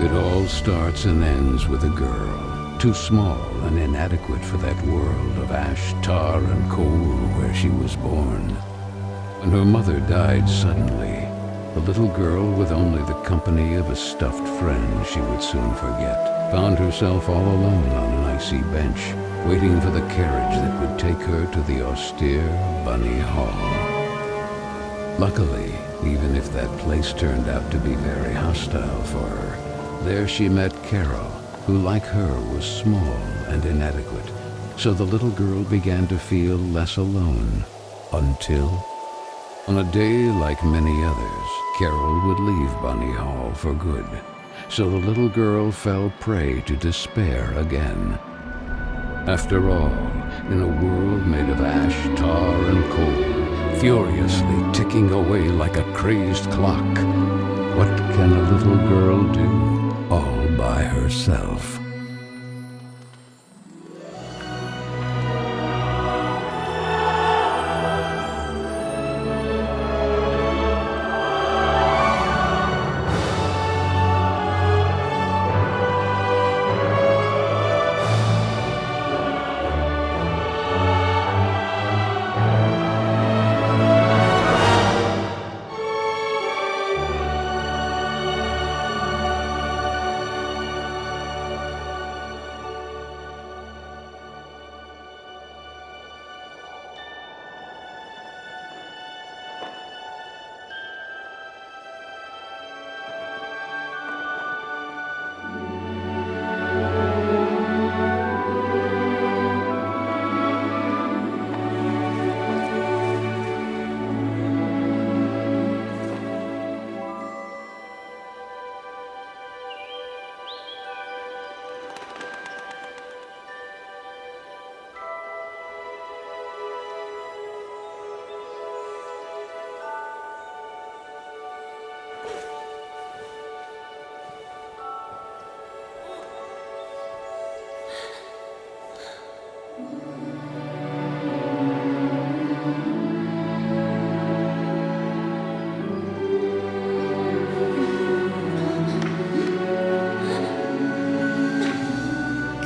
It all starts and ends with a girl, too small and inadequate for that world of ash, tar, and coal where she was born. When her mother died suddenly, the little girl, with only the company of a stuffed friend she would soon forget, found herself all alone on an icy bench, waiting for the carriage that would take her to the austere Bunny Hall. Luckily, even if that place turned out to be very hostile for her, there she met Carole, who like her was small and inadequate, so the little girl began to feel less alone, until, on a day like many others, Carole would leave Bunny Hall for good, so the little girl fell prey to despair again. After all, in a world made of ash, tar, and coal, furiously ticking away like a crazed clock, what can a little girl do all by herself?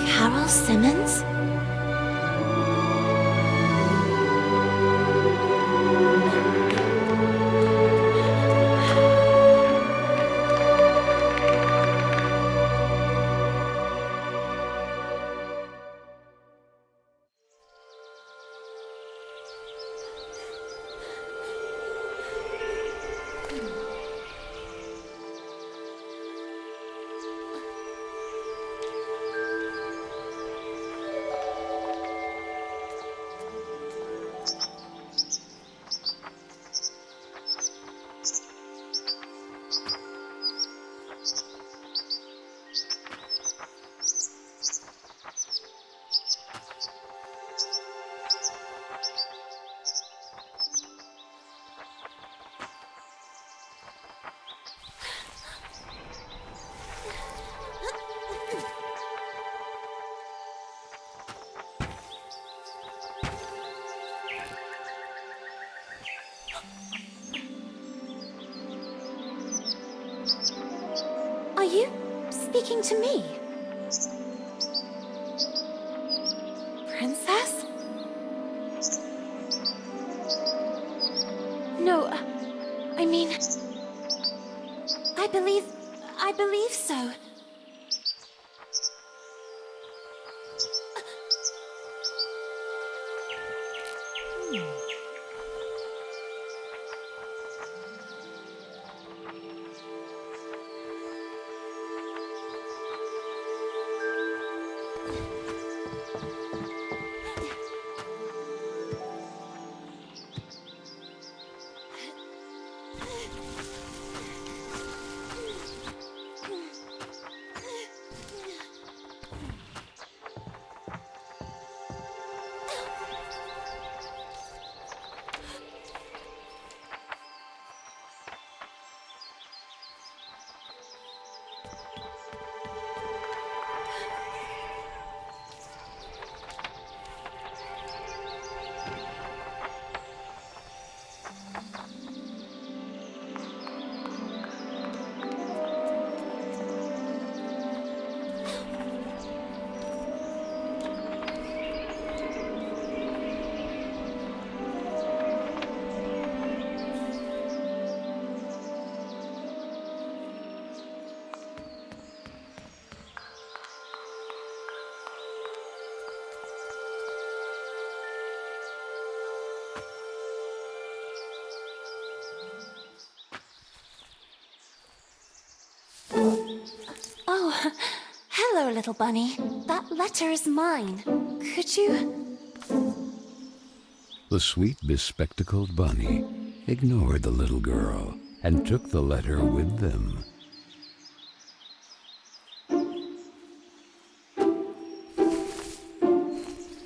Carole Simmons? Are you speaking to me? Princess? No, I mean, I believe so. Oh, hello, little bunny. That letter is mine. Could you... The sweet, bespectacled bunny ignored the little girl and took the letter with them.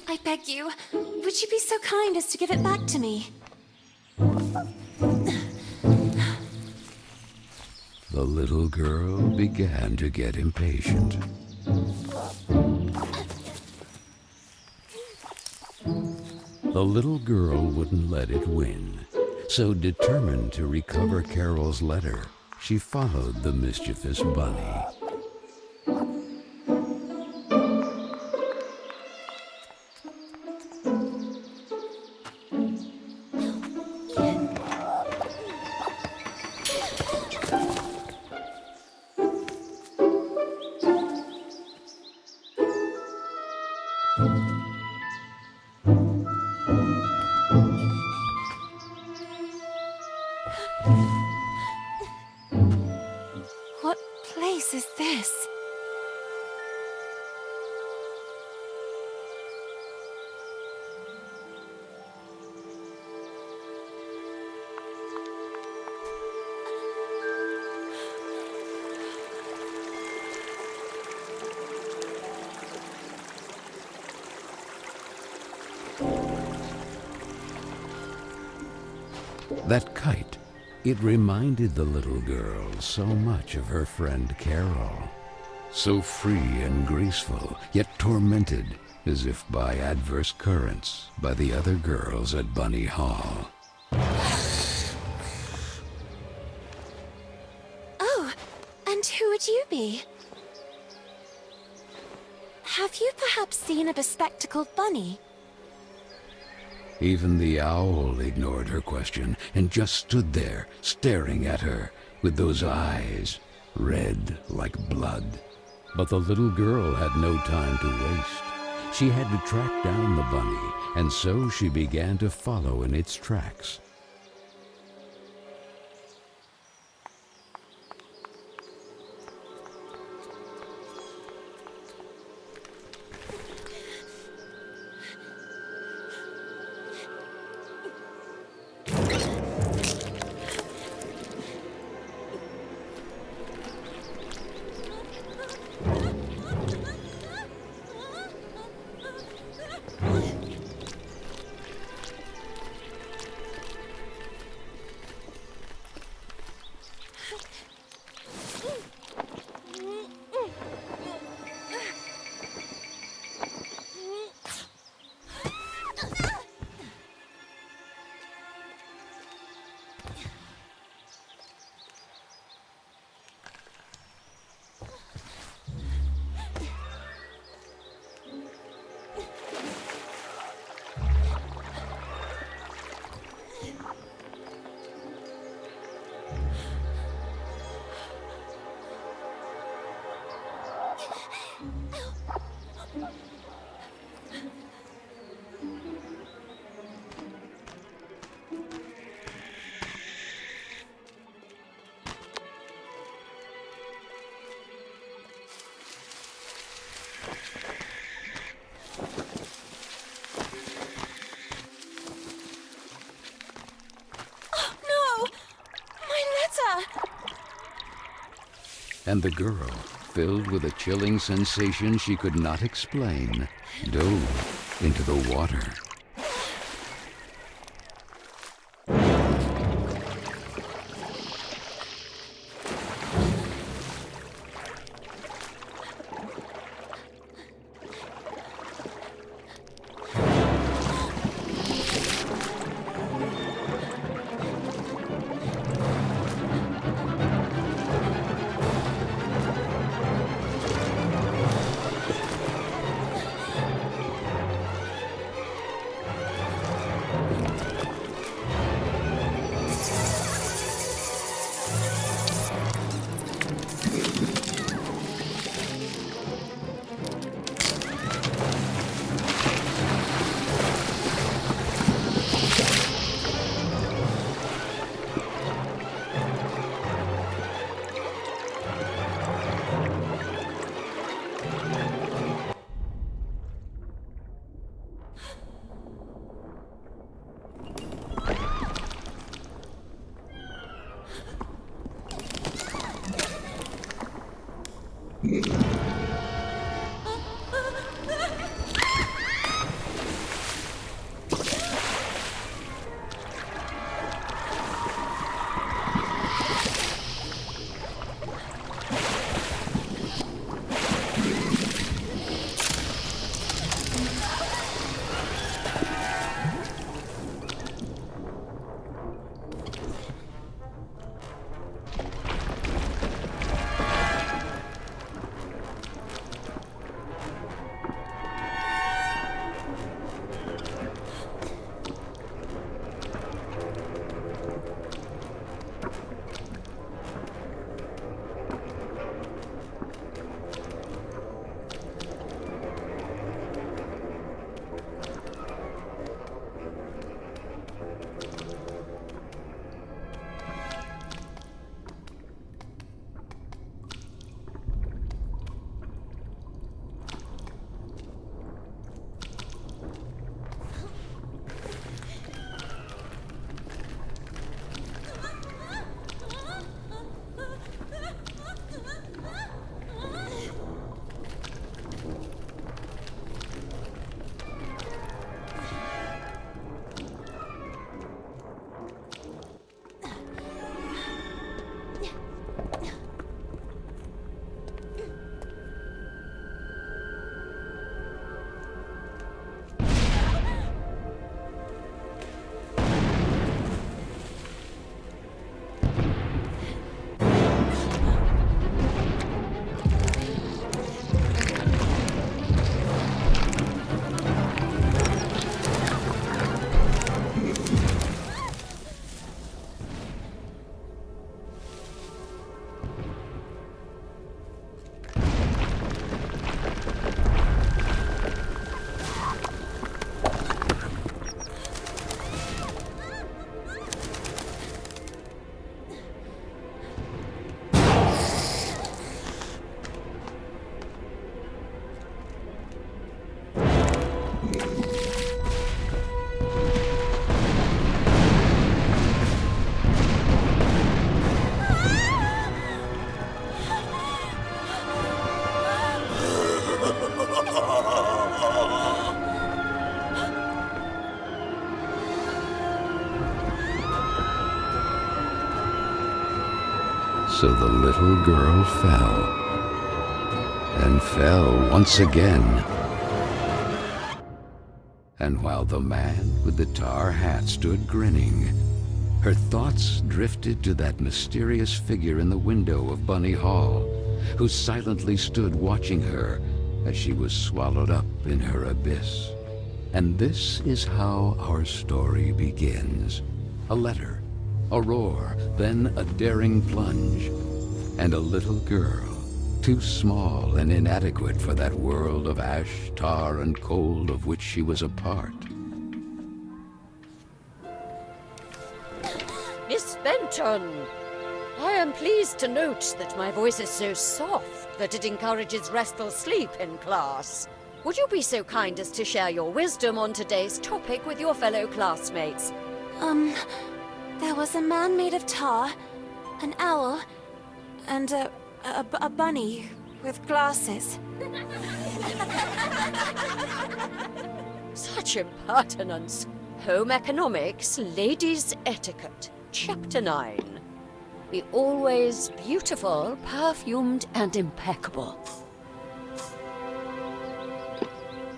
I beg you, would you be so kind as to give it back to me? The little girl began to get impatient. The little girl wouldn't let it win, so determined to recover Carole's letter, she followed the mischievous bunny. What place is this? That kite, it reminded the little girl so much of her friend Carole. So free and graceful, yet tormented, as if by adverse currents, by the other girls at Bunny Hall. Oh, and who would you be? Have you perhaps seen a bespectacled bunny? Even the owl ignored her question and just stood there, staring at her, with those eyes, red like blood. But the little girl had no time to waste. She had to track down the bunny, and so she began to follow in its tracks. And the girl, filled with a chilling sensation she could not explain, dove into the water. So the little girl fell, and fell once again. And while the man with the tar hat stood grinning, her thoughts drifted to that mysterious figure in the window of Bunny Hall, who silently stood watching her as she was swallowed up in her abyss. And this is how our story begins. A letter, a roar, then a daring plunge, and a little girl, too small and inadequate for that world of ash, tar, and cold of which she was a part. Miss Benton, I am pleased to note that my voice is so soft that it encourages restful sleep in class. Would you be so kind as to share your wisdom on today's topic with your fellow classmates? There was a man made of tar, an owl, and a bunny with glasses. Such impertinence. Home economics, ladies' etiquette, chapter 9. Be always beautiful, perfumed, and impeccable.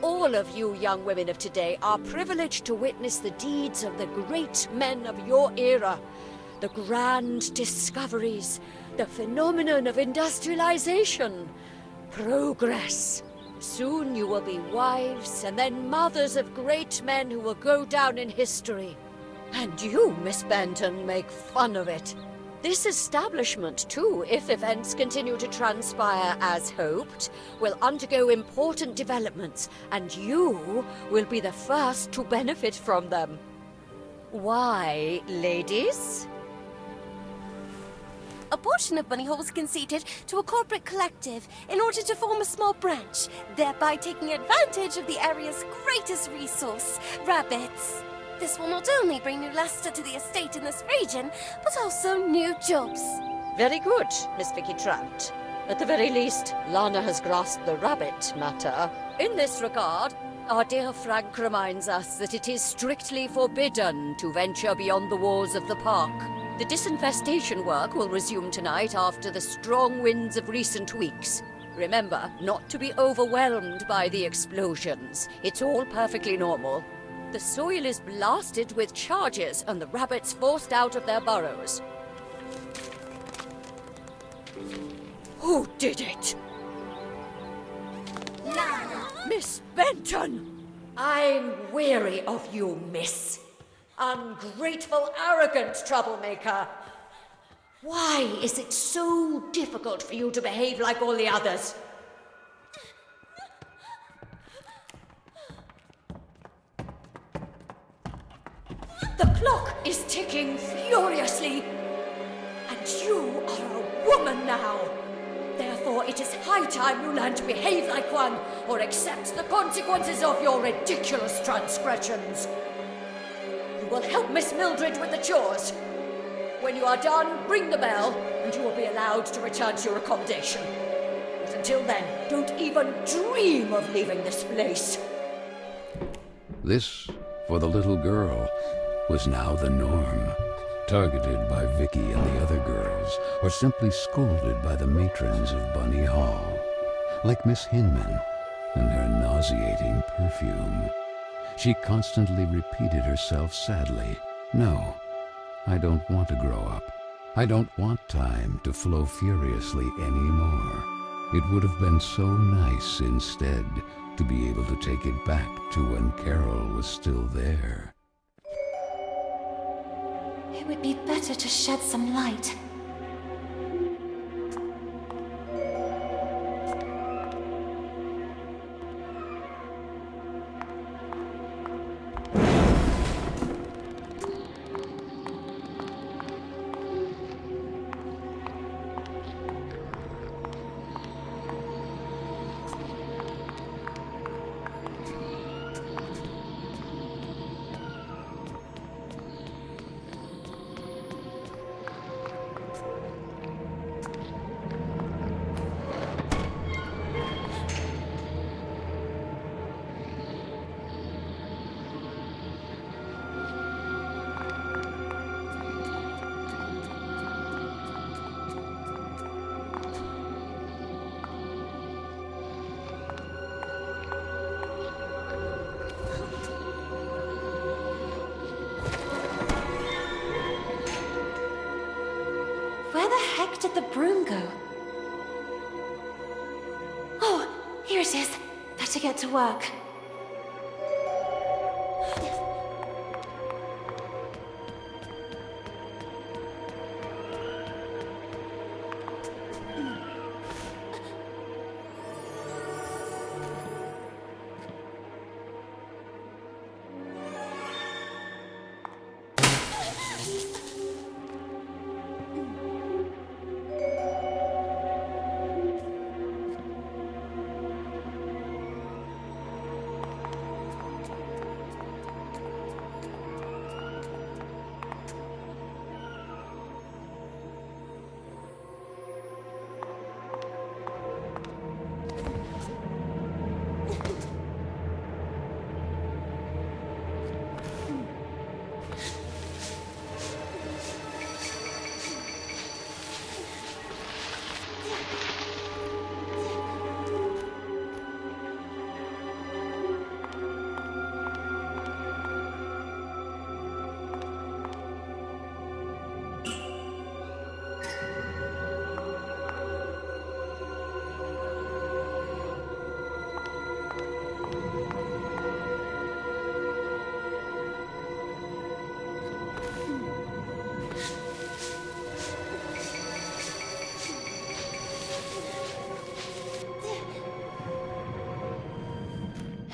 All of you young women of today are privileged to witness the deeds of the great men of your era, the grand discoveries, the phenomenon of industrialization, progress. Soon you will be wives and then mothers of great men who will go down in history. And you, Miss Benton, make fun of it. This establishment, too, if events continue to transpire as hoped, will undergo important developments, and you will be the first to benefit from them. Why, ladies? A portion of Bunny Hall was conceded to a corporate collective in order to form a small branch, thereby taking advantage of the area's greatest resource, rabbits. This will not only bring new luster to the estate in this region, but also new jobs. Very good, Miss Vicky Trout. At the very least, Lana has grasped the rabbit matter. In this regard, our dear Frank reminds us that it is strictly forbidden to venture beyond the walls of the park. The disinfestation work will resume tonight after the strong winds of recent weeks. Remember, not to be overwhelmed by the explosions. It's all perfectly normal. The soil is blasted with charges and the rabbits forced out of their burrows. Who did it? Lana! Miss Benton! I'm weary of you, miss. Ungrateful, arrogant troublemaker. Why is it so difficult for you to behave like all the others? The clock is ticking furiously, and you are a woman now. Therefore, it is high time you learn to behave like one, or accept the consequences of your ridiculous transgressions. You will help Miss Mildred with the chores. When you are done, ring the bell, and you will be allowed to return to your accommodation. But until then, don't even dream of leaving this place. This, for the little girl, was now the norm. Targeted by Vicky and the other girls, or simply scolded by the matrons of Bunny Hall. Like Miss Hinman and her nauseating perfume. She constantly repeated herself sadly, "No, I don't want to grow up. I don't want time to flow furiously anymore. It would have been so nice instead to be able to take it back to when Carole was still there." It would be better to shed some light. Where the heck did the broom go? Oh, here it is. Better get to work.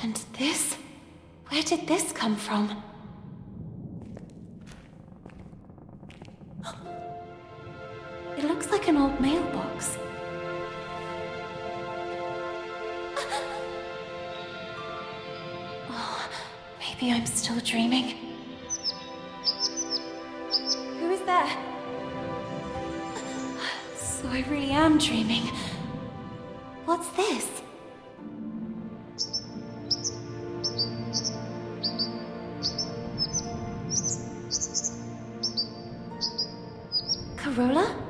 And this? Where did this come from? It looks like an old mailbox. Oh, maybe I'm still dreaming. So I really am dreaming. What's this? Carola?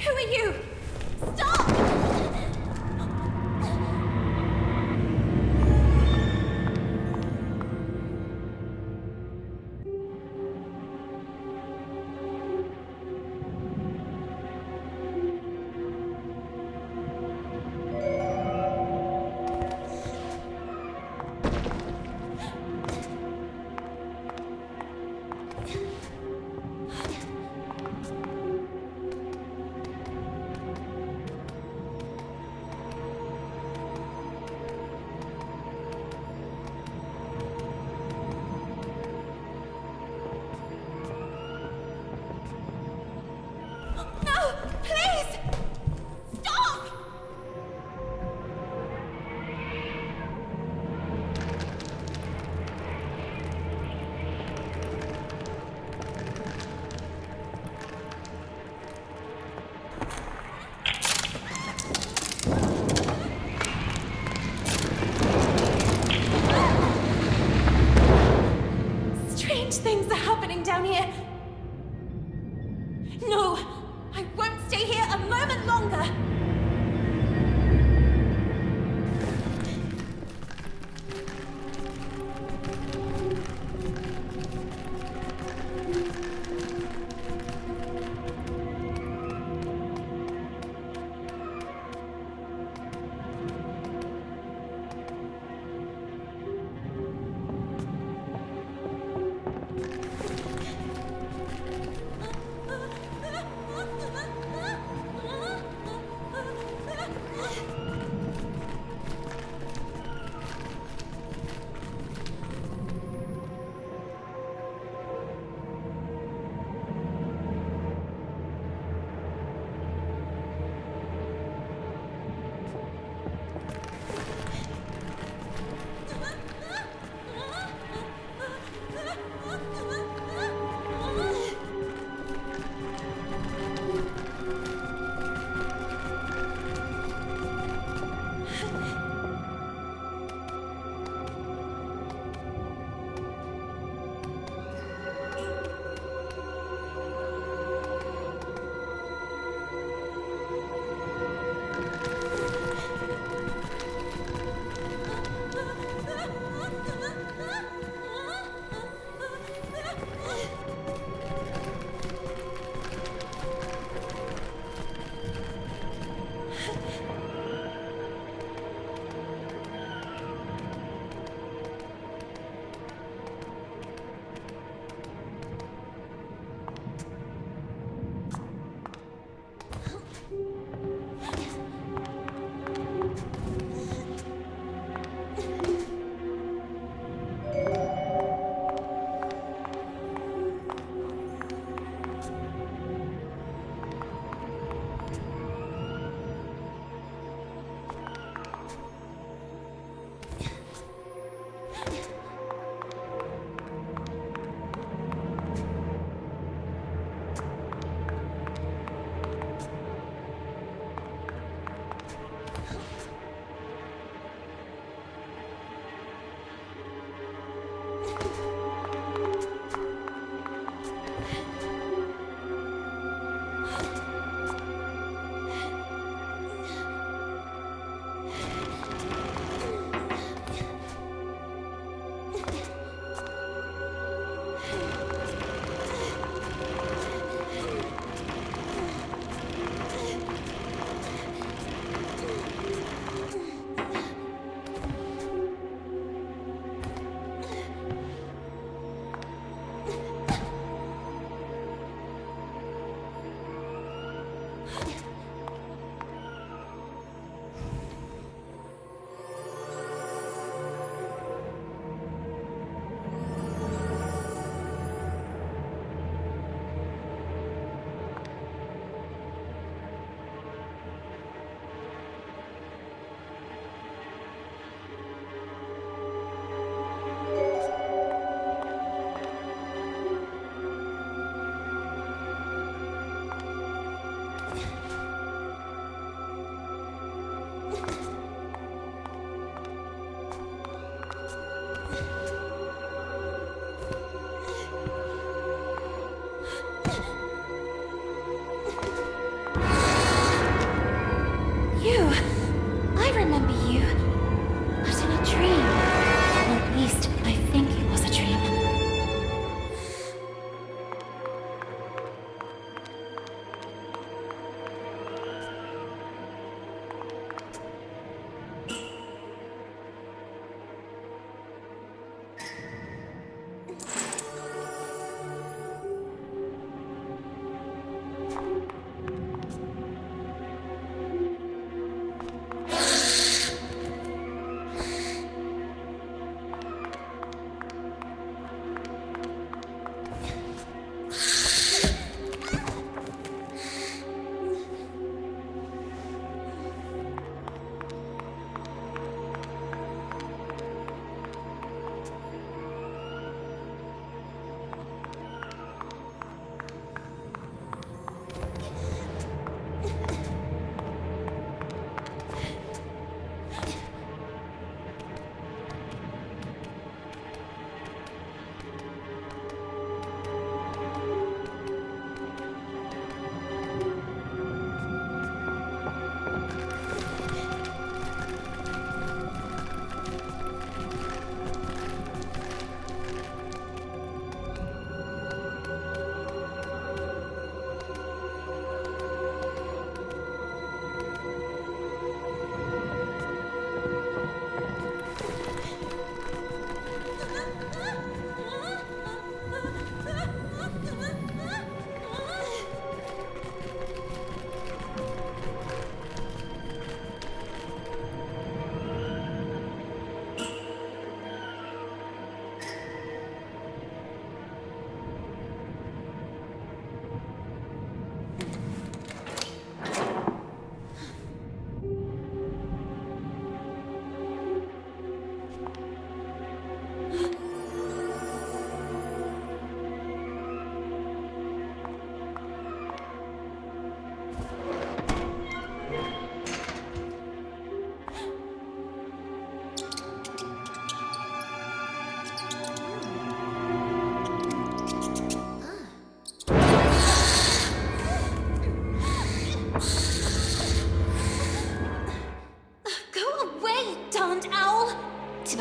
Who are you? Stop! No! Please! Stop! Strange things are happening down here. No! I won't stay here a moment longer!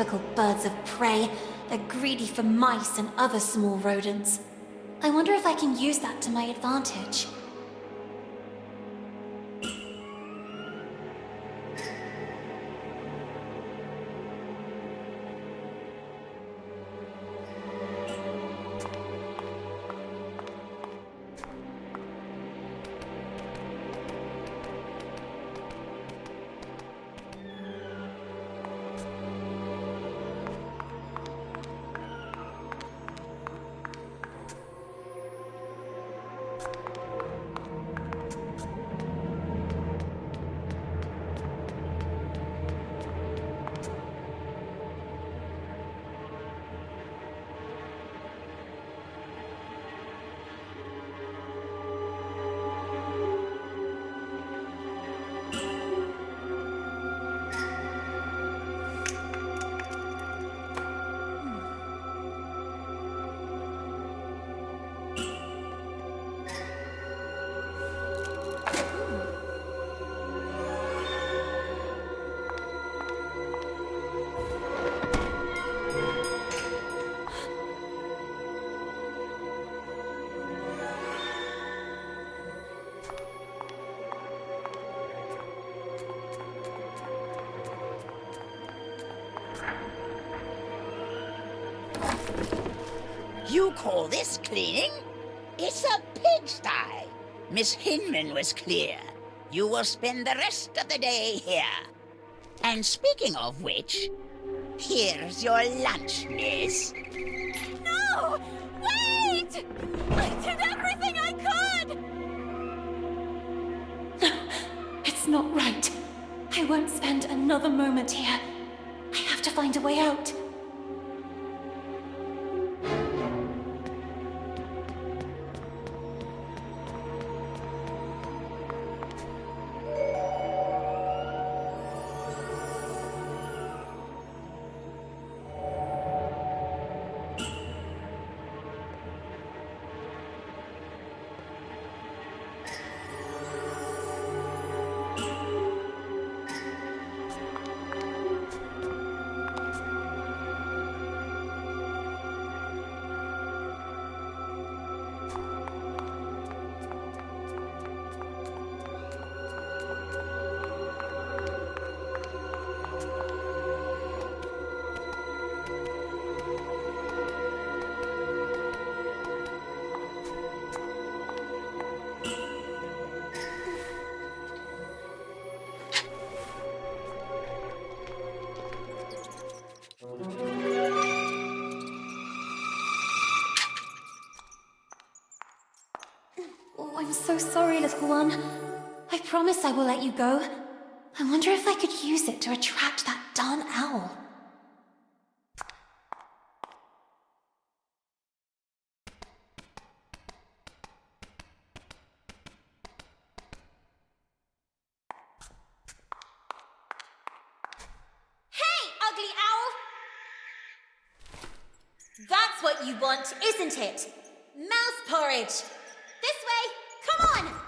Typical birds of prey. They're greedy for mice and other small rodents. I wonder if I can use that to my advantage. You call this cleaning? It's a pigsty. Miss Hinman was clear. You will spend the rest of the day here. And speaking of which, here's your lunch, miss. No! Wait! I did everything I could! It's not right. I won't spend another moment here. I have to find a way out. Oh, I'm so sorry, little one. I promise I will let you go. I wonder if I could use it to attract that darn owl. Hey, ugly owl! That's what you want, isn't it? Mouse porridge! This way! Come on!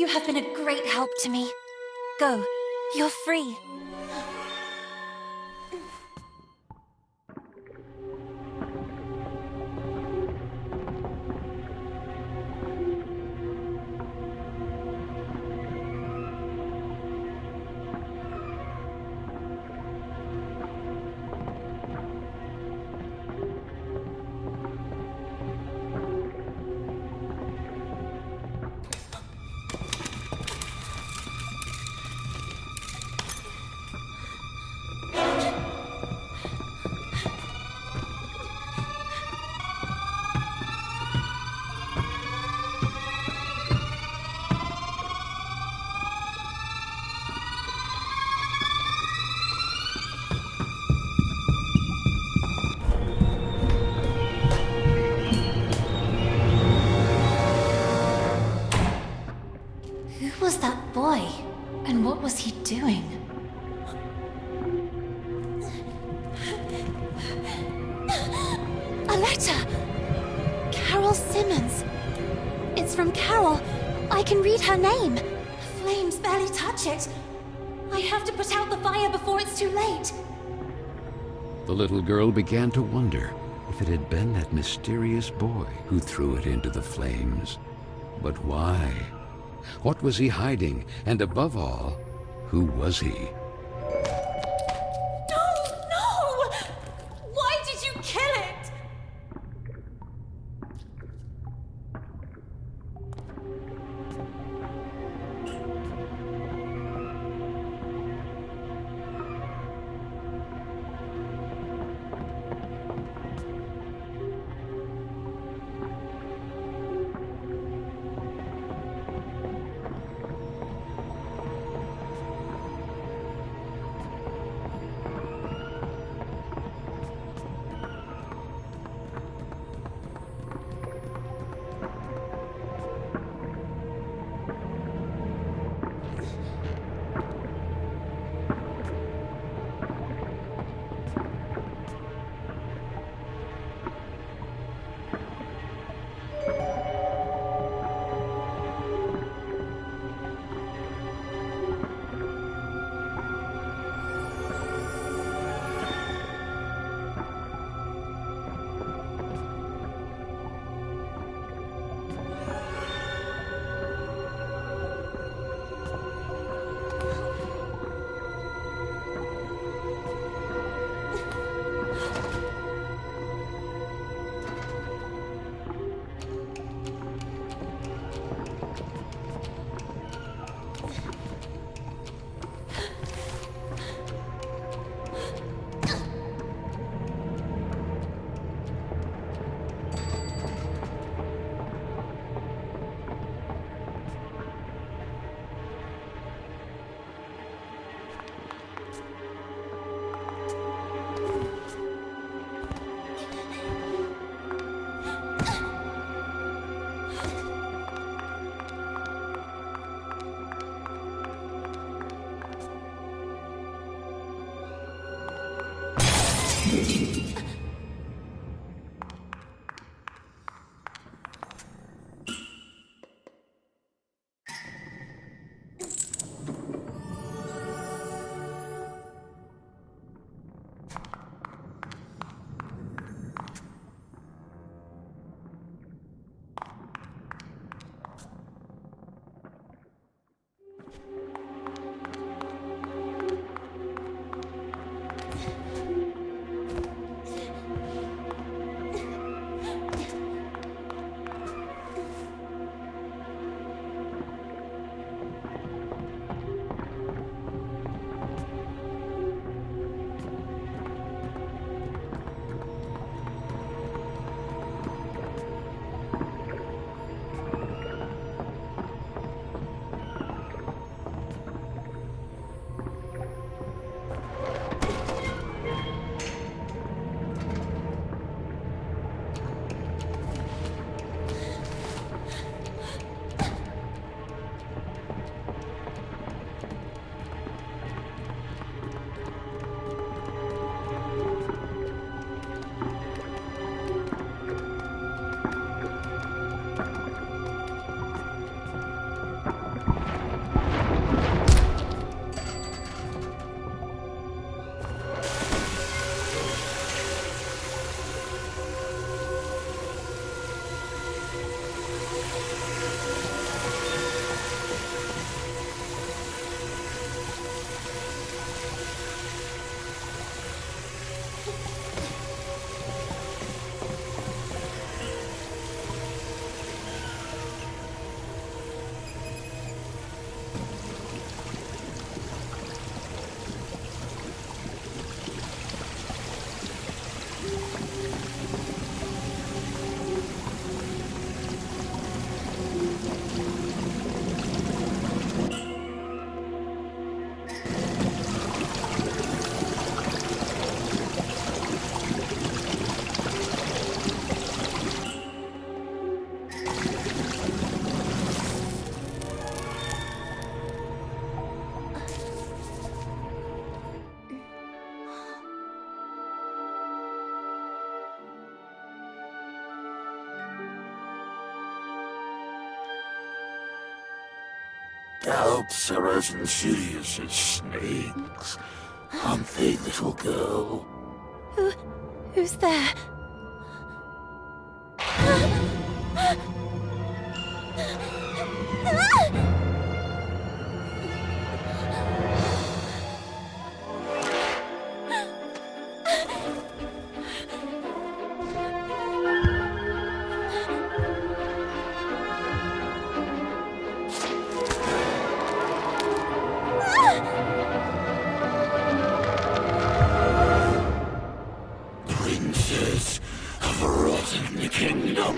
You have been a great help to me. Go. You're free. Who was that boy? And what was he doing? A letter! Carole Simmons. It's from Carole. I can read her name. The flames barely touch it. I have to put out the fire before it's too late. The little girl began to wonder if it had been that mysterious boy who threw it into the flames. But why? What was he hiding? And above all, who was he? No! No! Why did you kill it? Doubts are as insidious as snakes, aren't they, little girl? Who's there? Princess of a rotten kingdom.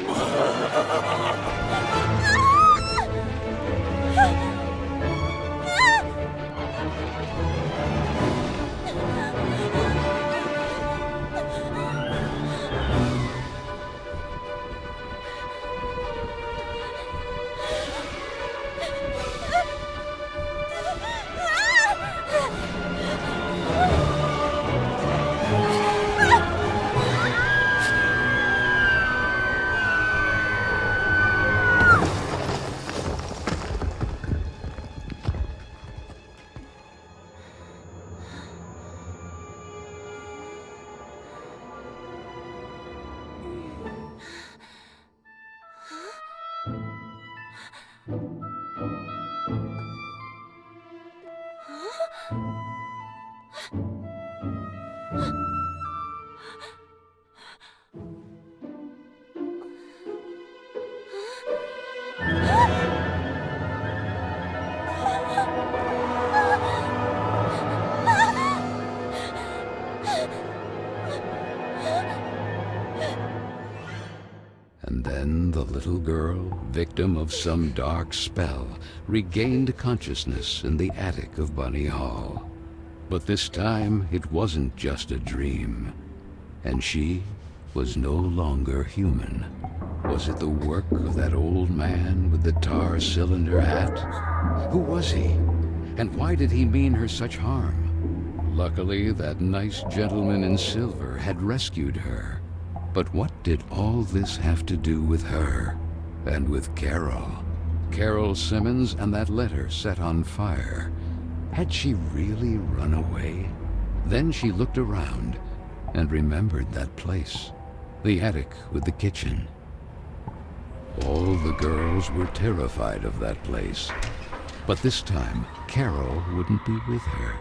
And then the little girl, victim of some dark spell, regained consciousness in the attic of Bunny Hall. But this time, it wasn't just a dream. And she was no longer human. Was it the work of that old man with the tar cylinder hat? Who was he? And why did he mean her such harm? Luckily, that nice gentleman in silver had rescued her. But what did all this have to do with her? And with Carole? Carole Simmons and that letter set on fire. Had she really run away? Then she looked around and remembered that place. The attic with the kitchen. All the girls were terrified of that place. But this time, Carole wouldn't be with her.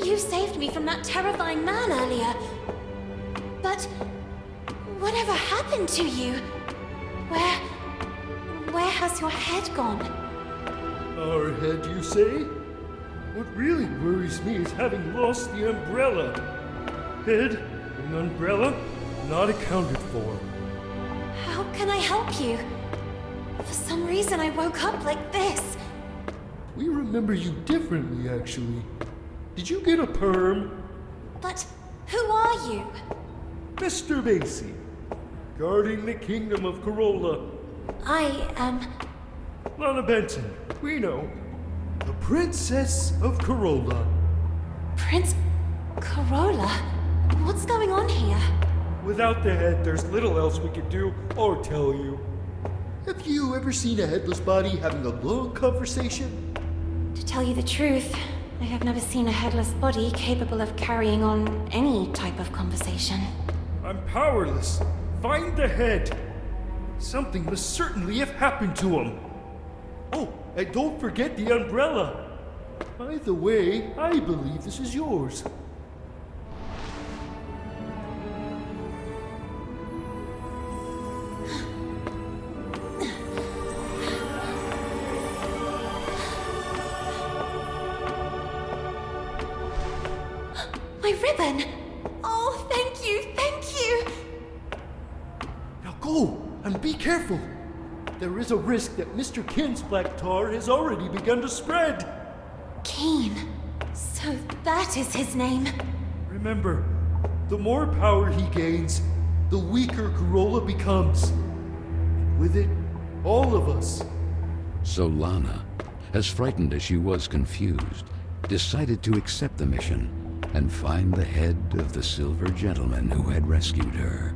You saved me from that terrifying man earlier. But whatever happened to you? Where has your head gone? Our head, you say? What really worries me is having lost the umbrella. Head and umbrella not accounted for. How can I help you? For some reason I woke up like this. We remember you differently, actually. Did you get a perm? But who are you? Mr. Macy, guarding the kingdom of Carole. I am... Lana Benson, we know. The Princess of Carole. Prince Carole? What's going on here? Without the head, there's little else we could do or tell you. Have you ever seen a headless body having a long conversation? To tell you the truth, I have never seen a headless body capable of carrying on any type of conversation. I'm powerless. Find the head. Something must certainly have happened to him. Oh, and don't forget the umbrella. By the way, I believe this is yours. My ribbon! Oh, thank you, thank you! Now go, and be careful. There is a risk that Mr. Kin's black tar has already begun to spread. Keen. So that is his name. Remember, the more power he gains, the weaker Carole becomes. And with it, all of us. So Lana, as frightened as she was confused, decided to accept the mission and find the head of the silver gentleman who had rescued her.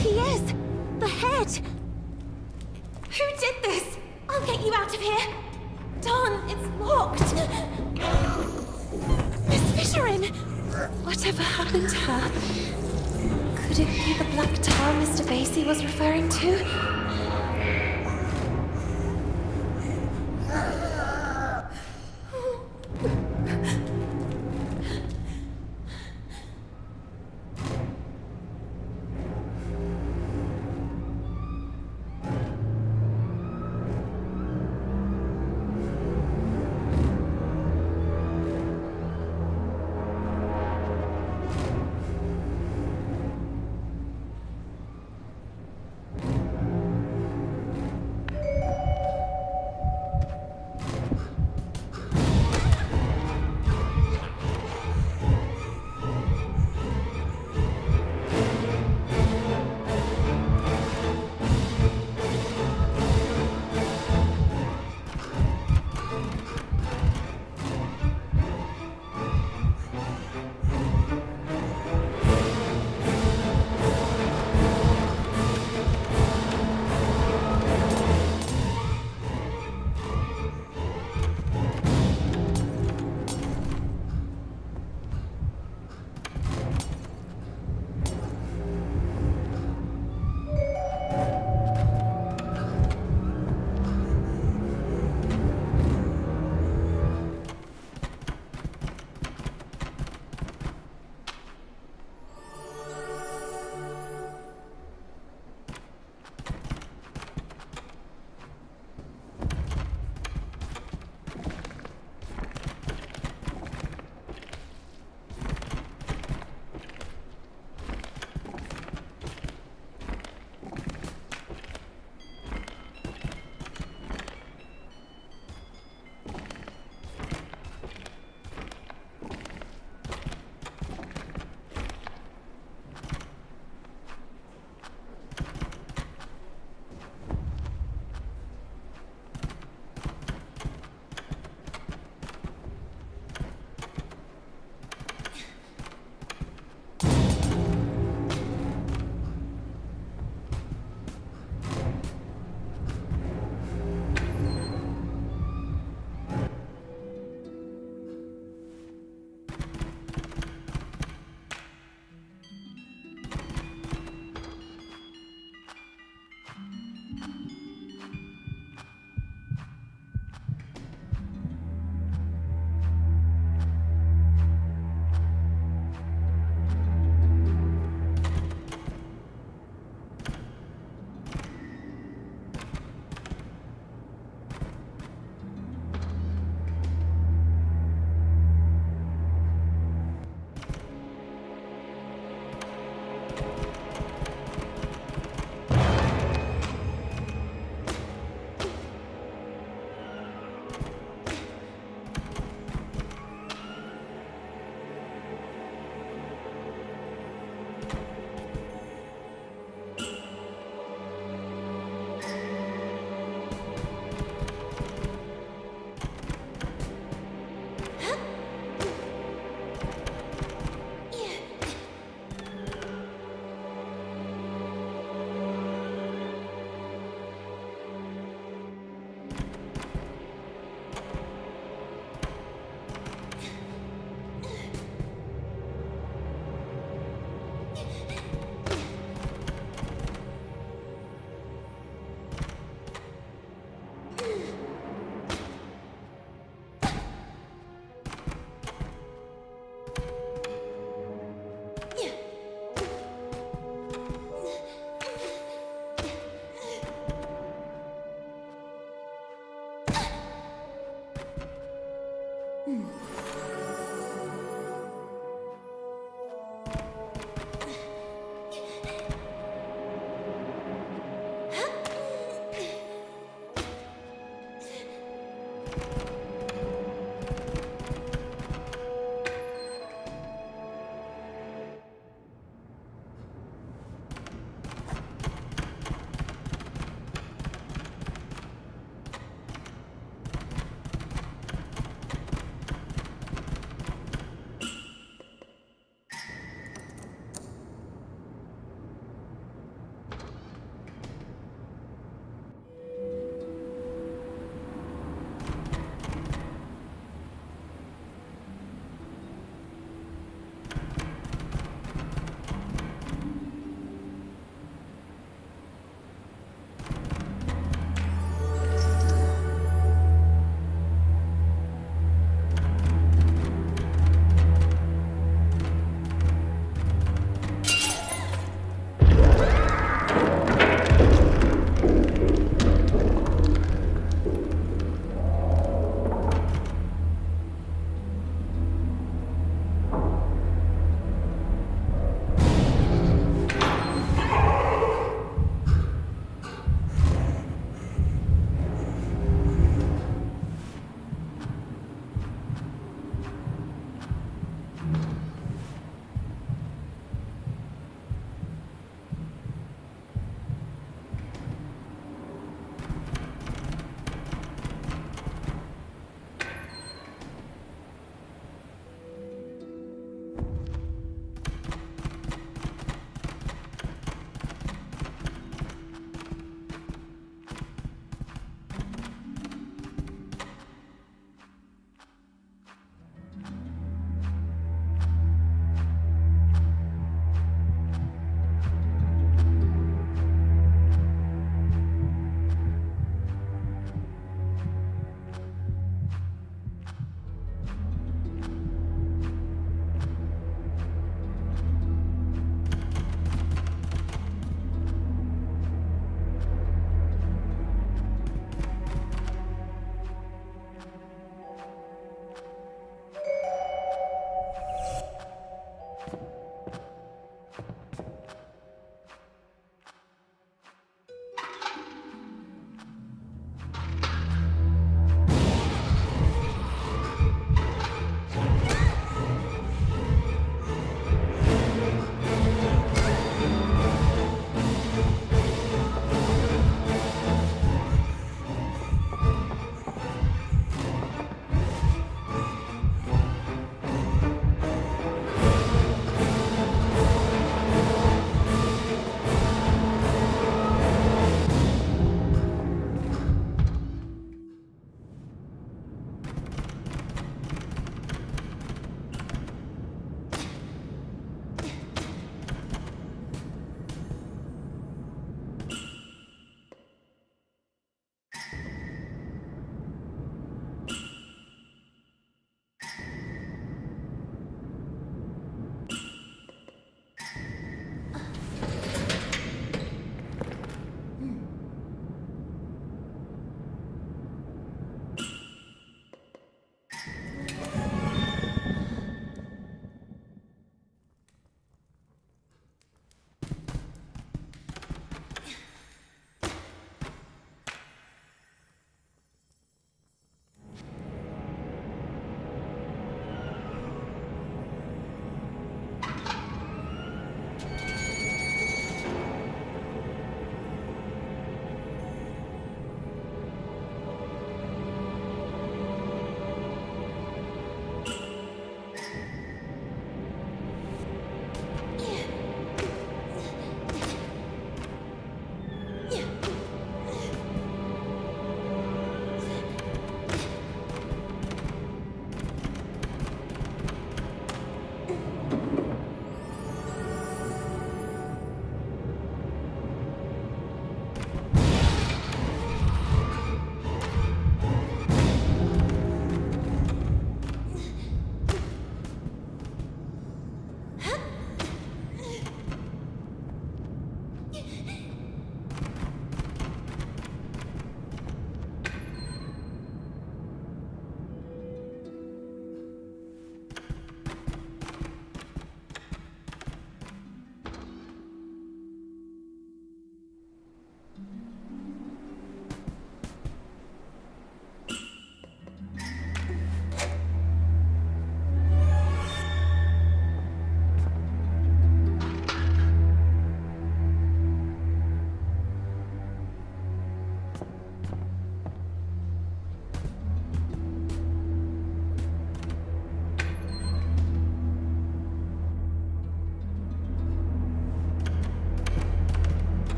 he is! The head! Who did this? I'll get you out of here! Dawn, it's locked! Miss Fisherin! Whatever happened to her? Could it be the black tar Mr. Basie was referring to?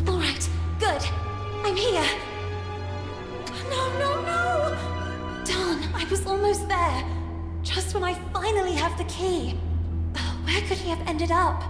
All right, good. I'm here. No, no, no! Darn, I was almost there. Just when I finally have the key. Where could he have ended up?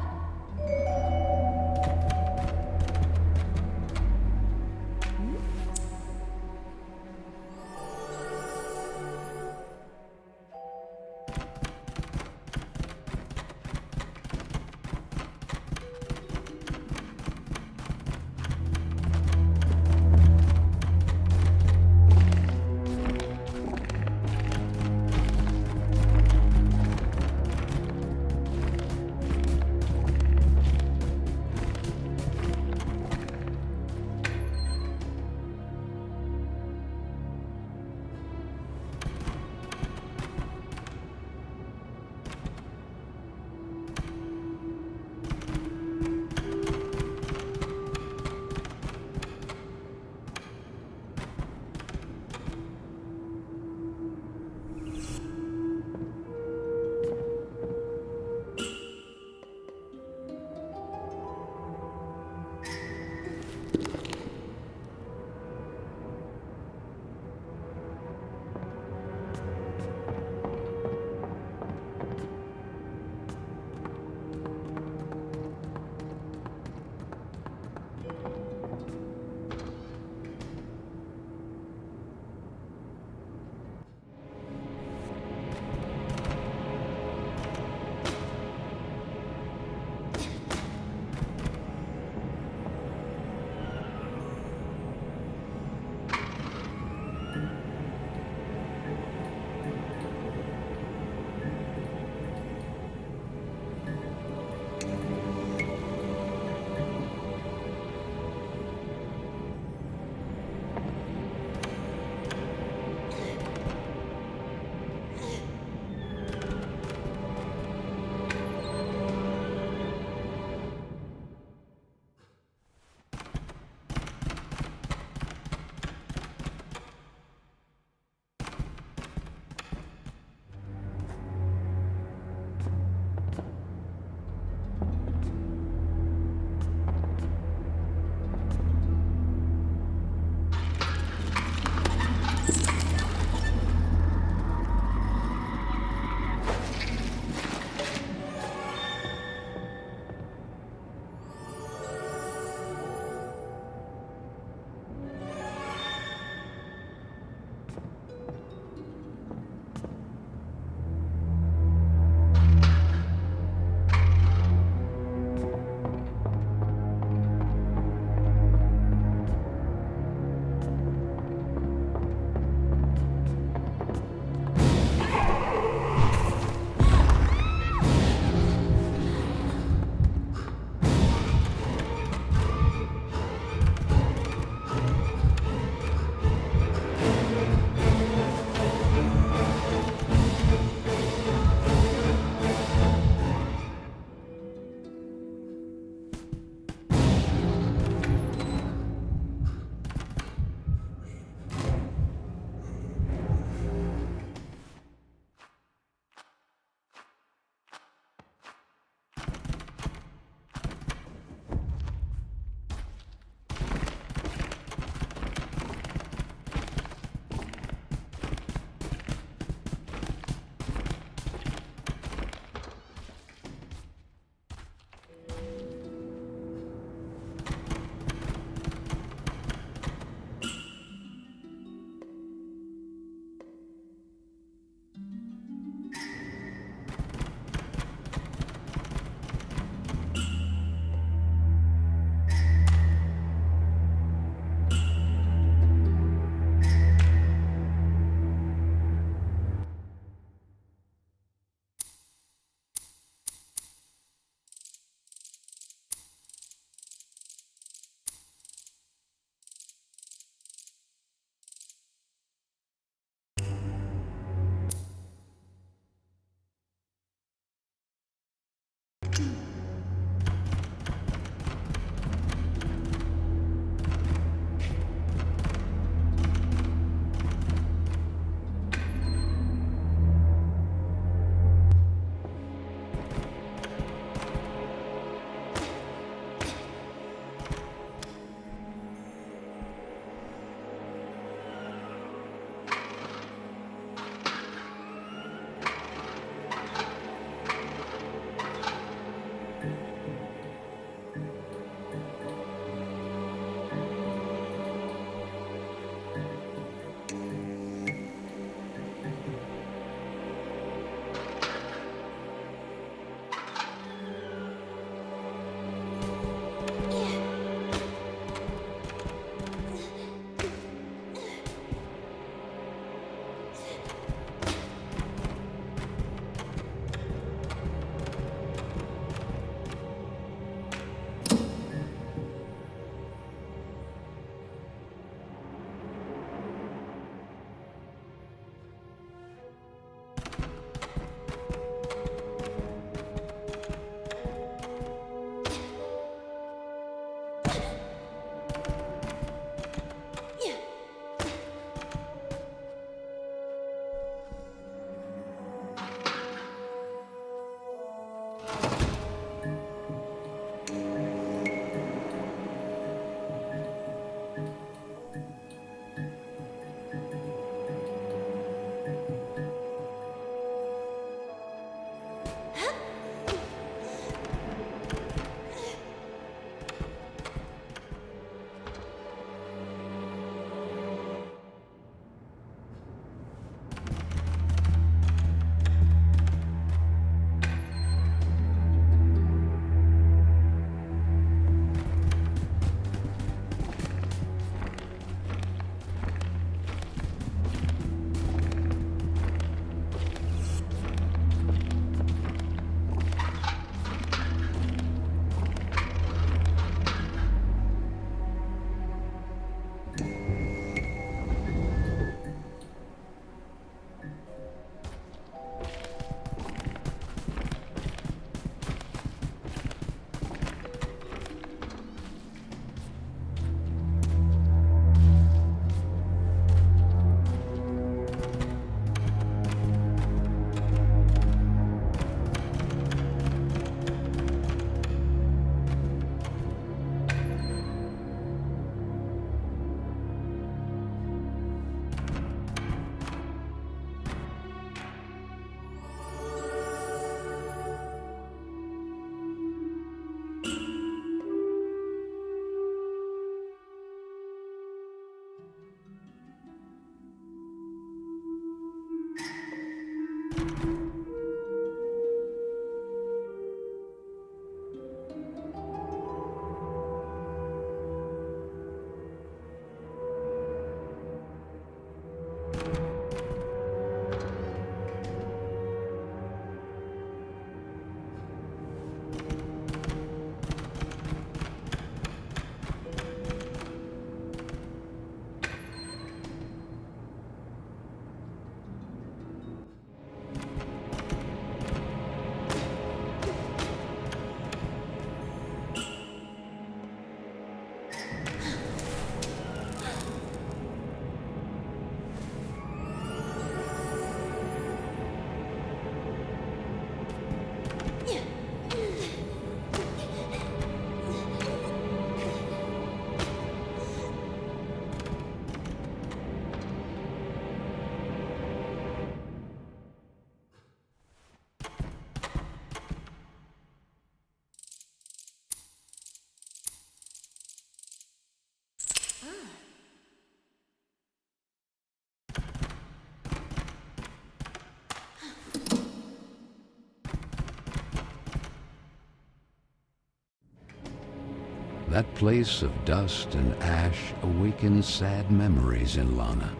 That place of dust and ash awakened sad memories in Lana.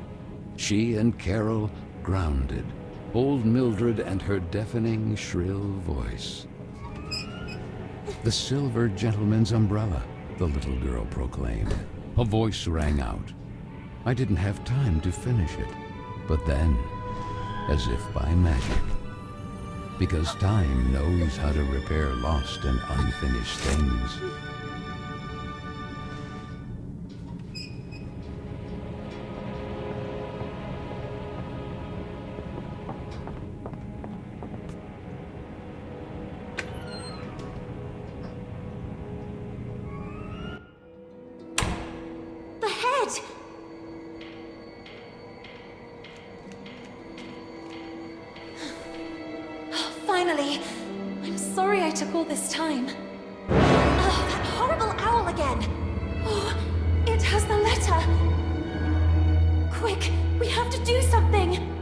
She and Carole grounded, old Mildred and her deafening, shrill voice. "The silver gentleman's umbrella," the little girl proclaimed. A voice rang out. I didn't have time to finish it, but then, as if by magic, because time knows how to repair lost and unfinished things. The head! Finally! I'm sorry I took all this time. Oh, that horrible owl again! Oh, it has the letter! Quick, we have to do something!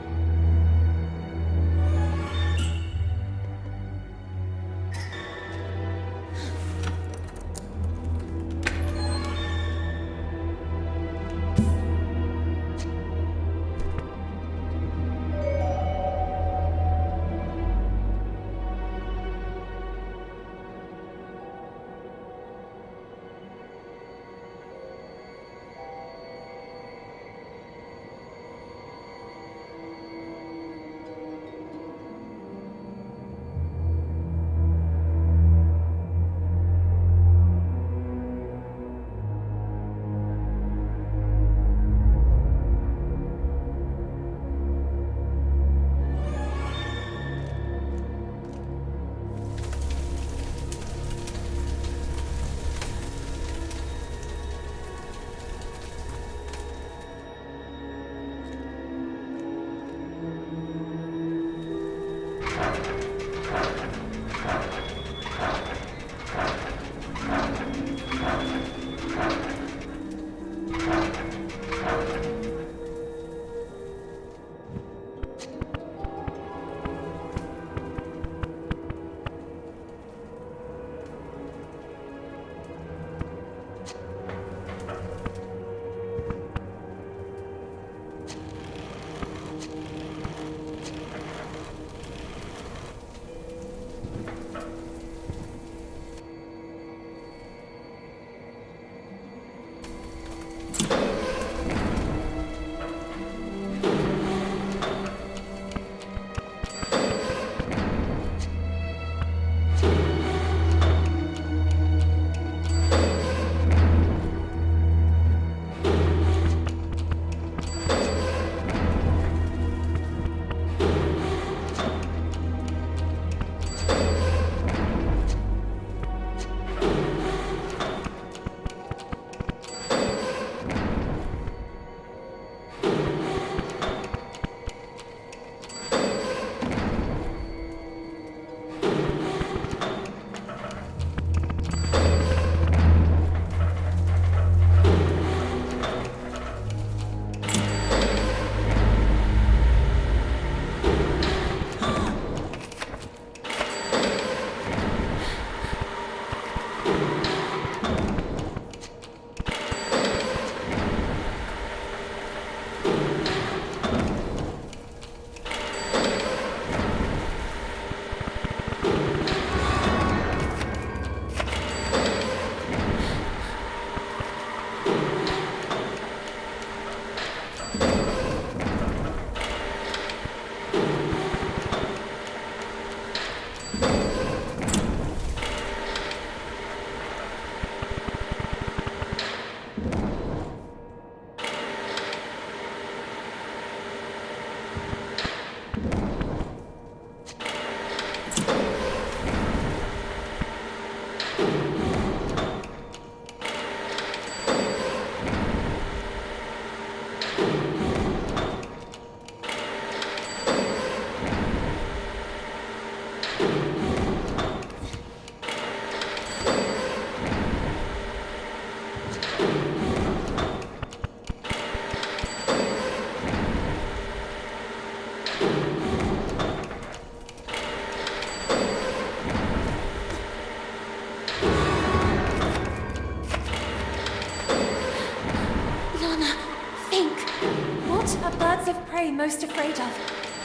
live prey most afraid of?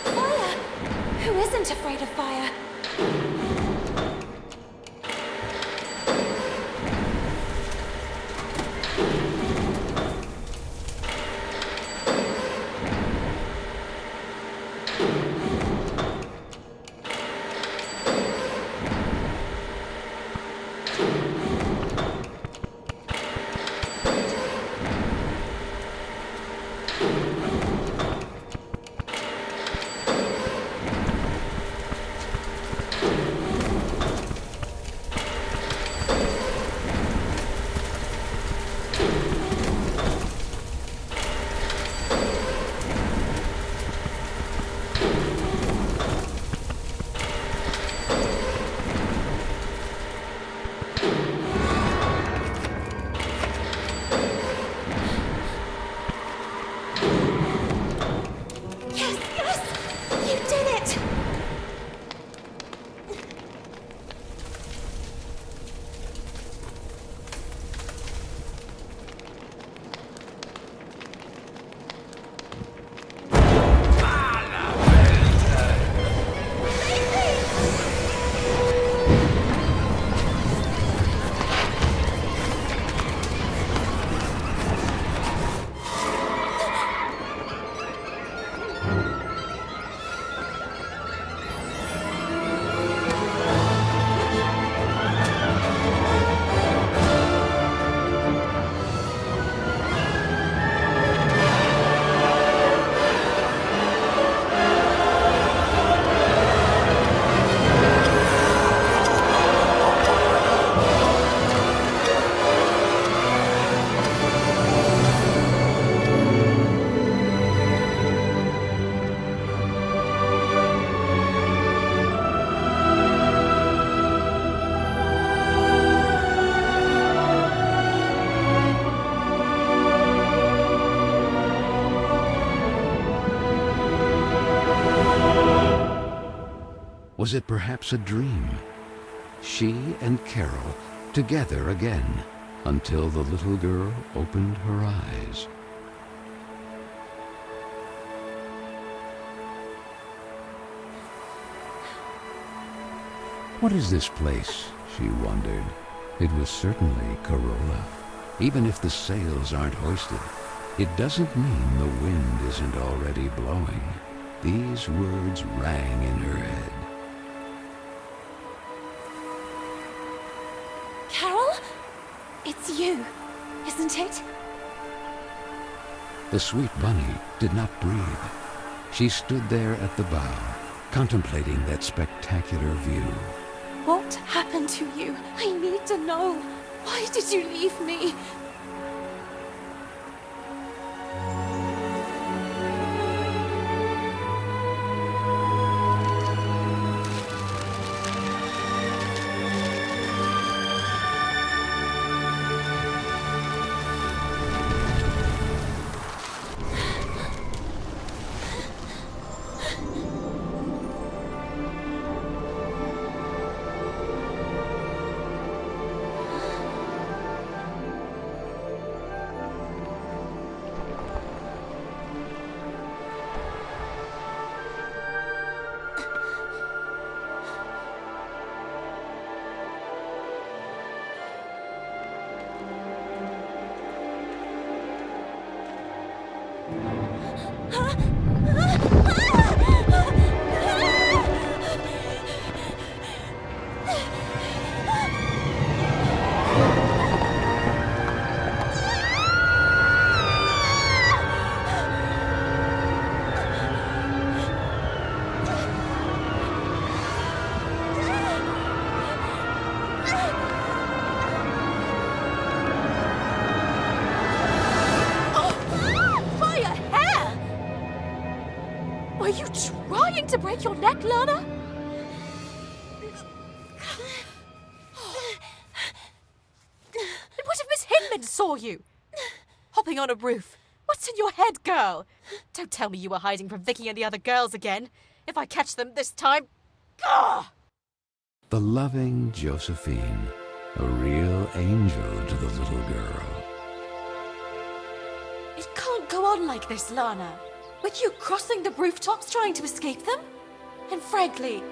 Fire! Who isn't afraid of fire? Was it perhaps a dream? She and Carole together again until the little girl opened her eyes. What is this place? She wondered. It was certainly Carola. Even if the sails aren't hoisted, it doesn't mean the wind isn't already blowing. These words rang in her head. Carole? It's you, isn't it? The sweet bunny did not breathe. She stood there at the bow, contemplating that spectacular view. What happened to you? I need to know. Why did you leave me? Were you trying to break your neck, Lana? And what if Miss Hinman saw you? Hopping on a roof. What's in your head, girl? Don't tell me you were hiding from Vicky and the other girls again. If I catch them this time... Gah! The loving Josephine, a real angel to the little girl. It can't go on like this, Lana. With you crossing the rooftops trying to escape them? And frankly...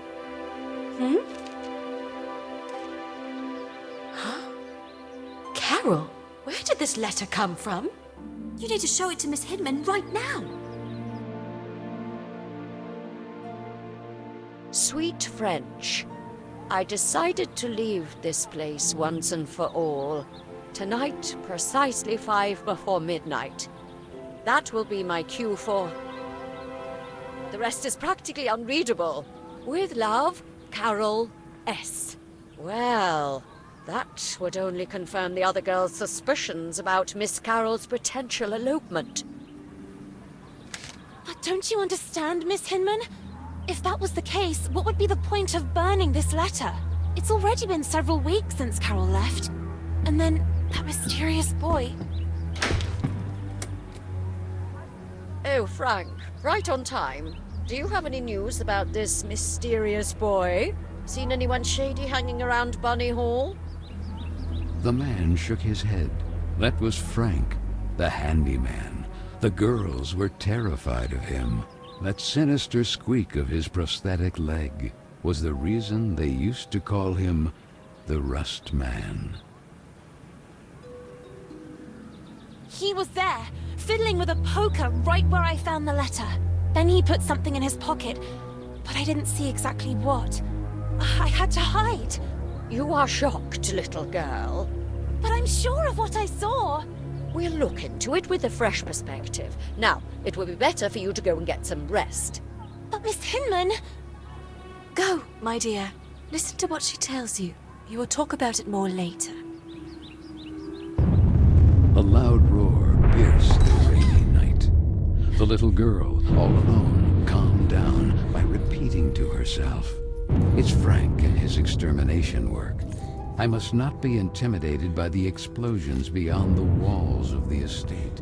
Huh? Carole, where did this letter come from? You need to show it to Miss Hinman right now. Sweet French, I decided to leave this place once and for all. Tonight, precisely 5 before midnight. That will be my cue for... The rest is practically unreadable. With love, Carole S. Well, that would only confirm the other girl's suspicions about Miss Carole's potential elopement. But don't you understand, Miss Hinman? If that was the case, what would be the point of burning this letter? It's already been several weeks since Carole left. And then, that mysterious boy. Oh, Frank, right on time. Do you have any news about this mysterious boy? Seen anyone shady hanging around Bunny Hall? The man shook his head. That was Frank, the handyman. The girls were terrified of him. That sinister squeak of his prosthetic leg was the reason they used to call him the Rust Man. He was there, fiddling with a poker right where I found the letter. Then he put something in his pocket, but I didn't see exactly what. I had to hide. You are shocked, little girl. But I'm sure of what I saw. We'll look into it with a fresh perspective. Now, it would be better for you to go and get some rest. But Miss Hinman... Go, my dear. Listen to what she tells you. You will talk about it more later. A loud roar pierced the rainy night. The little girl, all alone, calmed down by repeating to herself, "It's Frank and his extermination work. I must not be intimidated by the explosions beyond the walls of the estate."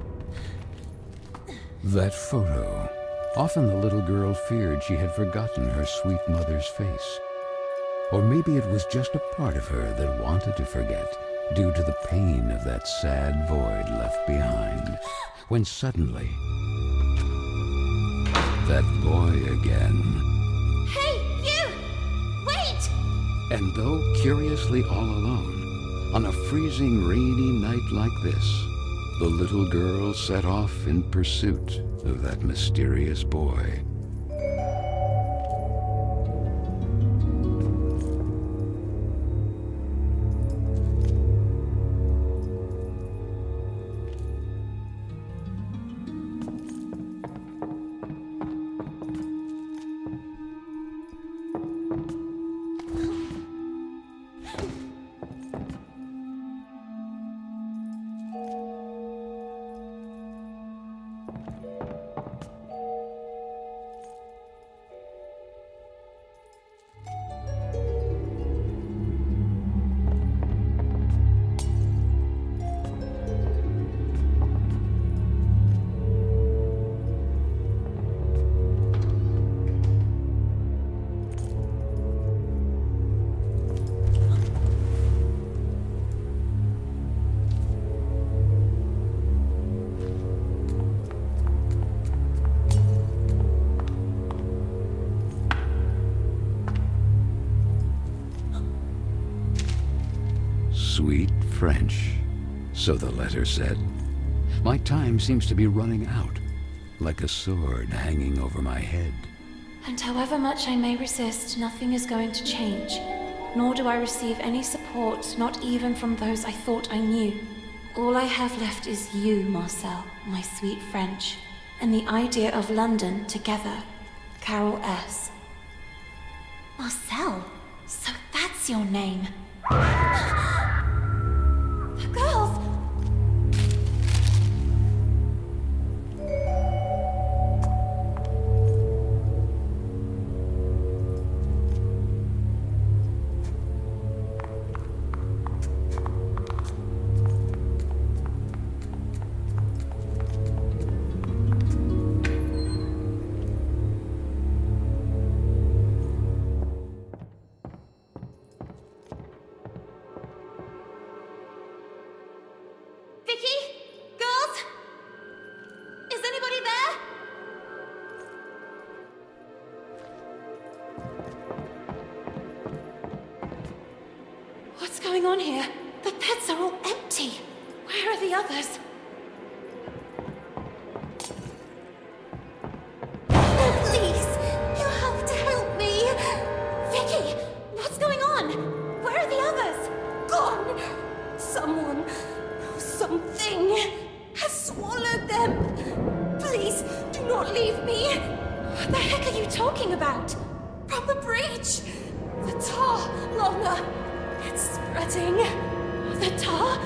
That photo. Often the little girl feared she had forgotten her sweet mother's face. Or maybe it was just a part of her that wanted to forget, due to the pain of that sad void left behind, when suddenly... that boy again. Hey, you! Wait! And though curiously all alone, on a freezing rainy night like this, the little girl set off in pursuit of that mysterious boy. Sweet French, so the letter said. My time seems to be running out, like a sword hanging over my head. And however much I may resist, nothing is going to change. Nor do I receive any support, not even from those I thought I knew. All I have left is you, Marcel, my sweet French, and the idea of London together. Carole S. Marcel? So that's your name. The girls! going on here? The beds are all empty. Where are the others? Oh, please! You have to help me! Vicky! What's going on? Where are the others? Gone! Someone, something, has swallowed them! Please, do not leave me! What the heck are you talking about? From the breach! The tar, Lana! It's spreading! The tar?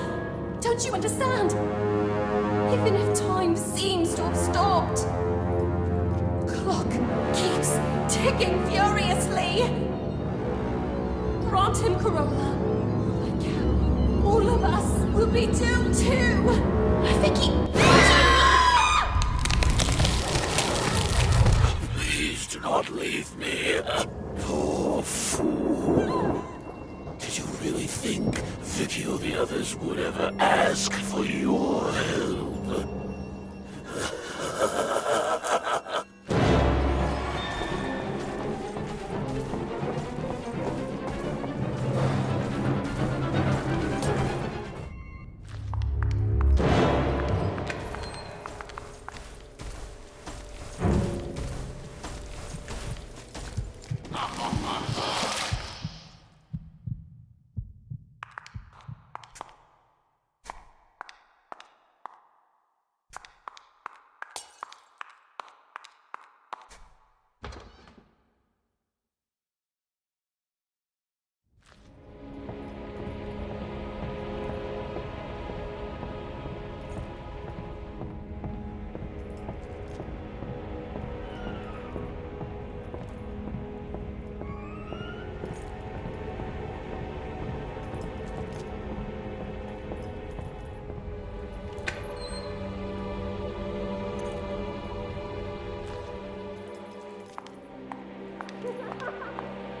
Don't you understand? Even if time seems to have stopped, the clock keeps ticking furiously! Grant him, Carola. I can. All of us will be doomed too! Vicky! Please do not leave me. Poor fool. Did you really think Vicky or the others would ever ask for your help?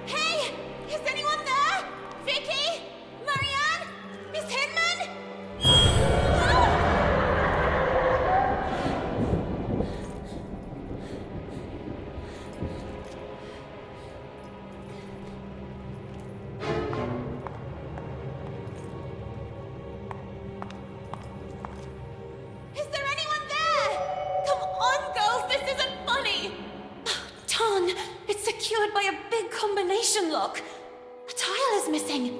Hey! Is anyone there? Vicky? Marianne? Miss Hinman? Is there anyone there? Come on, girls, this isn't funny! Darn, it's secured by a big combination lock. A tile is missing.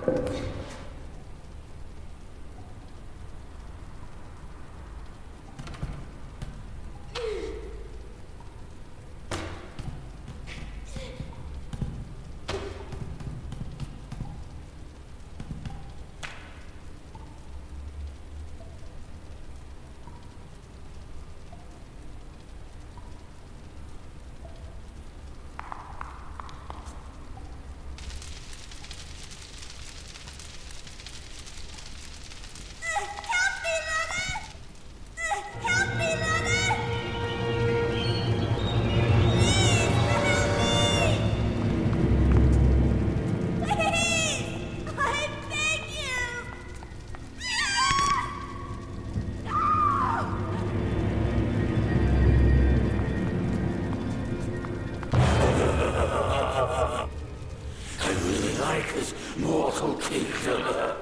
I really like this mortal kingdom.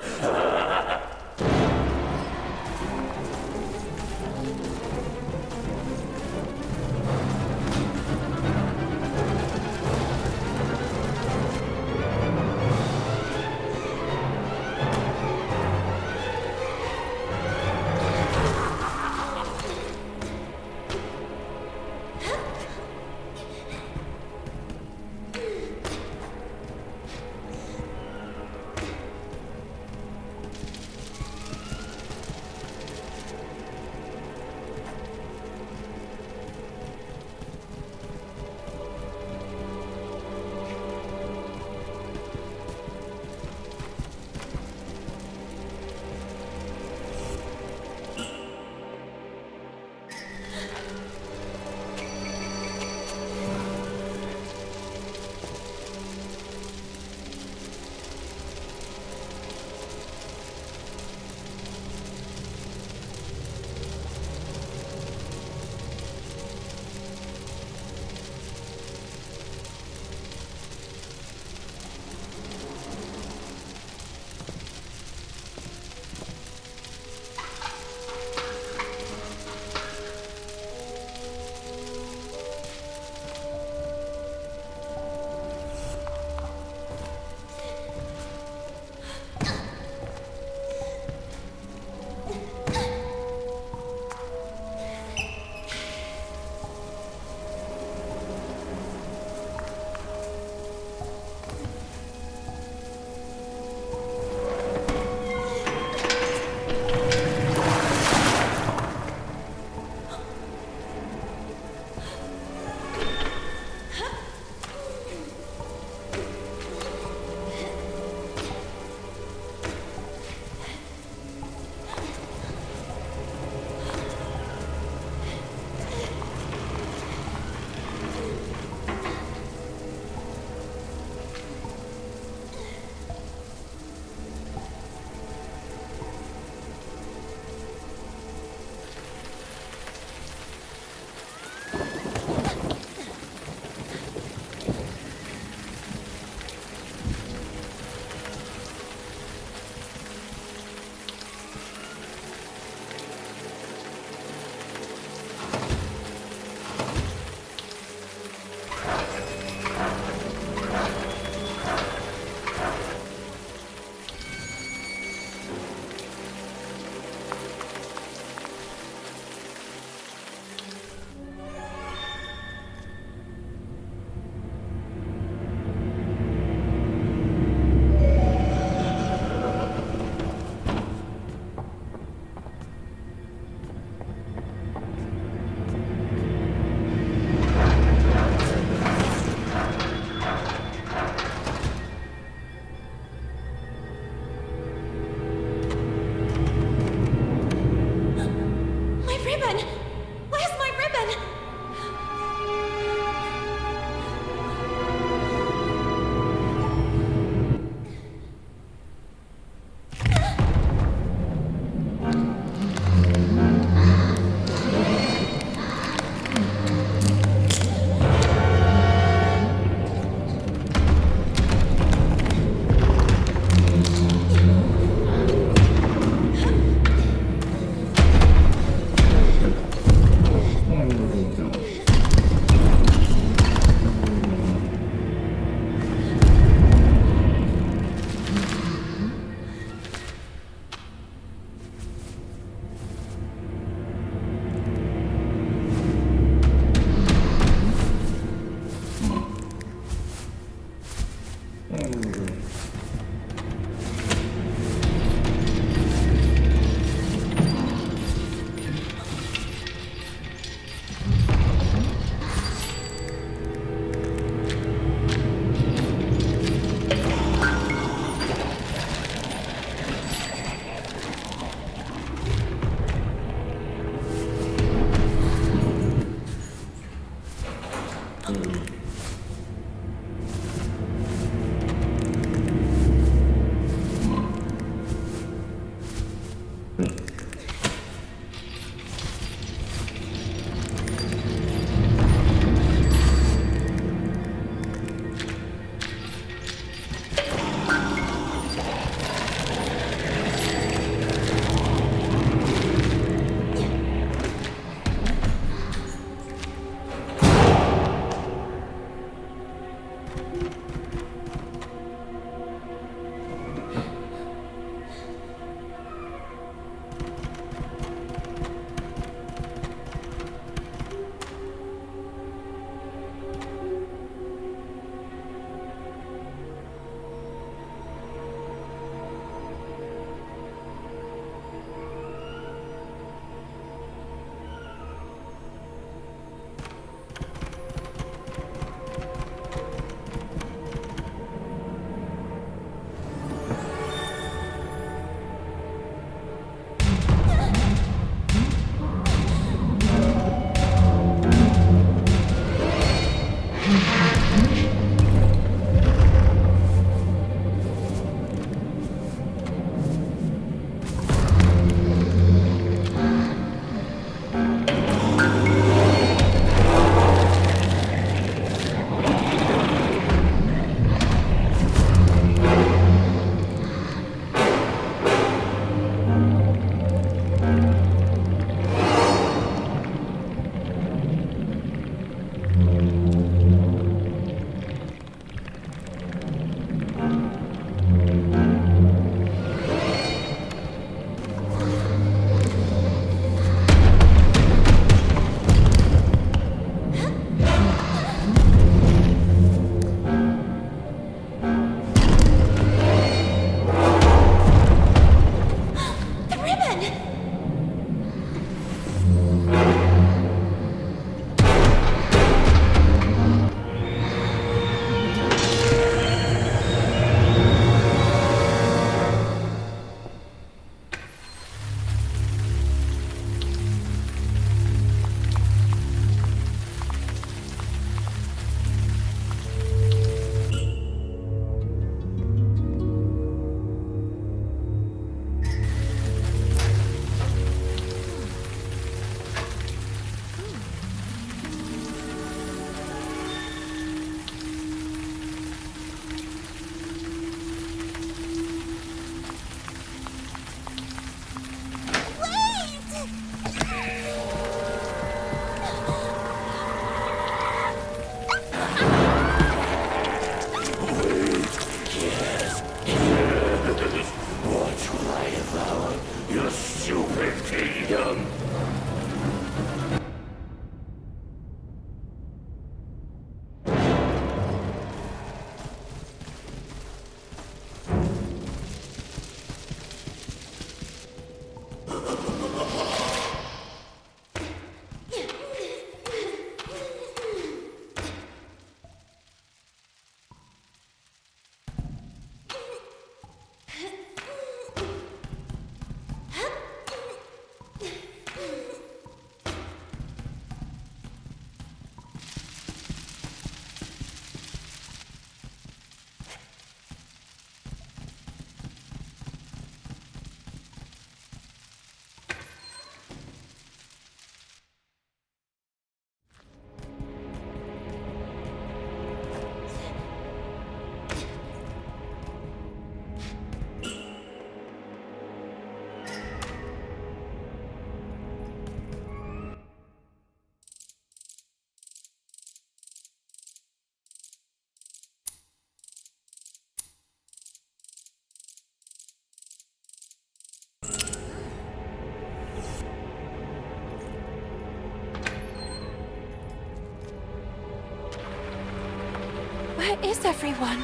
Where is everyone?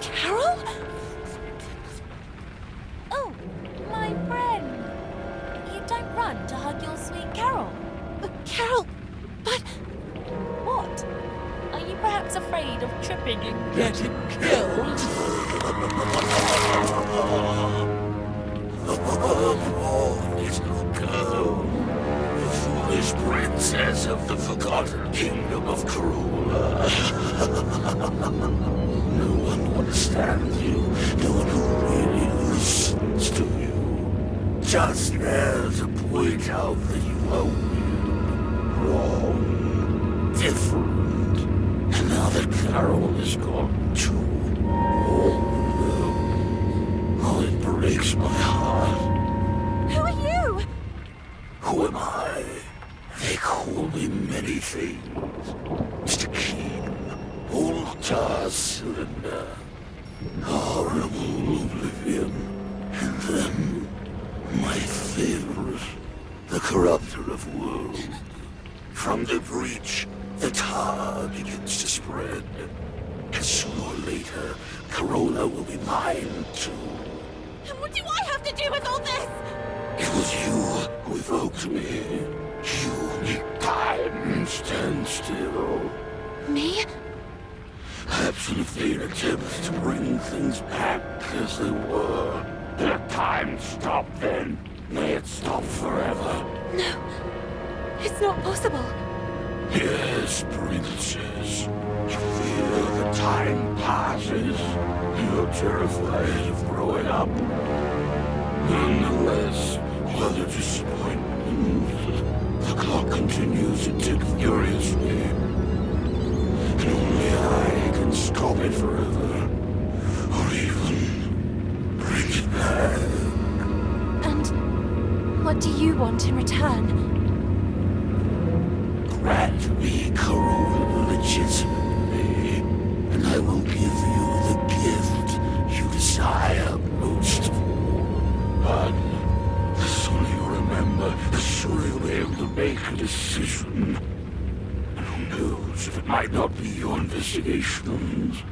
Carole? Oh, my friend. You don't run to hug your sweet Carole. Carole, but... What? Are you perhaps afraid of tripping and getting killed? Oh, little girl. The foolish princess of the forgotten kingdom of Carole. No one understands you. No one who really listens to you. Just there to point out that you are weird, wrong, different. And now that Carole is gone too, oh, it breaks my heart. Who are you? Who am I? They call me many things. Mr. Keen, Old Tar Cylinder, Horrible Oblivion, and then my favorite, the Corrupter of Worlds. From the breach, the tar begins to spread. And sooner or later, Carole will be mine too. And what do I have to do with all this? It was you who evoked me. You need time stand still. Me? Perhaps in a vain attempt to bring things back as they were. Let time stop then. May it stop forever. No. It's not possible. Yes, princess. You fear the time passes. You're terrified of growing up. Nonetheless, whether disappointment, the clock continues to tick furiously. And only I can stop it forever. Or even bring it back. And what do you want in return? Grant me Carole legitimately, and I will give you the gift you desire most of all. But the sooner you remember, the sooner you'll be able to make a decision. And who knows if it might not be your investigations.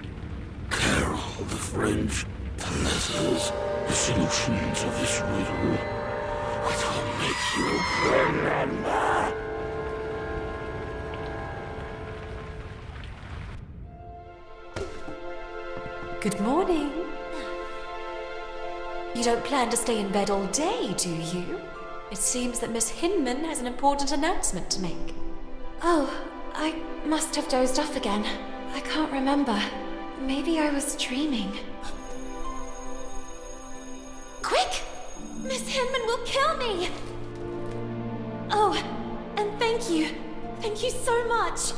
Carole, the French, the letters, the solutions of this riddle, which will make you remember. Good morning. You don't plan to stay in bed all day, do you? It seems that Miss Hinman has an important announcement to make. Oh, I must have dozed off again. I can't remember. Maybe I was dreaming. Quick! Miss Hinman will kill me! Oh, and thank you. Thank you so much.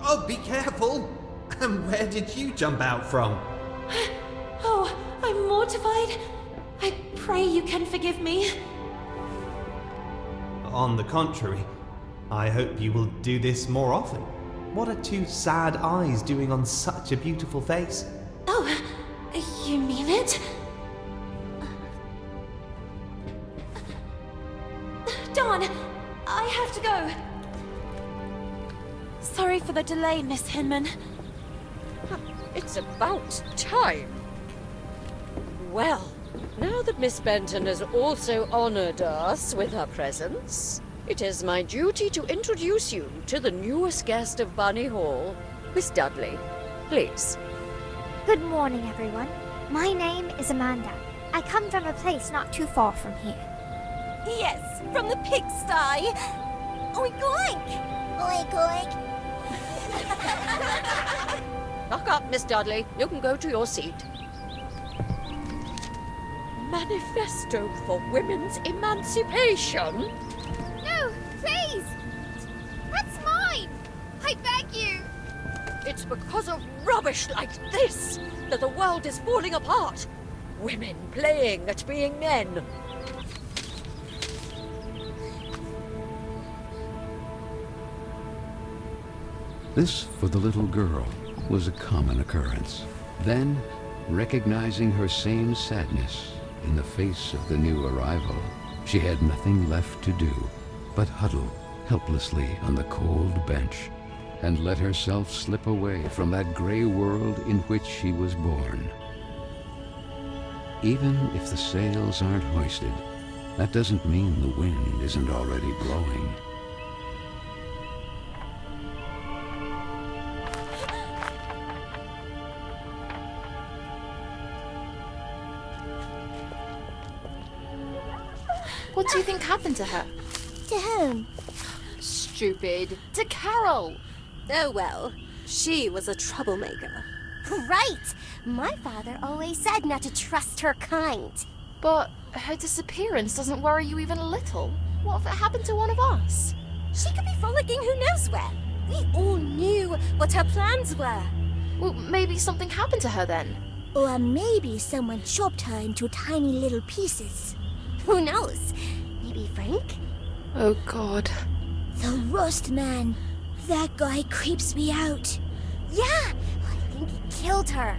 Oh, be careful! And where did you jump out from? Oh, I'm mortified. I pray you can forgive me. On the contrary, I hope you will do this more often. What are two sad eyes doing on such a beautiful face? Oh, you mean it? Dawn, I have to go. Sorry for the delay, Miss Hinman. It's about time. Well, now that Miss Benton has also honored us with her presence, it is my duty to introduce you to the newest guest of Bunny Hall, Miss Dudley. Please. Good morning, everyone. My name is Amanda. I come from a place not too far from here. Yes, from the pigsty. Oink oink! Oink oink! Knock up, Miss Dudley. You can go to your seat. Manifesto for Women's Emancipation? No, please! That's mine! I beg you! It's because of rubbish like this that the world is falling apart. Women playing at being men. This, for the little girl, was a common occurrence. Then, recognizing her same sadness in the face of the new arrival, she had nothing left to do but huddle helplessly on the cold bench and let herself slip away from that gray world in which she was born. Even if the sails aren't hoisted, that doesn't mean the wind isn't already blowing. What do you think happened to her? To whom? Stupid. To Carole. Oh well, she was a troublemaker. Right! My father always said not to trust her kind. But her disappearance doesn't worry you even a little. What if it happened to one of us? She could be frolicking who knows where. We all knew what her plans were. Well, maybe something happened to her then. Or maybe someone chopped her into tiny little pieces. Who knows? Maybe Frank? Oh, God. The Rust Man. That guy creeps me out. Yeah, I think he killed her.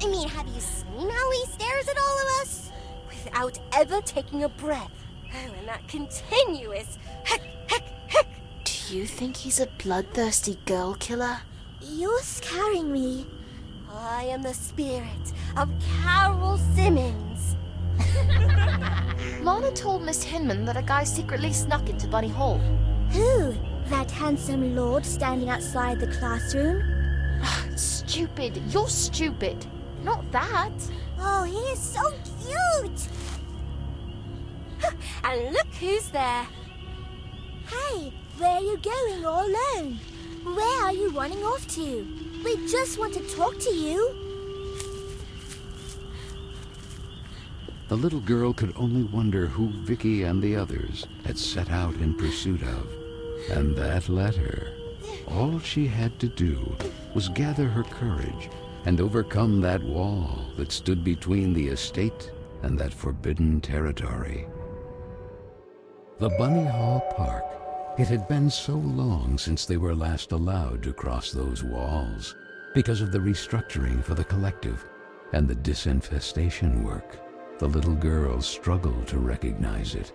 I mean, have you seen how he stares at all of us? Without ever taking a breath. Oh, and that continuous heck, heck, heck. Do you think he's a bloodthirsty girl killer? You're scaring me. I am the spirit of Carole Simmons. Lana told Miss Hinman that a guy secretly snuck into Bunny Hall. Who? That handsome lord standing outside the classroom? Stupid. You're stupid. Not that. Oh, he is so cute! And look who's there. Hey, where are you going all alone? Where are you running off to? We just want to talk to you. The little girl could only wonder who Vicky and the others had set out in pursuit of. And that letter. All she had to do was gather her courage and overcome that wall that stood between the estate and that forbidden territory. The Bunny Hall Park. It had been so long since they were last allowed to cross those walls because of the restructuring for the collective and the disinfestation work. The little girl struggled to recognize it.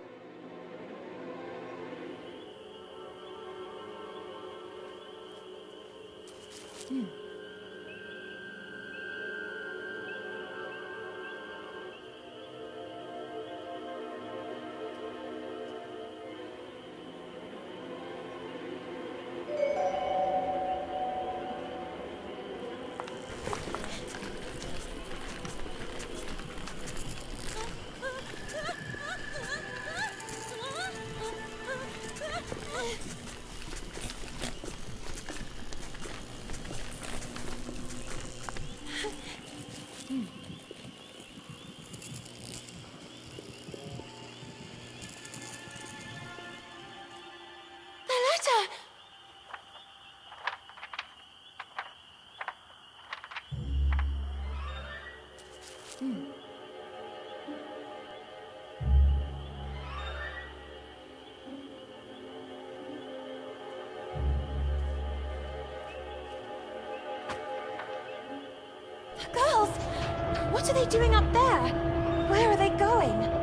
Girls! What are they doing up there? Where are they going?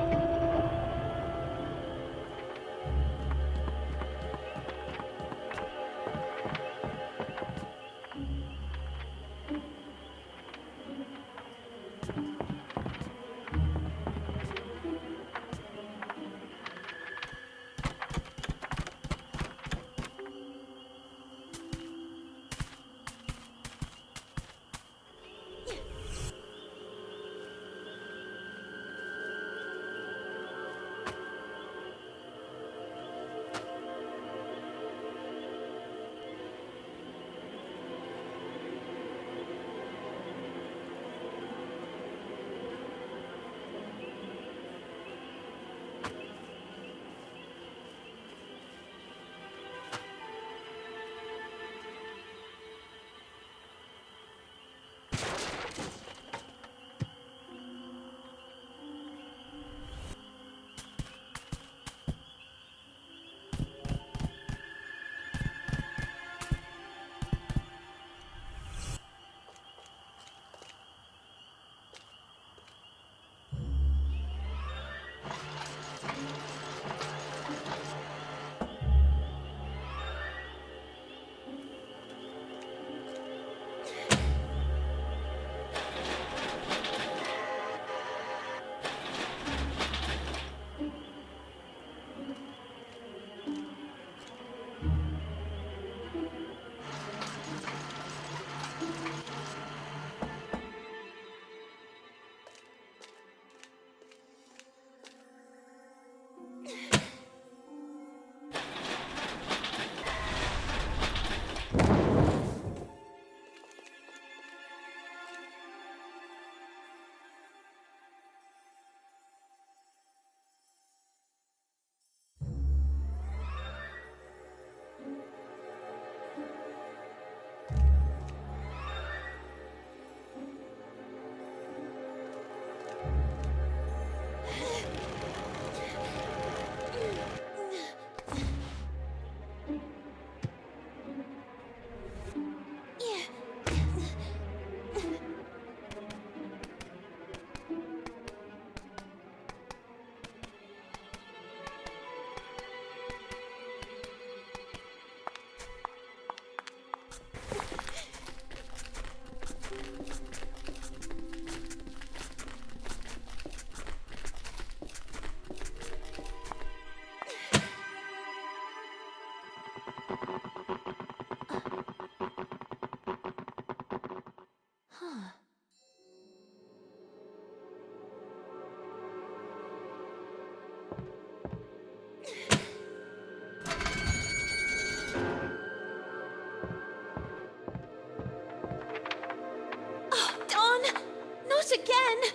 Again!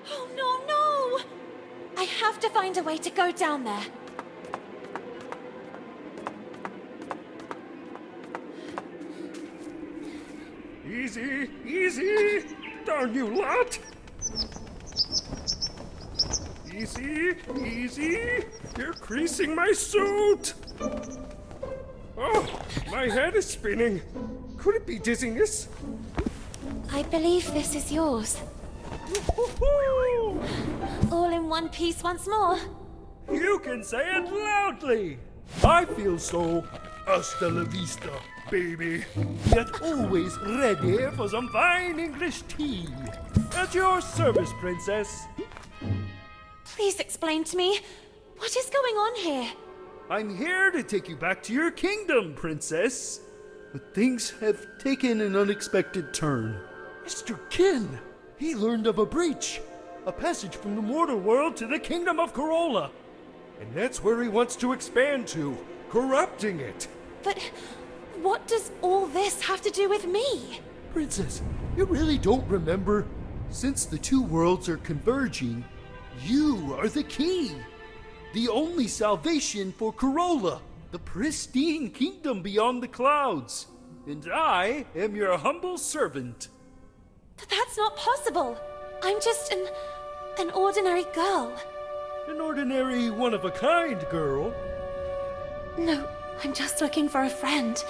Oh, no! I have to find a way to go down there. Easy, easy! Darn you lot! Easy, easy! You're creasing my suit! Oh, my head is spinning. Could it be dizziness? I believe this is yours. All in one piece once more. You can say it loudly! I feel so hasta la vista, baby. Yet always ready for some fine English tea. At your service, princess. Please explain to me, what is going on here? I'm here to take you back to your kingdom, princess. But things have taken an unexpected turn. Mr. Kin! He learned of a breach. A passage from the mortal world to the kingdom of Carole. And that's where he wants to expand to, corrupting it. But what does all this have to do with me? Princess, you really don't remember? Since the two worlds are converging, you are the key. The only salvation for Carole, the pristine kingdom beyond the clouds. And I am your humble servant. That's not possible. I'm just an ordinary girl. An ordinary one-of-a-kind girl? No, I'm just looking for a friend.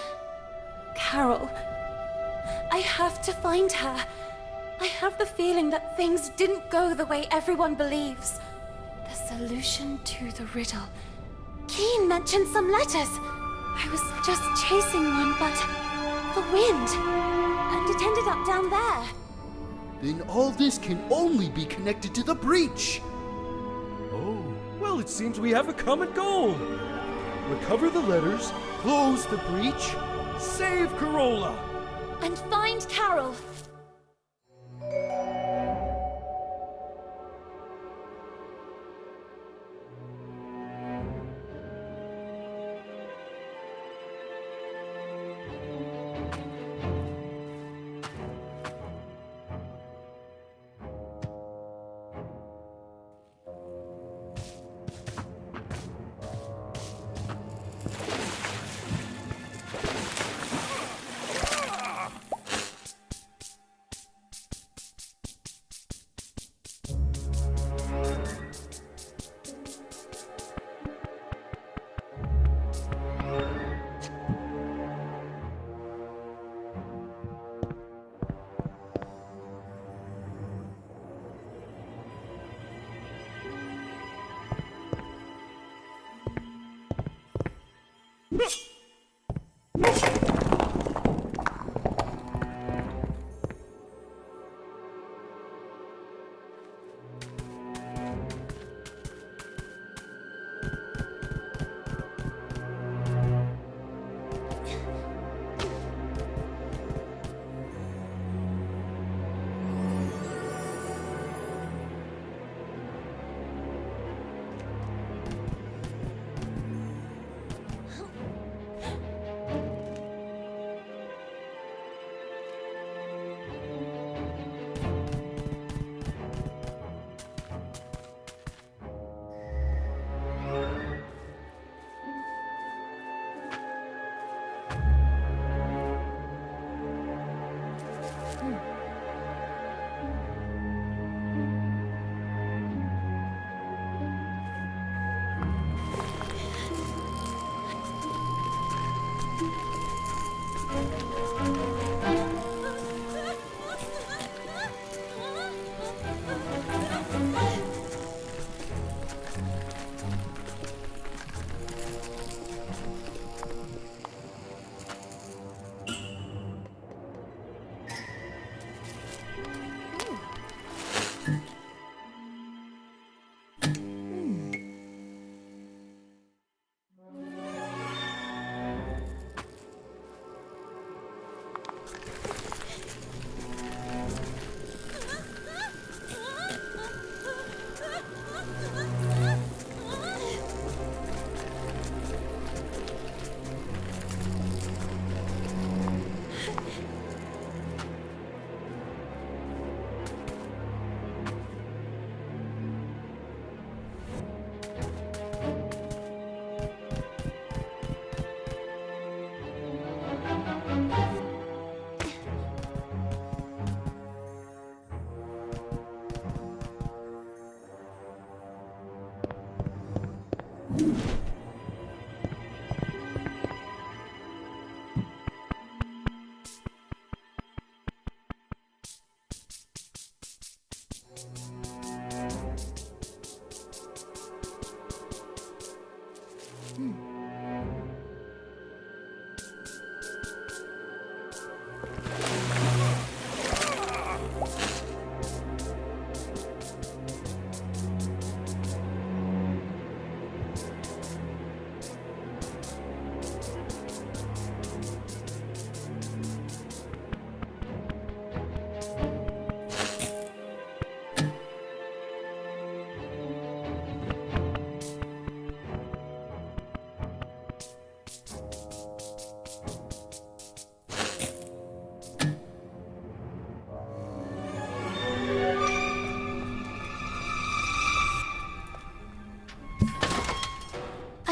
Carole. I have to find her. I have the feeling that things didn't go the way everyone believes. The solution to the riddle. Keen mentioned some letters. I was just chasing one, but the wind. And it ended up down there. Then all this can only be connected to the breach. Oh, well, it seems we have a common goal. Recover the letters, close the breach, save Carole. And find Carole.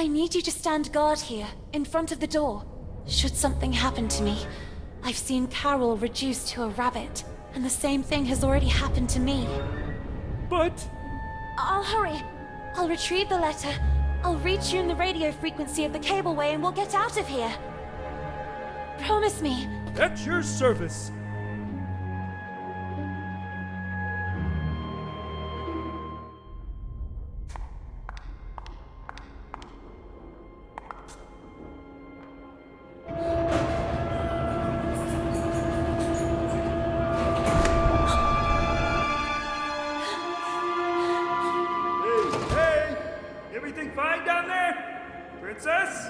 I need you to stand guard here, in front of the door. Should something happen to me, I've seen Carole reduced to a rabbit, and the same thing has already happened to me. But... I'll hurry. I'll retrieve the letter. I'll reach you in the radio frequency of the cableway and we'll get out of here. Promise me. At your service. Hey! Everything fine down there? Princess?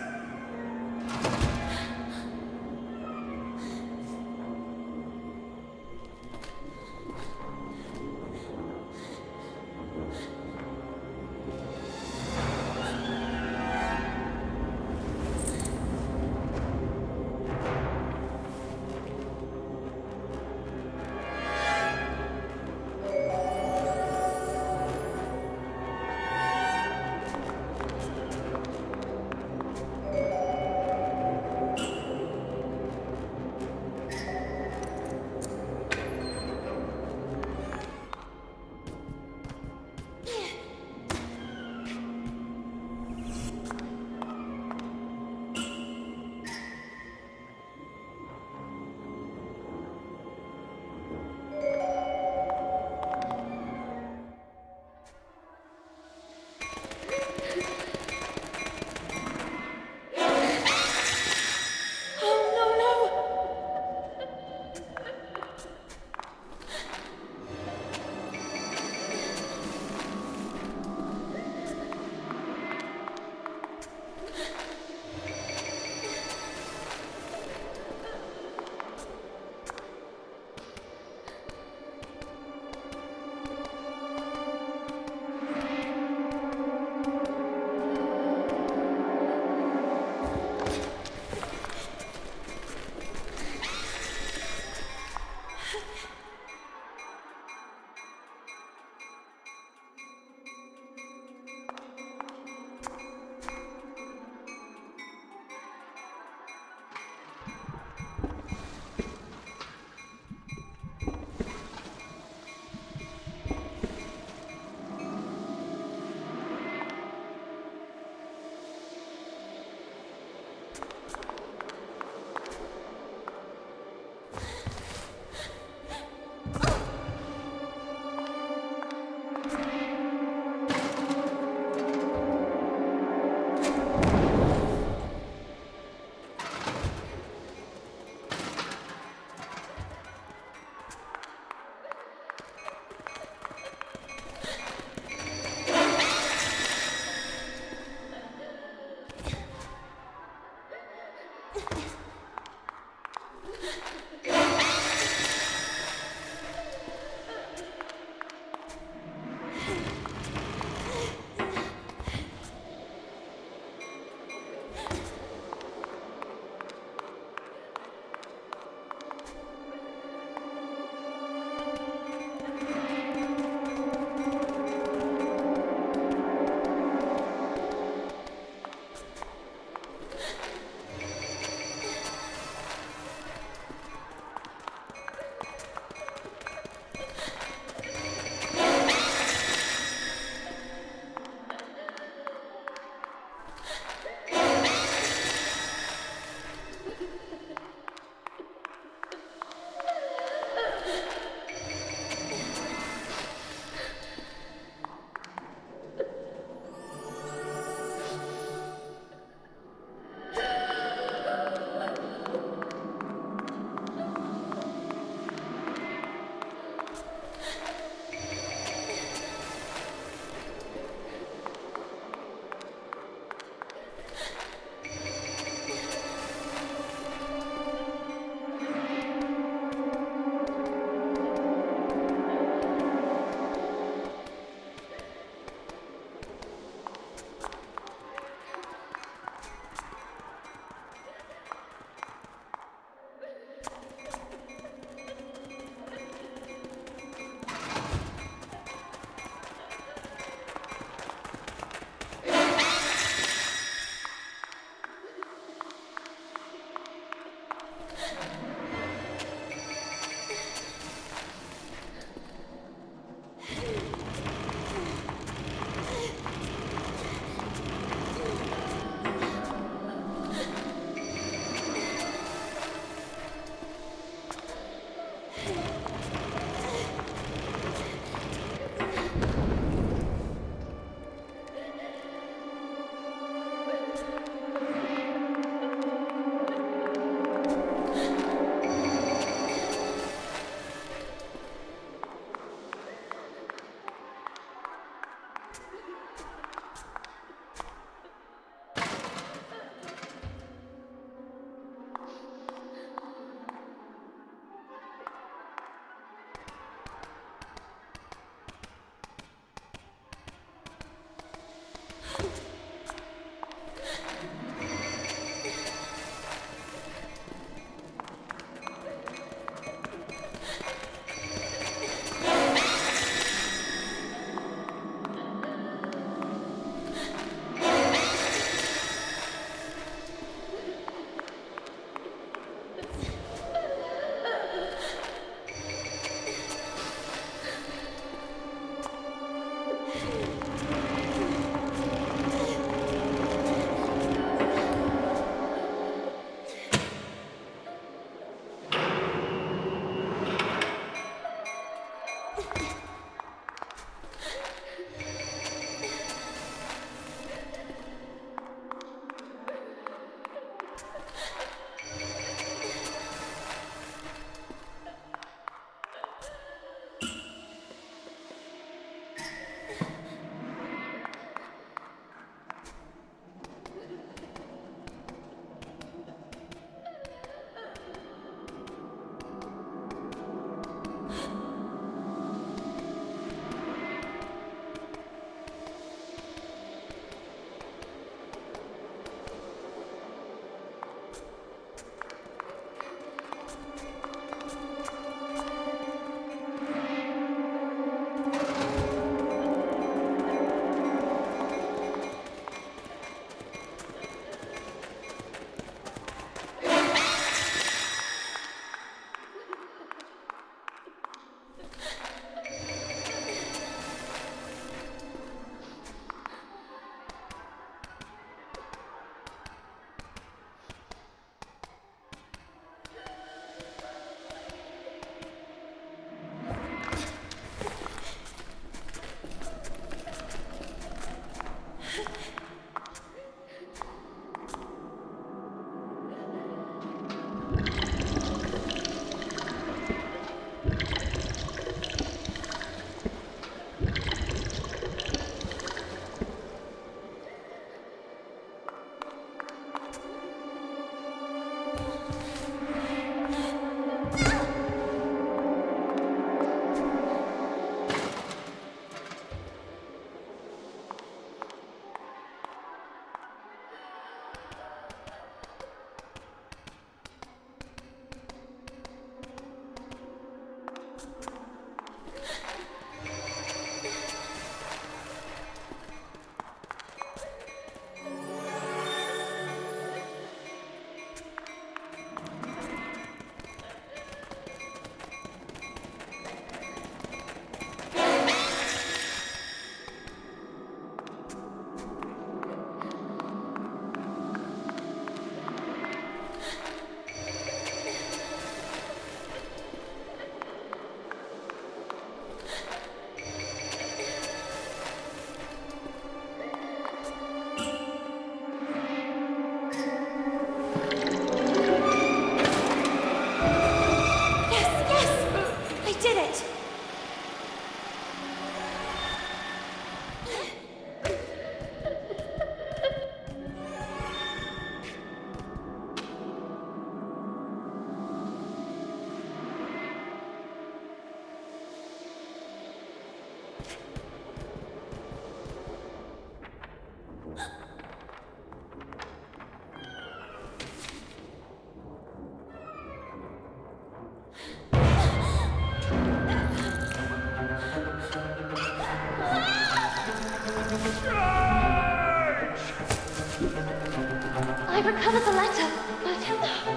I recovered the letter, but...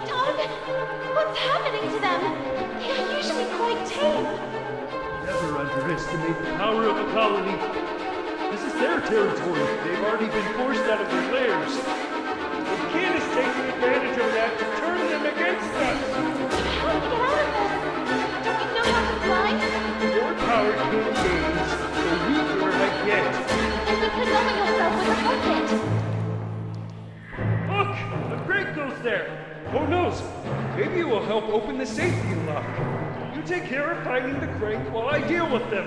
Don, what's happening to them? They are usually quite tame. Never underestimate the power of a colony. This is their territory. They've already been forced out of their lairs. The kid is taking advantage of that to turn them against us. How do we get out of this? Don't we know how to fly? The more power King gains, the weaker I get. And we could level yourself with a rocket. Look! The crate goes there! Who knows? Maybe it will help open the safety lock. You take care of finding the crate while I deal with them.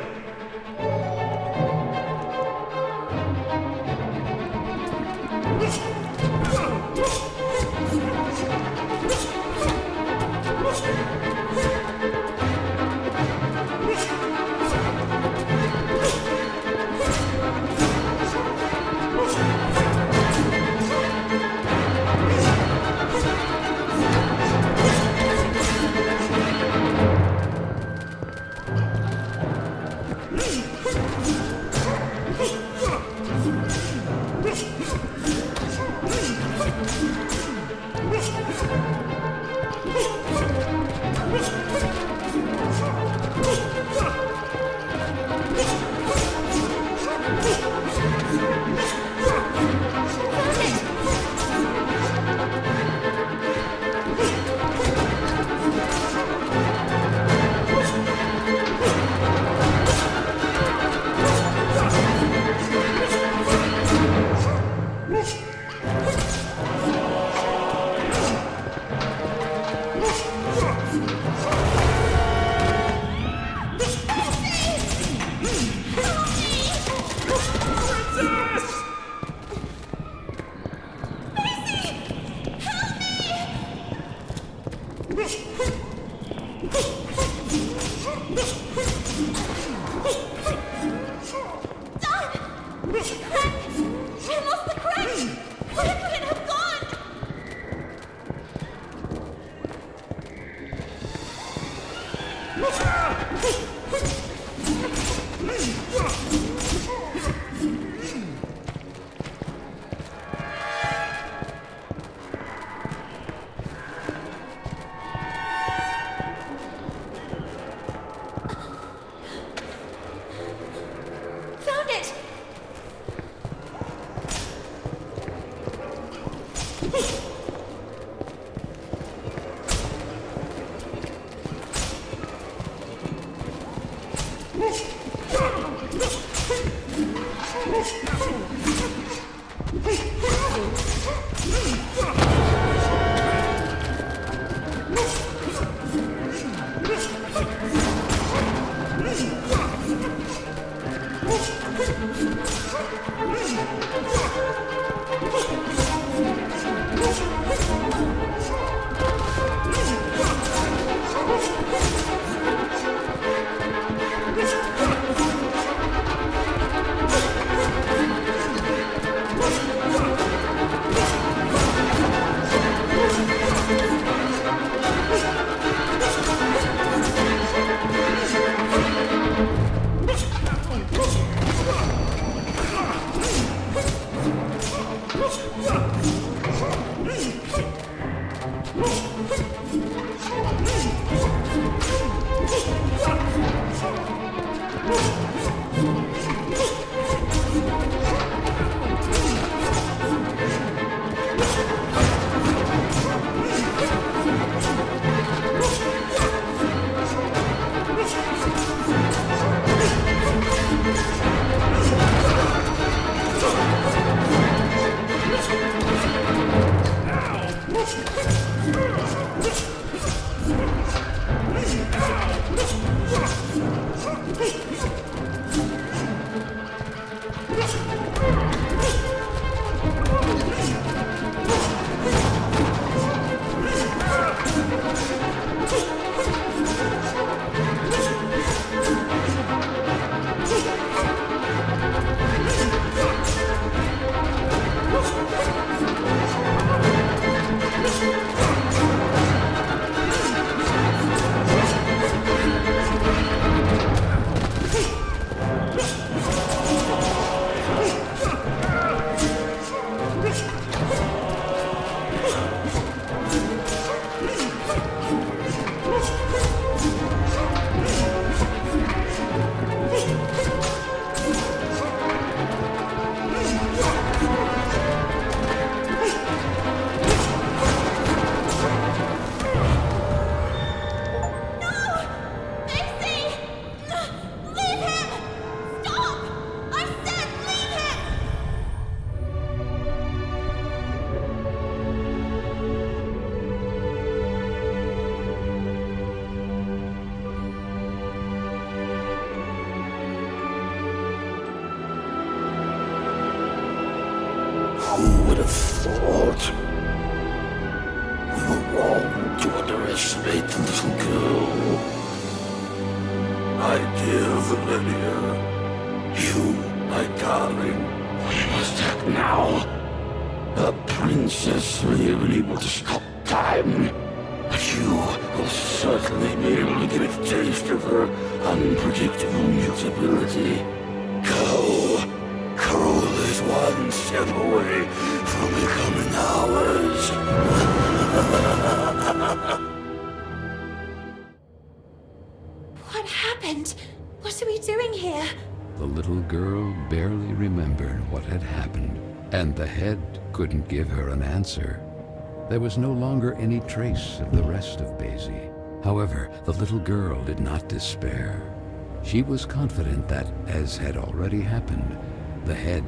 have thought. We were wrong to underestimate the little girl. My dear Valeria, you, my darling, we must act now. The princess may have been able to stop time, but you will certainly be able to give it a taste of her unpredictable mutability. Go! Carole is one step away from becoming ours. What happened? What are we doing here? The little girl barely remembered what had happened, and the head couldn't give her an answer. There was no longer any trace of the rest of Basie. However, the little girl did not despair. She was confident that, as had already happened, the head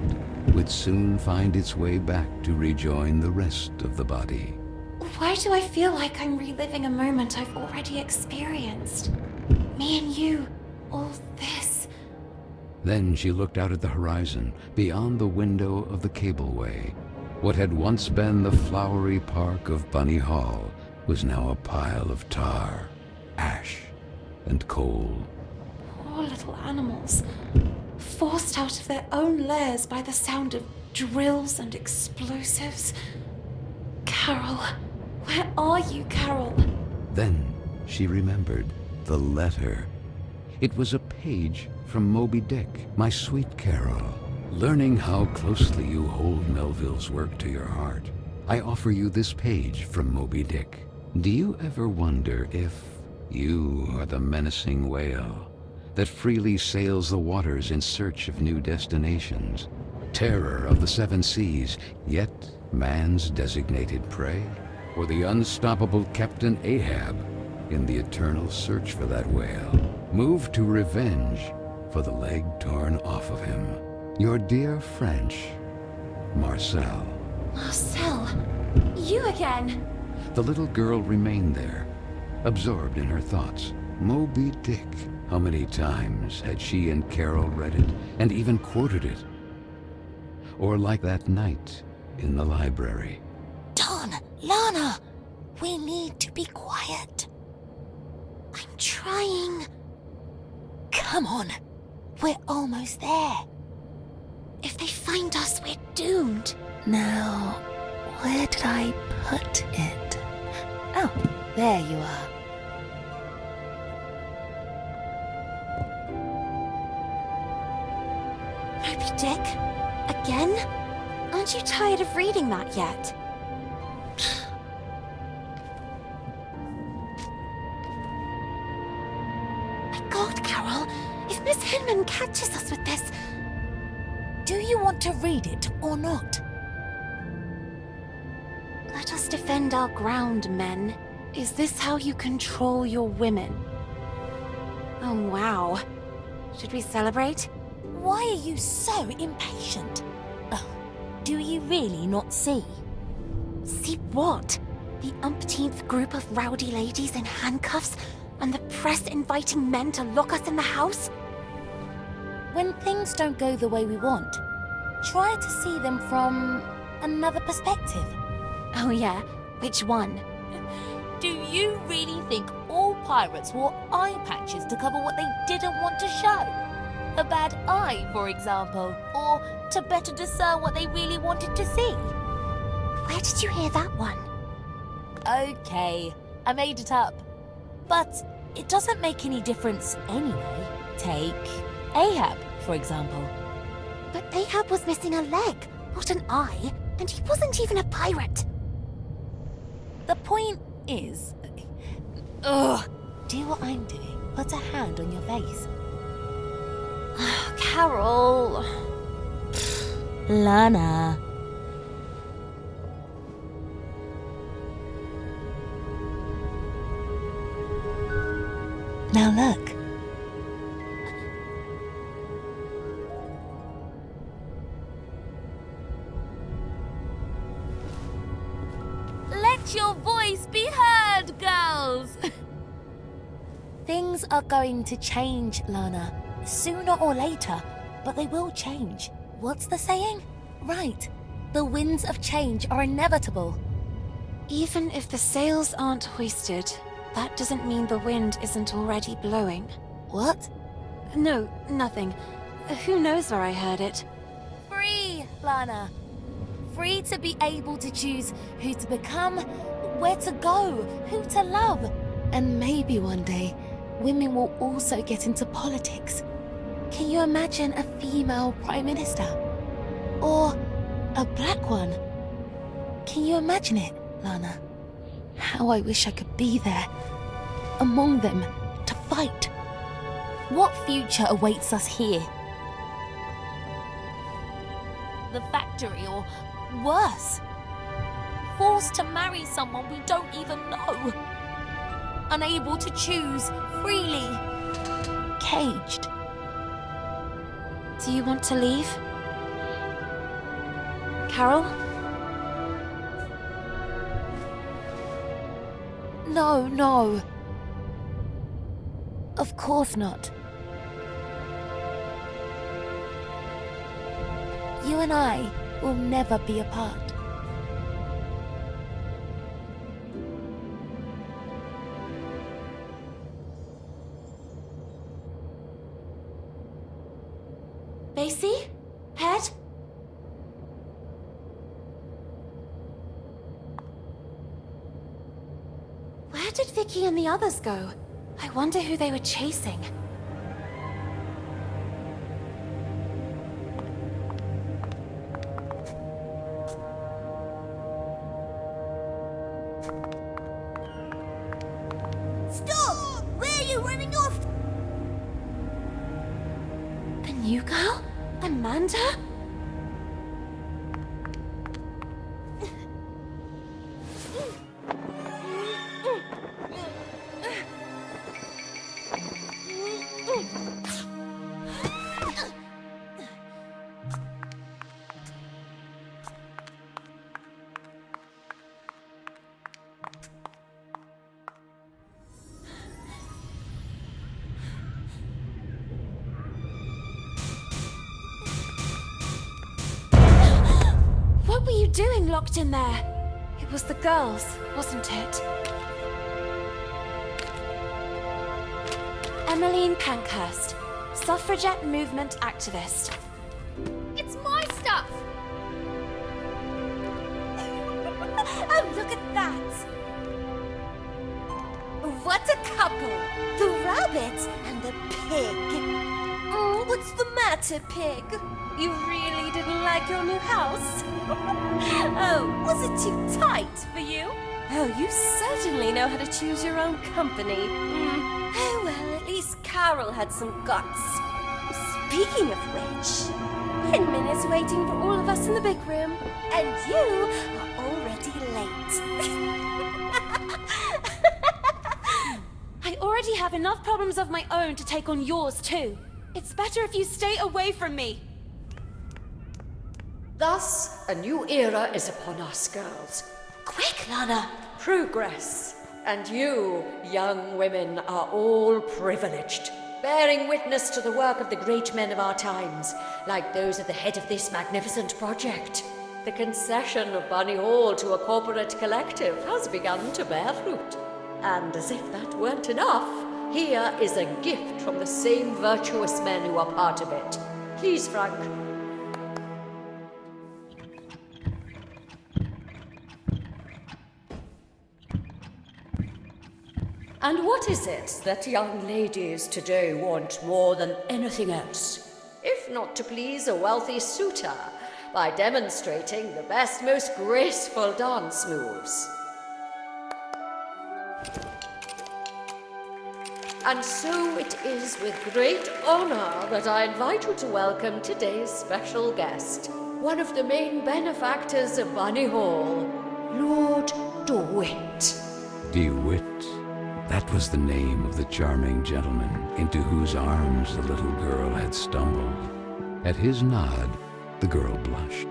would soon find its way back to rejoin the rest of the body. Why do I feel like I'm reliving a moment I've already experienced? Me and you, all this. Then she looked out at the horizon, beyond the window of the cableway. What had once been the flowery park of Bunny Hall was now a pile of tar, ash, and coal. Poor little animals, forced out of their own lairs by the sound of drills and explosives. Carole, where are you, Carole? Then she remembered the letter. It was a page from Moby Dick, my sweet Carole. Learning how closely you hold Melville's work to your heart, I offer you this page from Moby Dick. Do you ever wonder if you are the menacing whale that freely sails the waters in search of new destinations, terror of the seven seas, yet man's designated prey? Or the unstoppable Captain Ahab in the eternal search for that whale, moved to revenge for the leg torn off of him? Your dear French, Marcel. Marcel, you again. The little girl remained there, absorbed in her thoughts. Moby Dick. How many times had she and Carole read it, and even quoted it? Or like that night in the library. Don, Lana, we need to be quiet. I'm trying. Come on, we're almost there. If they find us, we're doomed. Now, where did I put it? Oh, there you are. Moby Dick? Again? Aren't you tired of reading that yet? My God, Carole, if Miss Hinman catches us with this... Do you want to read it or not? Let us defend our ground, men. Is this how you control your women? Oh, wow. Should we celebrate? Why are you so impatient? Oh, do you really not see? See what? The umpteenth group of rowdy ladies in handcuffs, and the press inviting men to lock us in the house? When things don't go the way we want, try to see them from another perspective. Oh yeah? Which one? Do you really think all pirates wore eye patches to cover what they didn't want to show? A bad eye, for example, or to better discern what they really wanted to see? Where did you hear that one? Okay, I made it up. But it doesn't make any difference anyway. Take Ahab, for example. But Ahab was missing a leg, not an eye, and he wasn't even a pirate. The point is... Ugh! Do what I'm doing. Put a hand on your face. Carole... Lana. Now look. Let your voice be heard, girls! Things are going to change, Lana. Sooner or later, but they will change. What's the saying? Right. The winds of change are inevitable. Even if the sails aren't hoisted, that doesn't mean the wind isn't already blowing. What? No, nothing. Who knows where I heard it? Free, Lana. Free to be able to choose who to become, where to go, who to love. And maybe one day, women will also get into politics. Can you imagine a female prime minister? Or a black one? Can you imagine it, Lana? How I wish I could be there, among them, to fight. What future awaits us here? The factory, or worse. Forced to marry someone we don't even know. Unable to choose freely. Caged. Do you want to leave? Carole? No. Of course not. You and I will never be apart. Basie? Pet? Where did Vicky and the others go? I wonder who they were chasing. Stop! Where are you running off? The new girl? Amanda? What were you doing locked in there? It was the girls, wasn't it? Emmeline Pankhurst, suffragette movement activist. It's my stuff! Oh, look at that! What a couple! The rabbit and the pig. Oh, what's the matter, pig? You really didn't like your new house? Oh, was it too tight for you? Oh, you certainly know how to choose your own company. Oh, well, at least Carole had some guts. Speaking of which, Hinman is waiting for all of us in the big room, and you are already late. I already have enough problems of my own to take on yours too. It's better if you stay away from me. Thus, a new era is upon us, girls. Quick, Lana! Progress. And you, young women, are all privileged, bearing witness to the work of the great men of our times, like those at the head of this magnificent project. The concession of Bunny Hall to a corporate collective has begun to bear fruit. And as if that weren't enough, here is a gift from the same virtuous men who are part of it. Please, Frank. And what is it that young ladies today want more than anything else? If not to please a wealthy suitor by demonstrating the best, most graceful dance moves. And so it is with great honor that I invite you to welcome today's special guest, one of the main benefactors of Bunny Hall, Lord DeWitt. DeWitt. That was the name of the charming gentleman into whose arms the little girl had stumbled. At his nod, the girl blushed.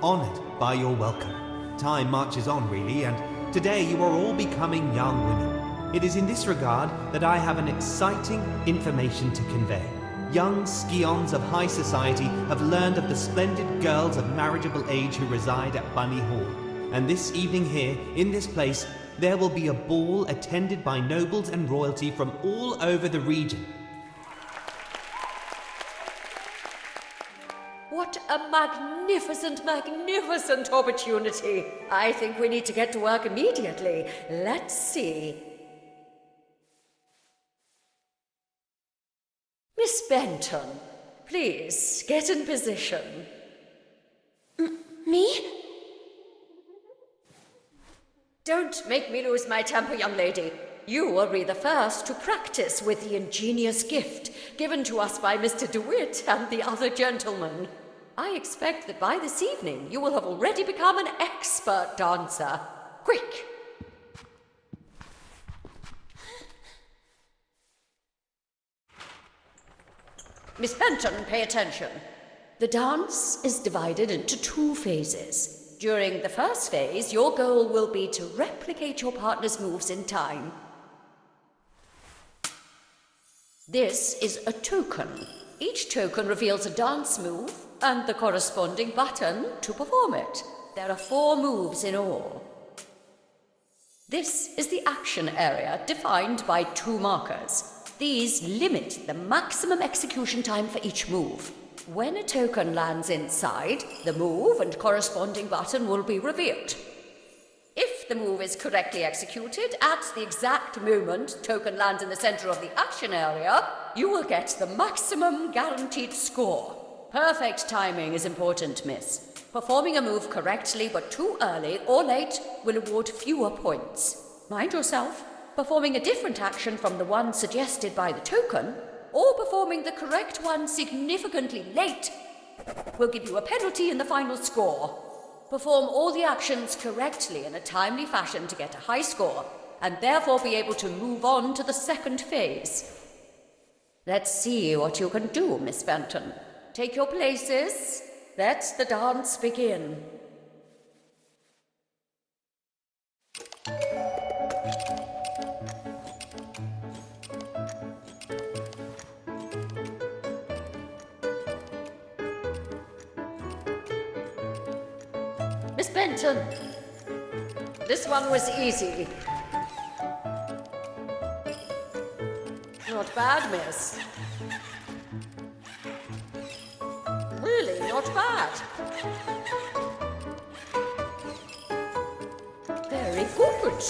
Honored by your welcome. Time marches on, really, and today you are all becoming young women. It is in this regard that I have an exciting information to convey. young scions of high society have learned of the splendid girls of marriageable age who reside at Bunny Hall. And this evening here, in this place, there will be a ball attended by nobles and royalty from all over the region. What a magnificent, magnificent opportunity. I think we need to get to work immediately. Let's see. Miss Benton, please get in position. Me? Don't make me lose my temper, young lady. You will be the first to practice with the ingenious gift given to us by Mr. DeWitt and the other gentlemen. I expect that by this evening you will have already become an expert dancer. Quick! Miss Benton, pay attention. The dance is divided into 2 phases. During the first phase, your goal will be to replicate your partner's moves in time. This is a token. Each token reveals a dance move and the corresponding button to perform it. There are 4 moves in all. This is the action area defined by 2 markers. These limit the maximum execution time for each move. When a token lands inside, the move and corresponding button will be revealed. If the move is correctly executed at the exact moment token lands in the center of the action area, you will get the maximum guaranteed score. Perfect timing is important, miss. Performing a move correctly but too early or late will award fewer points. Mind yourself, performing a different action from the one suggested by the token, or performing the correct one significantly late, will give you a penalty in the final score. Perform all the actions correctly in a timely fashion to get a high score, and therefore be able to move on to the second phase. Let's see what you can do, Miss Benton. Take your places. Let the dance begin. Miss Benton, this one was easy. Not bad, miss. Really, not bad. Very good.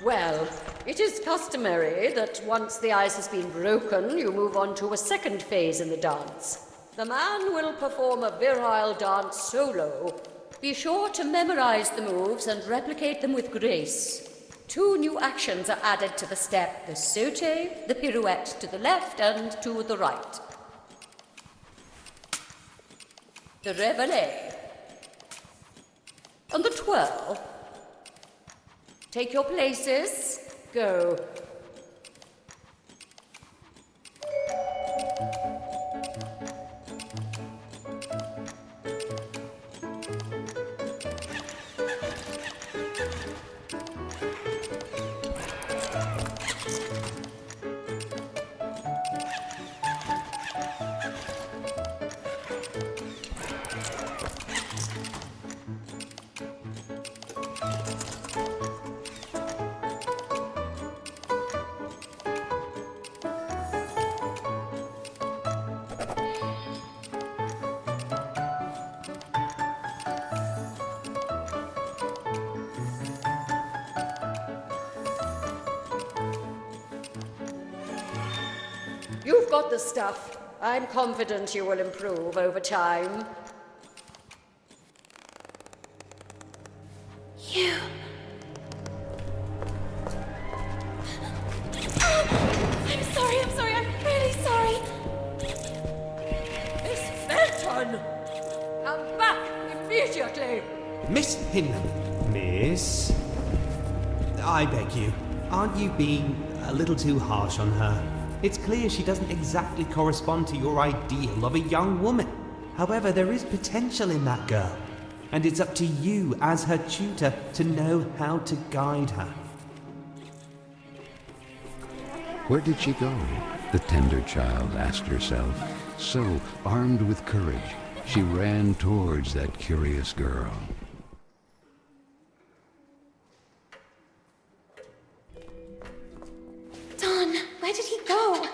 Well, it is customary that once the ice has been broken, you move on to a second phase in the dance. The man will perform a virile dance solo. Be sure to memorize the moves and replicate them with grace. 2 new actions are added to the step: the sauté, the pirouette to the left and to the right. The réveillé. And the twirl. Take your places. Go. You've got the stuff. I'm confident you will improve over time. You... I'm sorry, I'm really sorry. Miss Felton! Come back immediately! Miss Hinman. Miss? I beg you, aren't you being a little too harsh on her? It's clear she doesn't exactly correspond to your ideal of a young woman. However, there is potential in that girl, and it's up to you as her tutor to know how to guide her. Where did she go? The tender child asked herself. So, armed with courage, she ran towards that curious girl. Don, where did he go?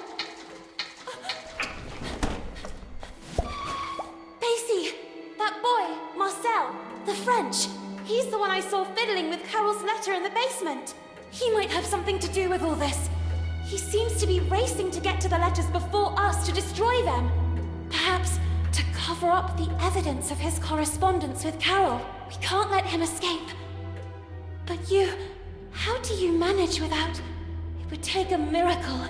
Basie! That boy, Marcel, the French. He's the one I saw fiddling with Carole's letter in the basement. He might have something to do with all this. He seems to be racing to get to the letters before us to destroy them. Perhaps to cover up the evidence of his correspondence with Carole. We can't let him escape. But how do you manage without... It would take a miracle.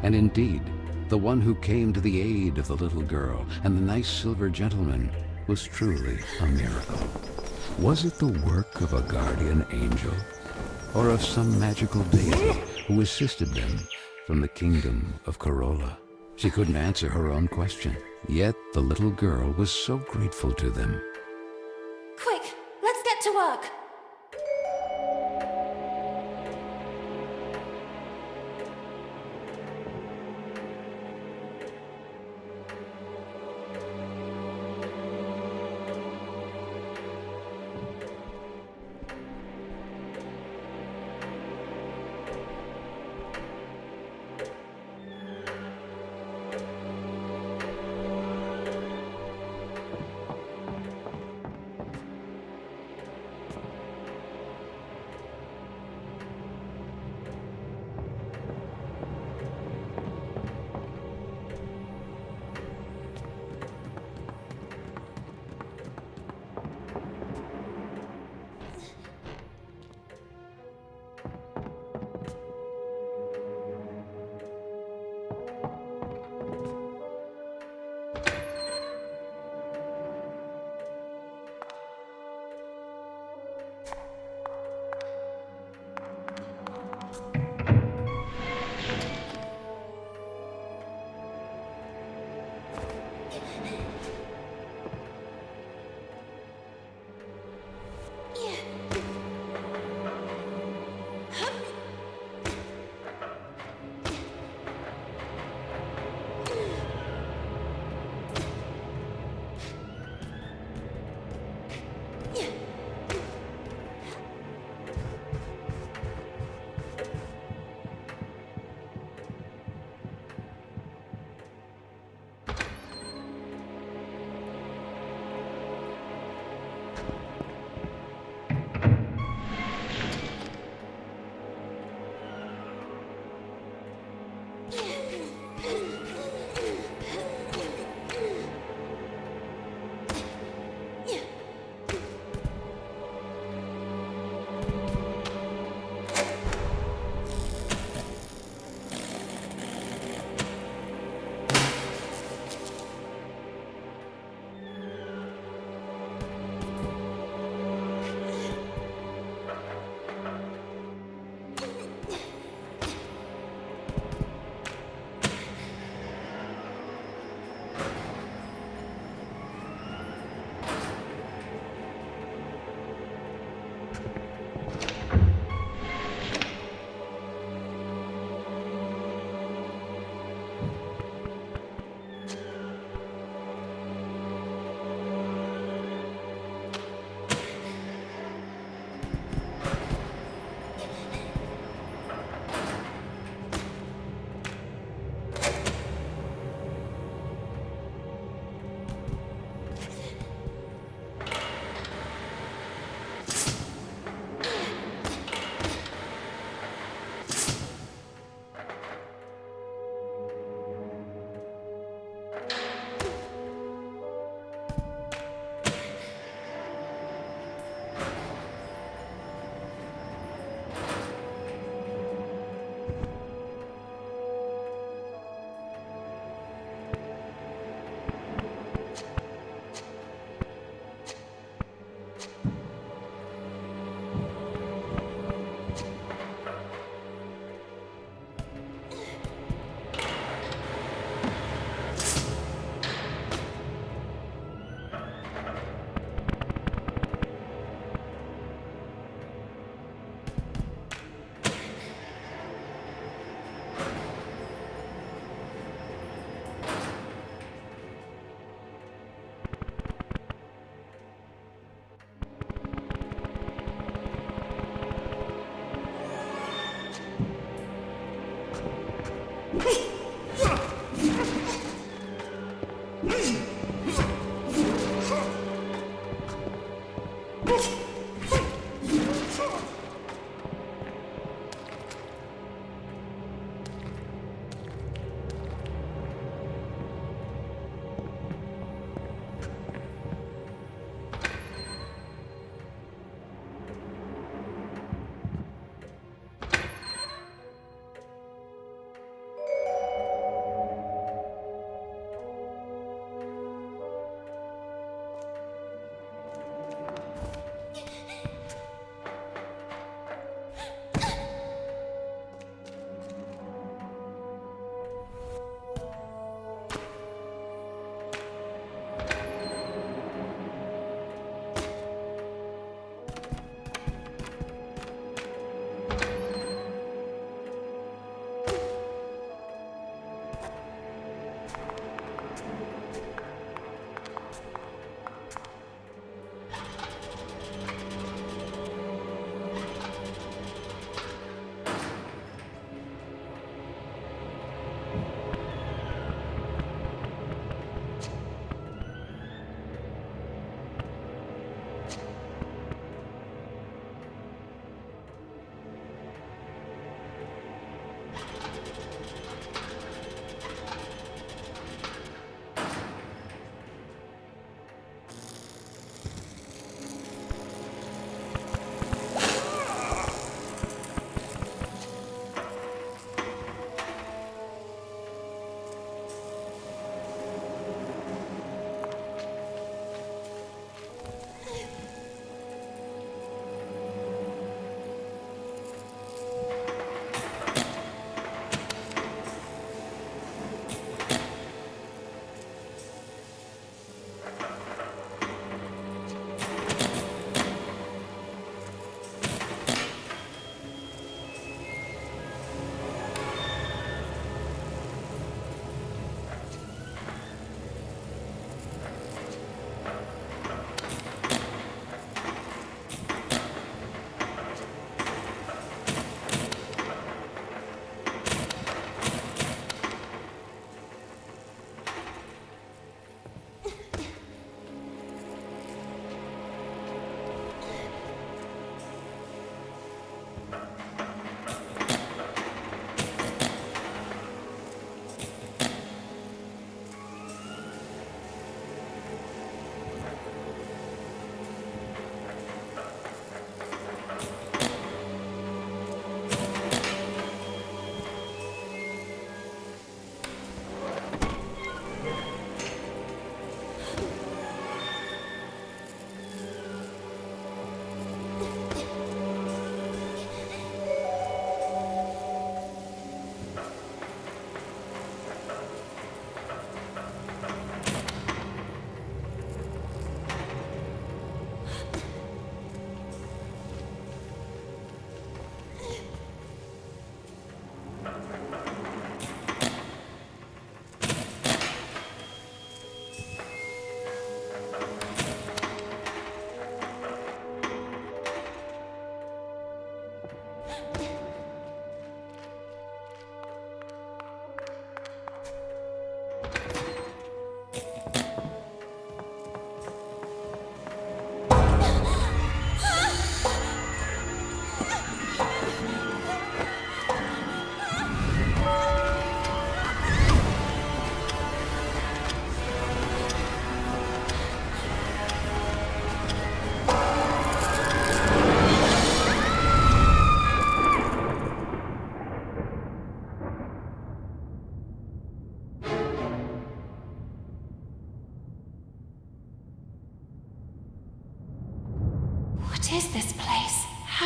And indeed, the one who came to the aid of the little girl and the nice silver gentleman was truly a miracle. Was it the work of a guardian angel, or of some magical deity who assisted them from the kingdom of Carole? She couldn't answer her own question, yet the little girl was so grateful to them. Quick, let's get to work.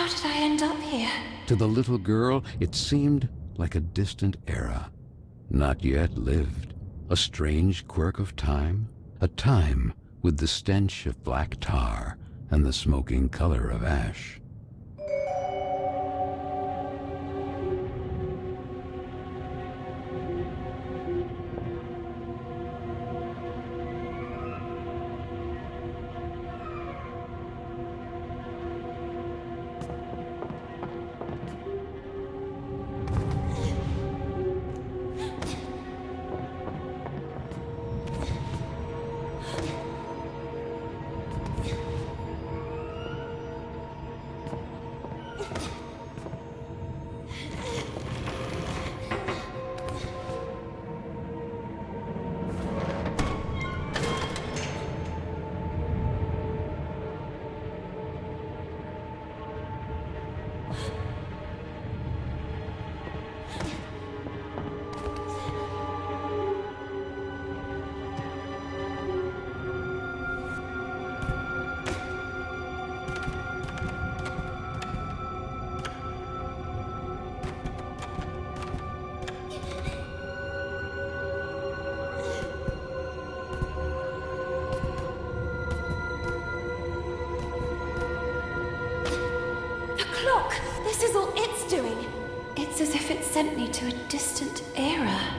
How did I end up here? To the little girl, it seemed like a distant era, not yet lived. A strange quirk of time, a time with the stench of black tar and the smoking color of ash. This is all it's doing. It's as if it sent me to a distant era.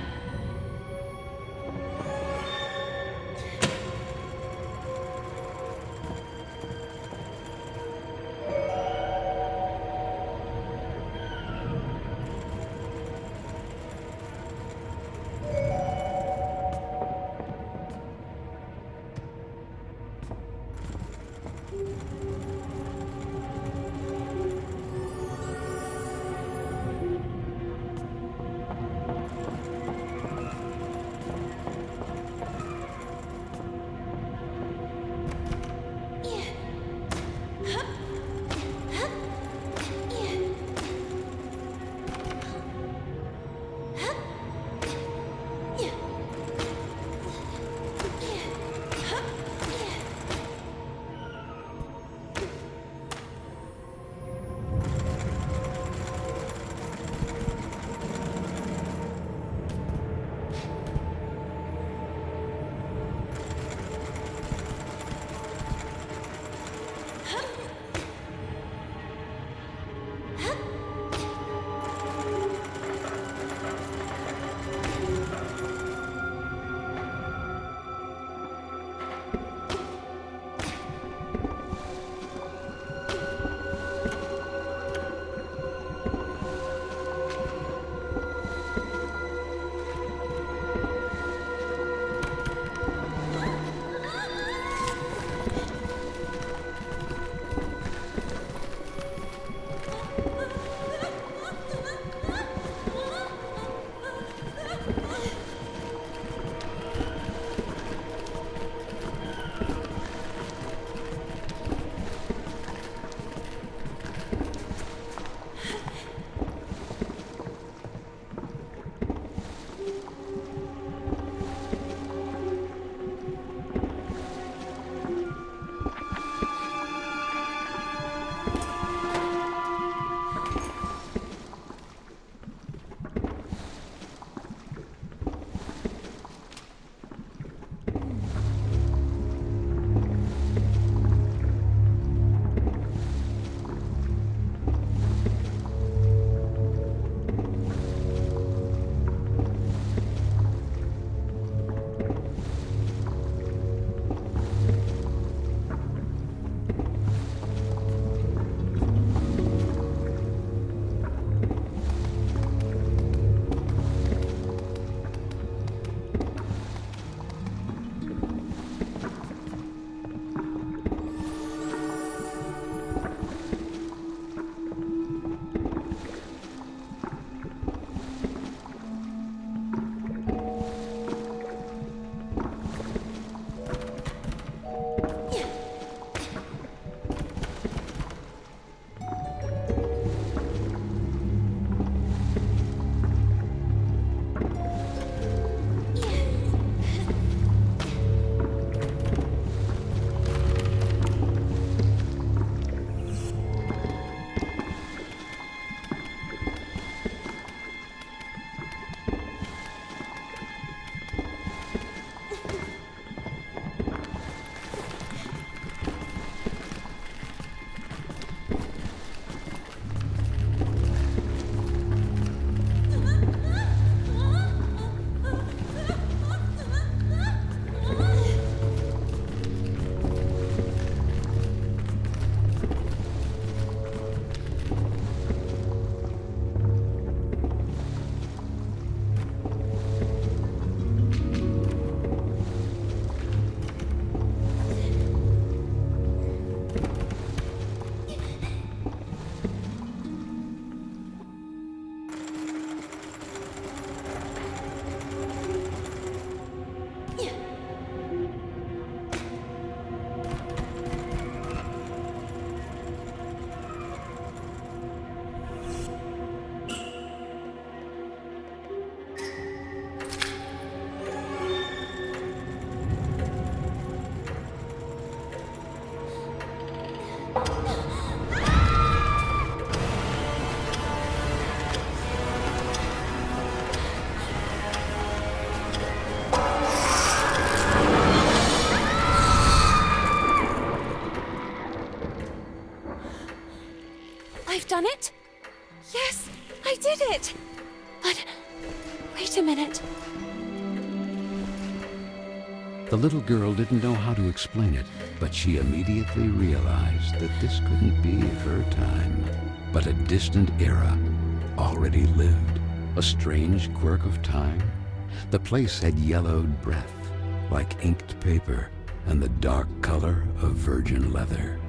But... wait a minute. The little girl didn't know how to explain it, but she immediately realized that this couldn't be her time, but a distant era already lived. A strange quirk of time. The place had yellowed breath, like inked paper, and the dark color of virgin leather.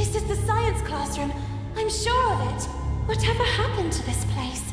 This is the science classroom. I'm sure of it. Whatever happened to this place?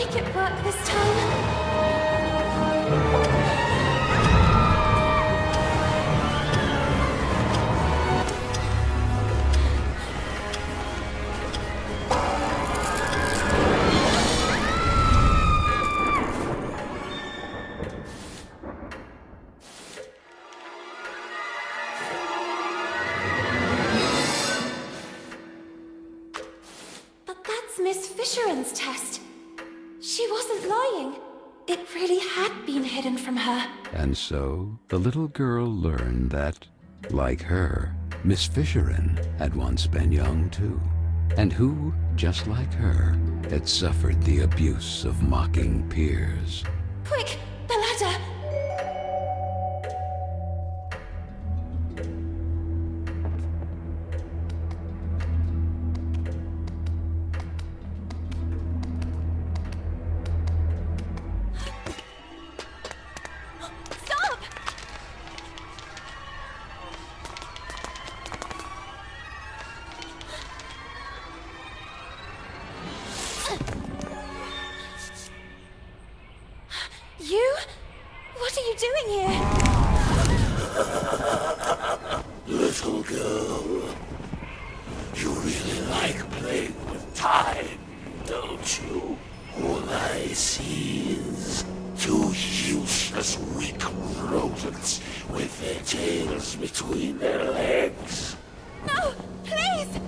make it work this time. Miss Fisheran's test. She wasn't lying. It really had been hidden from her. And so the little girl learned that, like her, Miss Fisheran had once been young too, and who, just like her, had suffered the abuse of mocking peers. Quick, the ladder! You? What are you doing here? Little girl, you really like playing with time, don't you? All I see is two useless, weak rodents with their tails between their legs. No, please!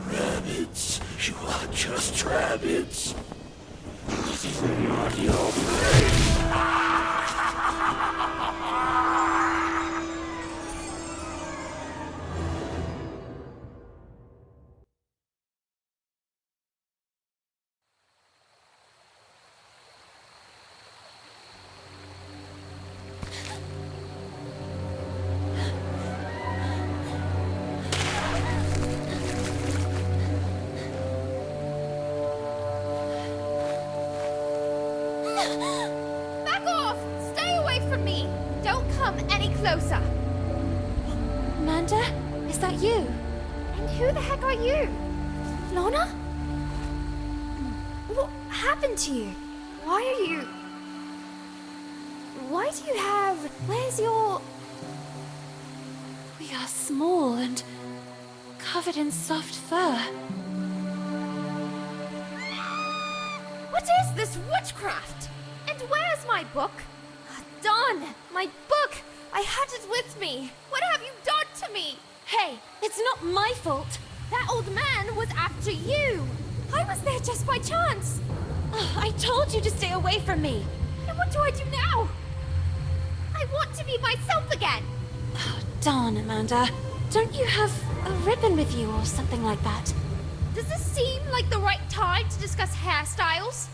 Rabbits, you are just rabbits. This is not your brain. Back off! Stay away from me! Don't come any closer! Amanda, is that you? And who the heck are you? Lorna? What happened to you? Why are you... Why do you have... Where's your... We are small and covered in soft fur. What is this witchcraft? And where's my book? Darn! My book! I had it with me! What have you done to me? Hey, it's not my fault! That old man was after you! I was there just by chance! Oh, I told you to stay away from me! And what do I do now? I want to be myself again! Oh, darn, Amanda. Don't you have a ribbon with you or something like that? Does this seem like the right time to discuss hairstyles?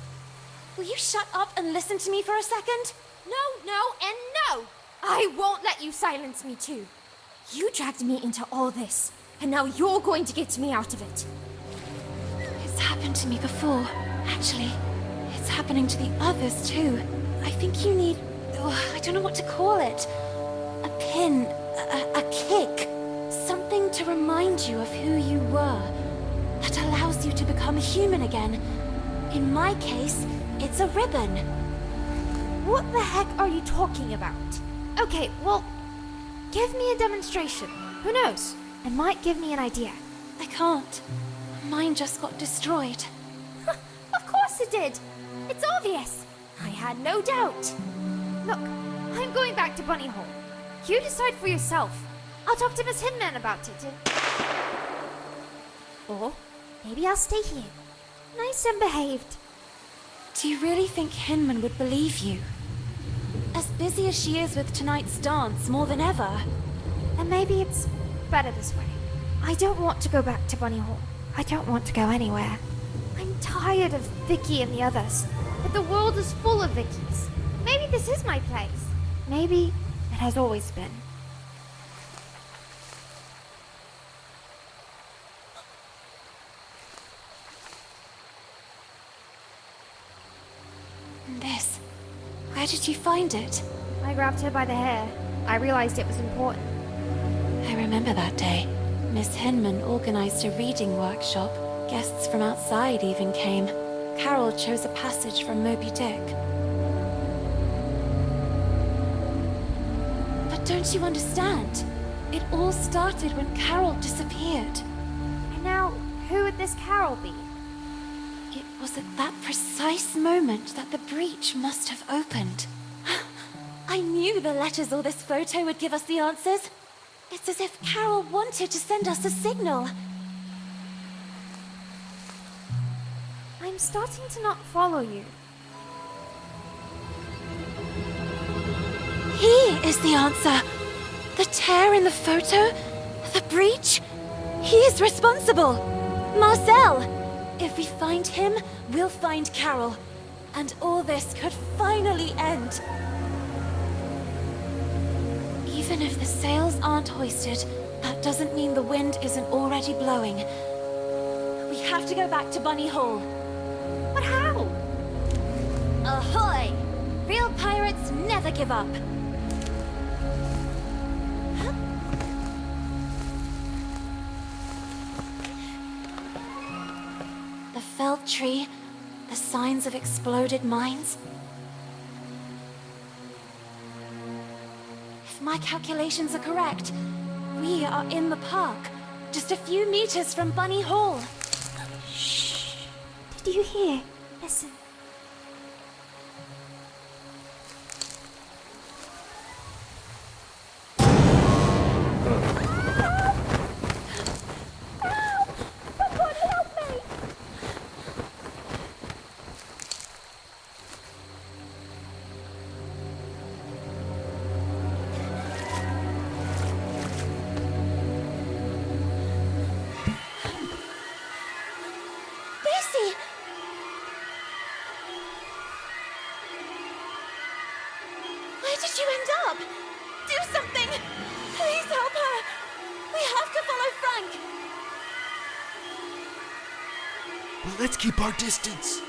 Will you shut up and listen to me for a second? No, no, and no! I won't let you silence me too. You dragged me into all this, and now you're going to get me out of it. It's happened to me before. Actually, it's happening to the others too. I think you need... Oh, I don't know what to call it. A pin, a kick. Something to remind you of who you were. That allows you to become human again. In my case, it's a ribbon. What the heck are you talking about? Okay, well, give me a demonstration. Who knows? It might give me an idea. I can't. Mine just got destroyed. Of course it did. It's obvious. I had no doubt. Look, I'm going back to Bunny Hole. You decide for yourself. I'll talk to Miss Hinman about it. Or maybe I'll stay here. Nice and behaved. Do you really think Hinman would believe you? As busy as she is with tonight's dance, more than ever. And maybe it's better this way. I don't want to go back to Bunny Hall. I don't want to go anywhere. I'm tired of Vicky and the others. But the world is full of Vickies. Maybe this is my place. Maybe it has always been. This. Where did you find it? I grabbed her by the hair. I realized it was important. I remember that day. Miss Hinman organized a reading workshop. Guests from outside even came. Carole chose a passage from Moby Dick. But don't you understand? It all started when Carole disappeared. And now, who would this Carole be? It was at that precise moment that the breach must have opened. I knew the letters or this photo would give us the answers. It's as if Carole wanted to send us a signal. I'm starting to not follow you. He is the answer. The tear in the photo? The breach? He is responsible. Marcel! If we find him, we'll find Carole. And all this could finally end. Even if the sails aren't hoisted, that doesn't mean the wind isn't already blowing. We have to go back to Bunny Hall. But how? Ahoy! Real pirates never give up. The felled tree, the signs of exploded mines. If my calculations are correct, we are in the park, just a few meters from Bunny Hall. Shh. Did you hear? Listen. Where did you end up? Do something! Please help her! We have to follow Frank! Well, let's keep our distance.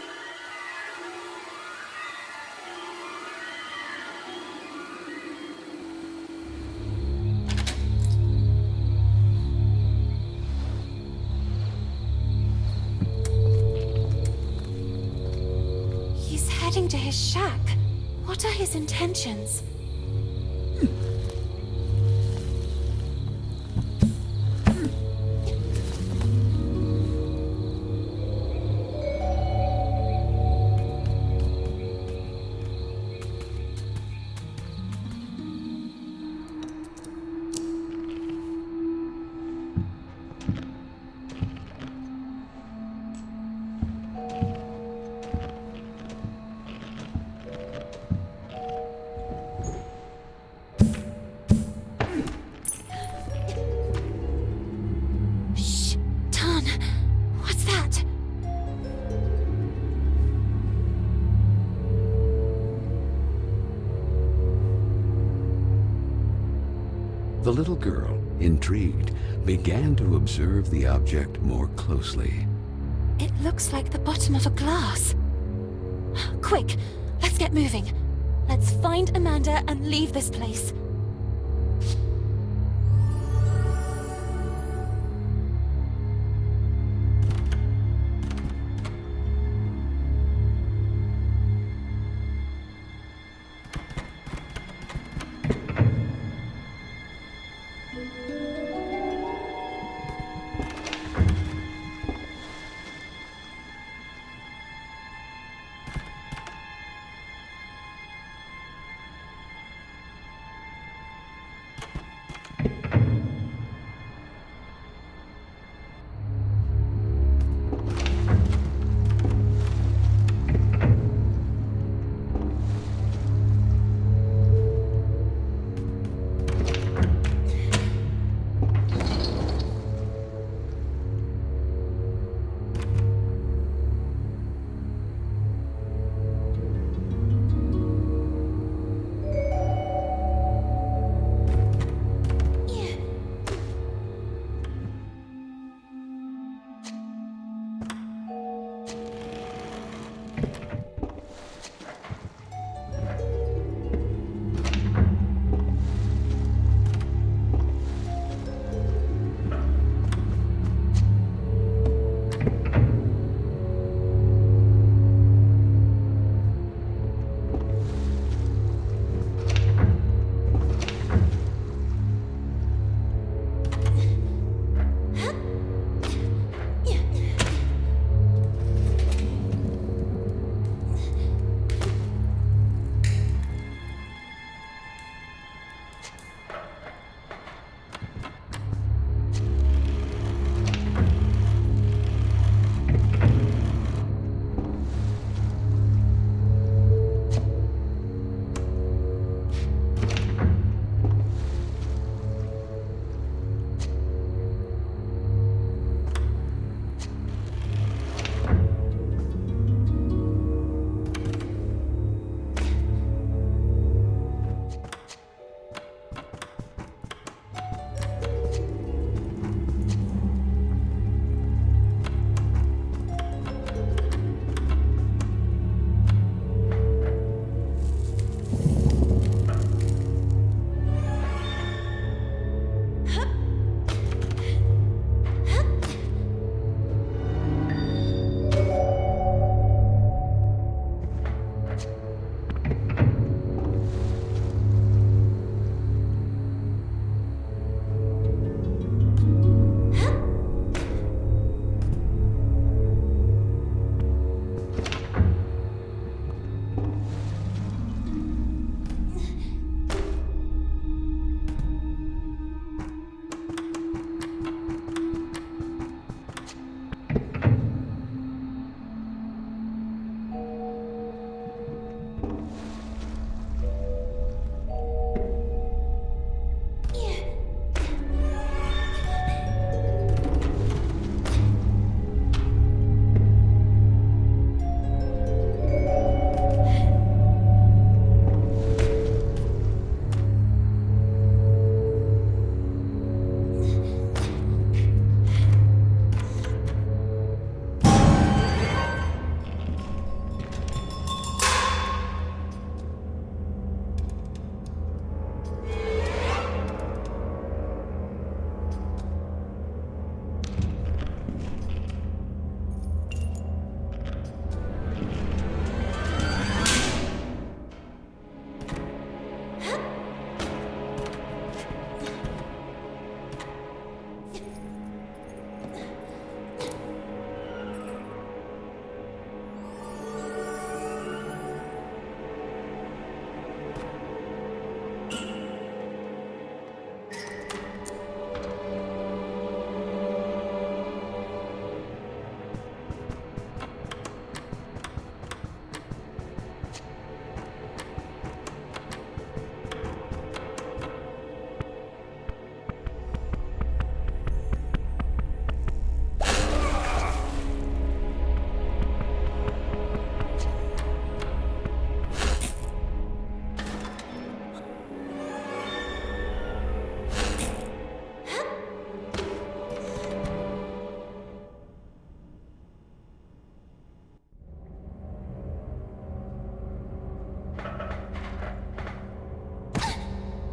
He's heading to his shack. What are his intentions? The little girl, intrigued, began to observe the object more closely. It looks like the bottom of a glass. Quick, let's get moving. Let's find Amanda and leave this place.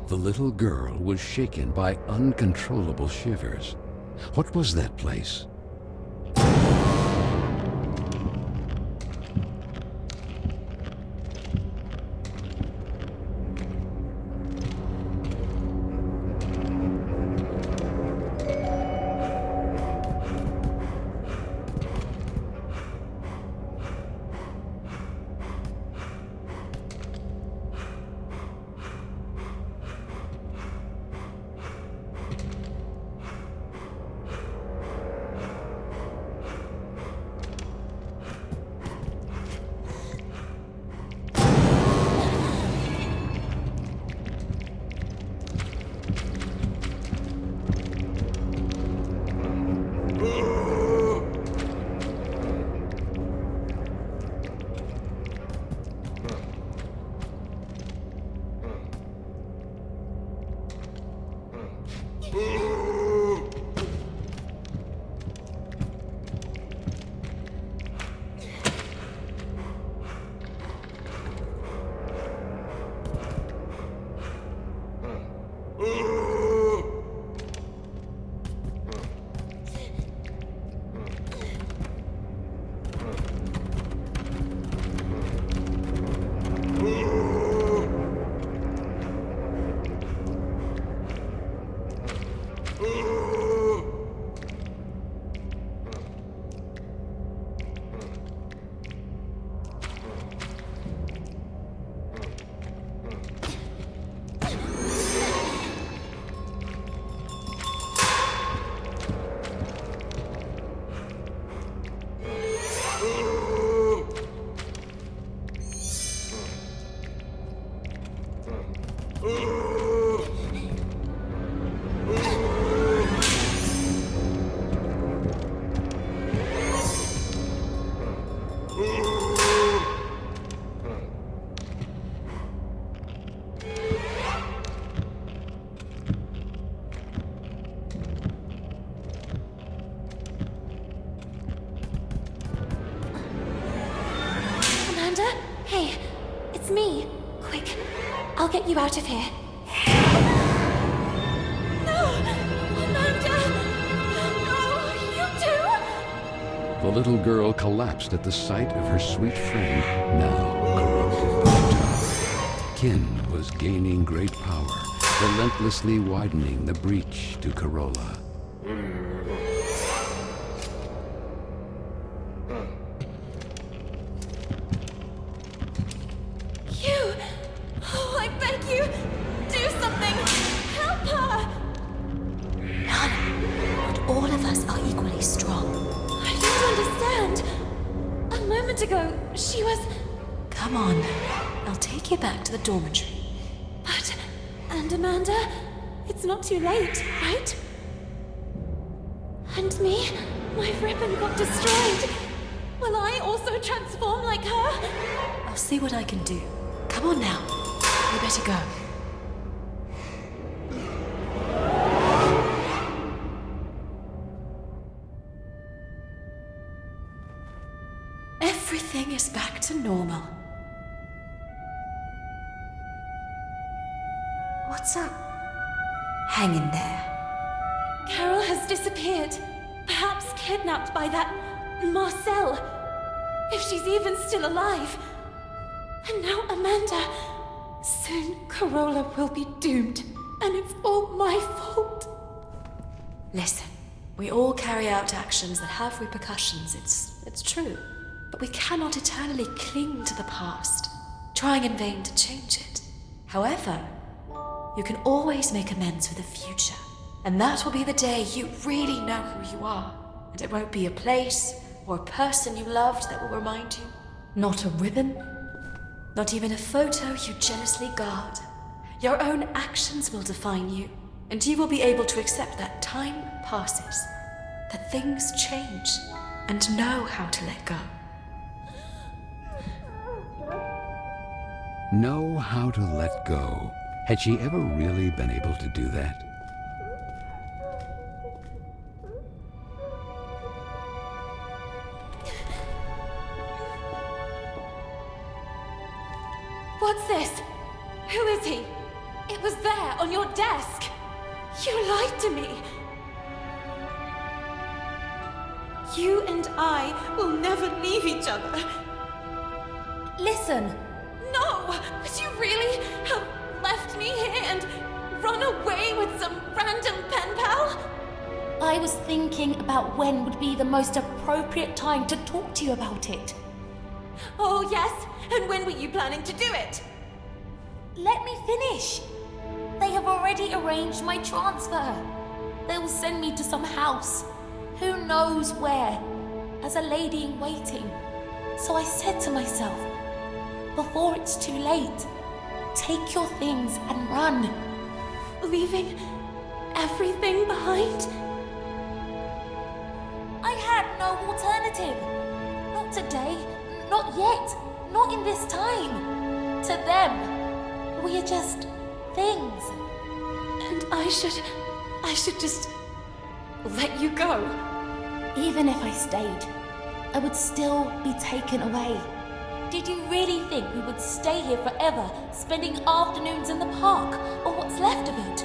The little girl was shaken by uncontrollable shivers. What was that place? Hey, it's me. Quick, I'll get you out of here. No! Amanda! No, you too! The little girl collapsed at the sight of her sweet friend, now corrupted by time. Kin was gaining great power, relentlessly widening the breach to Carole. Come on, I'll take you back to the dormitory. But, and Amanda, it's not too late, right? And me? My ribbon got destroyed. Will I also transform like her? I'll see what I can do. Come on now, we better go. Everything is back to normal. What's up? Hang in there. Carole has disappeared. Perhaps kidnapped by that Marcel. If she's even still alive. And now Amanda. Soon Carole will be doomed. And it's all my fault. Listen, we all carry out actions that have repercussions. It's true. But we cannot eternally cling to the past, trying in vain to change it. However, you can always make amends for the future. And that will be the day you really know who you are. And it won't be a place or a person you loved that will remind you. Not a ribbon, not even a photo you jealously guard. Your own actions will define you, and you will be able to accept that time passes, that things change, and know how to let go. Know how to let go. Had she ever really been able to do that? What's this? Who is he? It was there, on your desk. You lied to me. You and I will never leave each other. Listen. No! Would you really have left me here and run away with some random pen pal? I was thinking about when would be the most appropriate time to talk to you about it. Oh, yes? And when were you planning to do it? Let me finish. They have already arranged my transfer. They will send me to some house, who knows where, as a lady in waiting. So I said to myself, before it's too late, take your things and run. Leaving everything behind? I had no alternative. Not today, not yet, not in this time. To them, we are just things. And I should just let you go. Even if I stayed, I would still be taken away. Did you really think we would stay here forever, spending afternoons in the park, or what's left of it?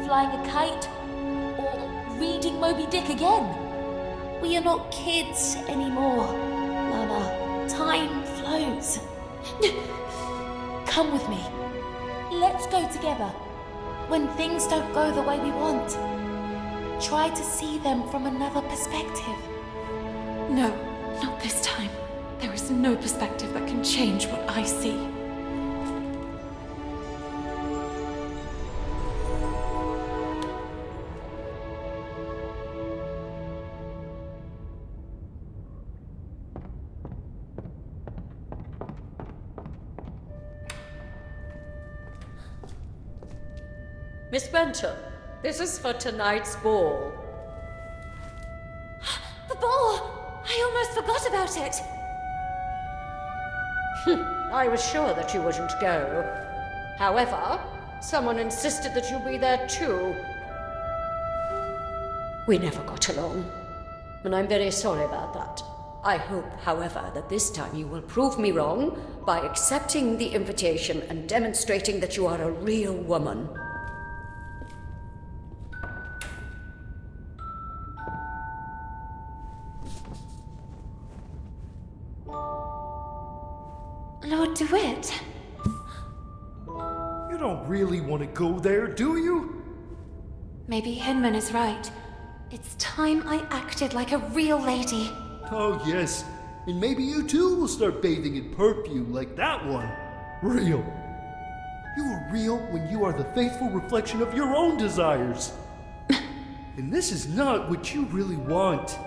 Flying a kite, or reading Moby Dick again? We are not kids anymore, Lana. Time flows. Come with me. Let's go together. When things don't go the way we want, try to see them from another perspective. No, not this time. There is no perspective that can change what I see. Miss Benton, this is for tonight's ball. The ball! I almost forgot about it! I was sure that you wouldn't go. However, someone insisted that you be there too. We never got along, and I'm very sorry about that. I hope, however, that this time you will prove me wrong by accepting the invitation and demonstrating that you are a real woman. Lord DeWitt. You don't really want to go there, do you? Maybe Hinman is right. It's time I acted like a real lady. Oh, yes. And maybe you too will start bathing in perfume like that one. Real. You are real when you are the faithful reflection of your own desires. And this is not what you really want.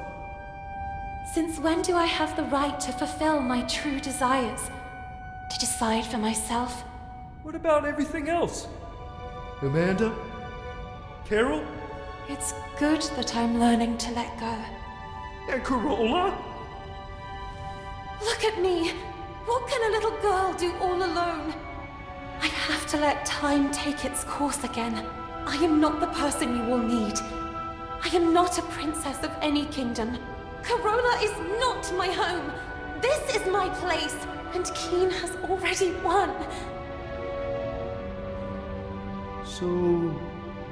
Since when do I have the right to fulfill my true desires? To decide for myself? What about everything else? Amanda? Carole? It's good that I'm learning to let go. And Carola? Look at me! What can a little girl do all alone? I have to let time take its course again. I am not the person you will need. I am not a princess of any kingdom. Carola is not my home. This is my place, and Keen has already won. So,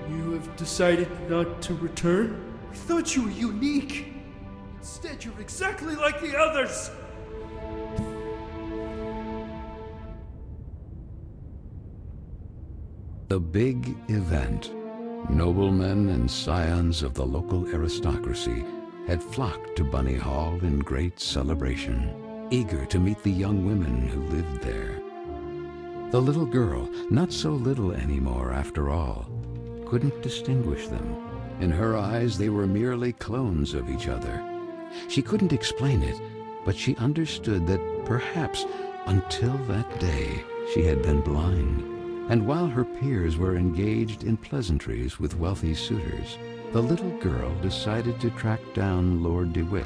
you have decided not to return? I thought you were unique. Instead, you're exactly like the others. The big event. Noblemen and scions of the local aristocracy had flocked to Bunny Hall in great celebration, eager to meet the young women who lived there. The little girl, not so little anymore after all, couldn't distinguish them. In her eyes, they were merely clones of each other. She couldn't explain it, but she understood that perhaps until that day she had been blind. And while her peers were engaged in pleasantries with wealthy suitors, the little girl decided to track down Lord DeWitt.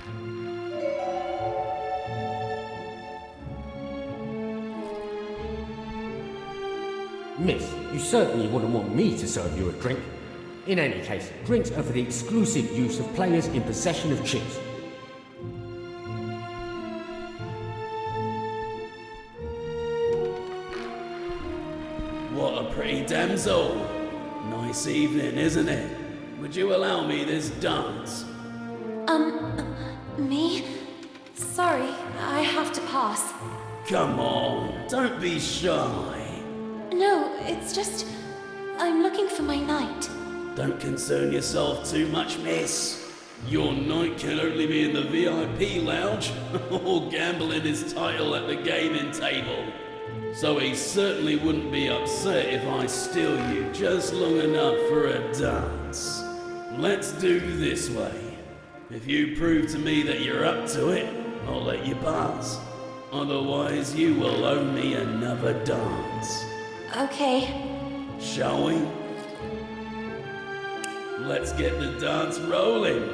Miss, you certainly wouldn't want me to serve you a drink. In any case, drinks are for the exclusive use of players in possession of chips. What a pretty damsel. Nice evening, isn't it? Would you allow me this dance? Me? Sorry, I have to pass. Come on, don't be shy. No, it's just... I'm looking for my knight. Don't concern yourself too much, miss. Your knight can only be in the VIP lounge or gambling his title at the gaming table. So he certainly wouldn't be upset if I steal you just long enough for a dance. Let's do this way. If you prove to me that you're up to it, I'll let you pass. Otherwise, you will owe me another dance. Okay. Shall we? Let's get the dance rolling.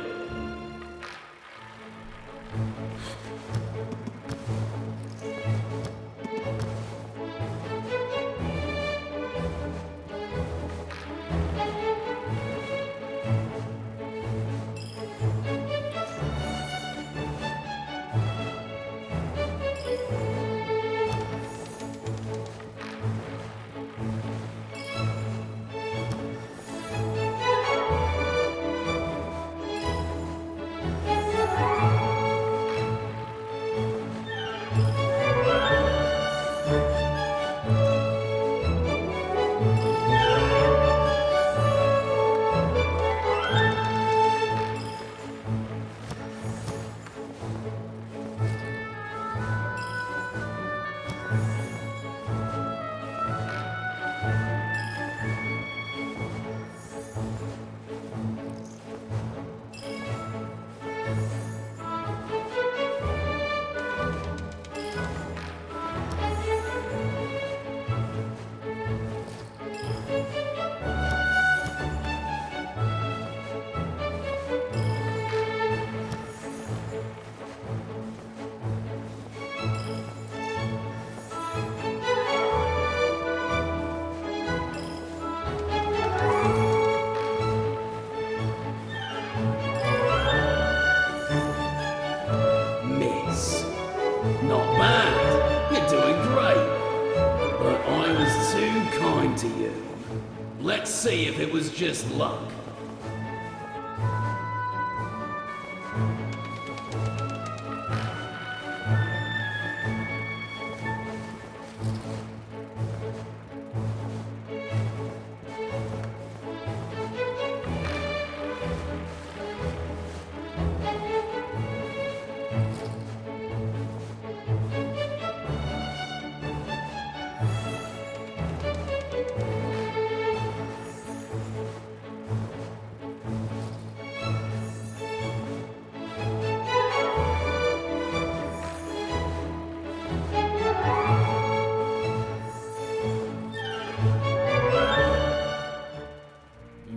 Not bad. You're doing great. But I was too kind to you. Let's see if it was just luck.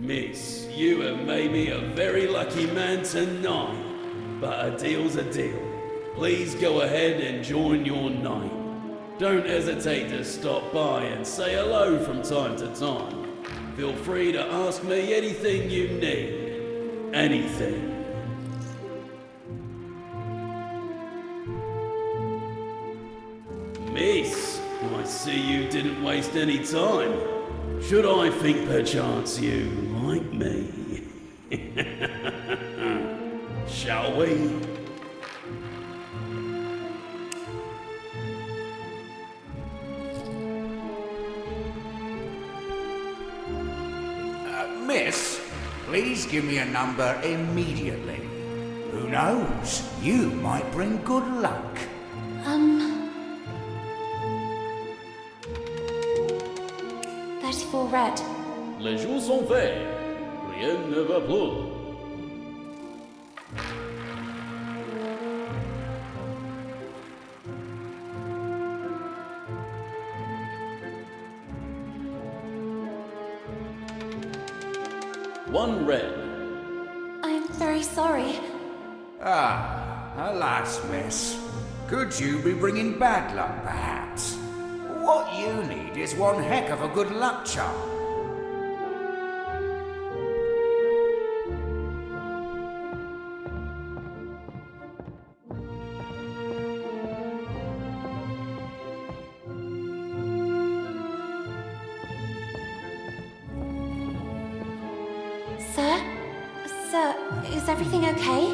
Miss, you have made me a very lucky man tonight. But a deal's a deal. Please go ahead and join your knight. Don't hesitate to stop by and say hello from time to time. Feel free to ask me anything you need. Anything. Miss, I see you didn't waste any time. Should I think perchance you like me? Shall we? Miss, please give me a number immediately. Who knows? You might bring good luck. 34 red. Les jours sont faits. Rien ne va plus. One red. I'm very sorry. Ah, alas, miss. Could you be bringing bad luck, perhaps? What you need is one heck of a good luck charm. Is everything okay?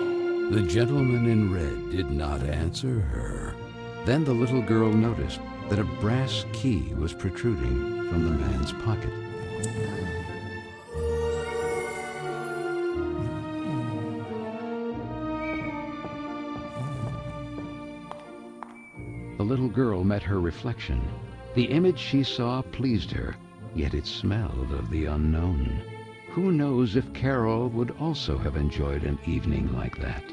The gentleman in red did not answer her. Then the little girl noticed that a brass key was protruding from the man's pocket. The little girl met her reflection. The image she saw pleased her, yet it smelled of the unknown. Who knows if Carole would also have enjoyed an evening like that?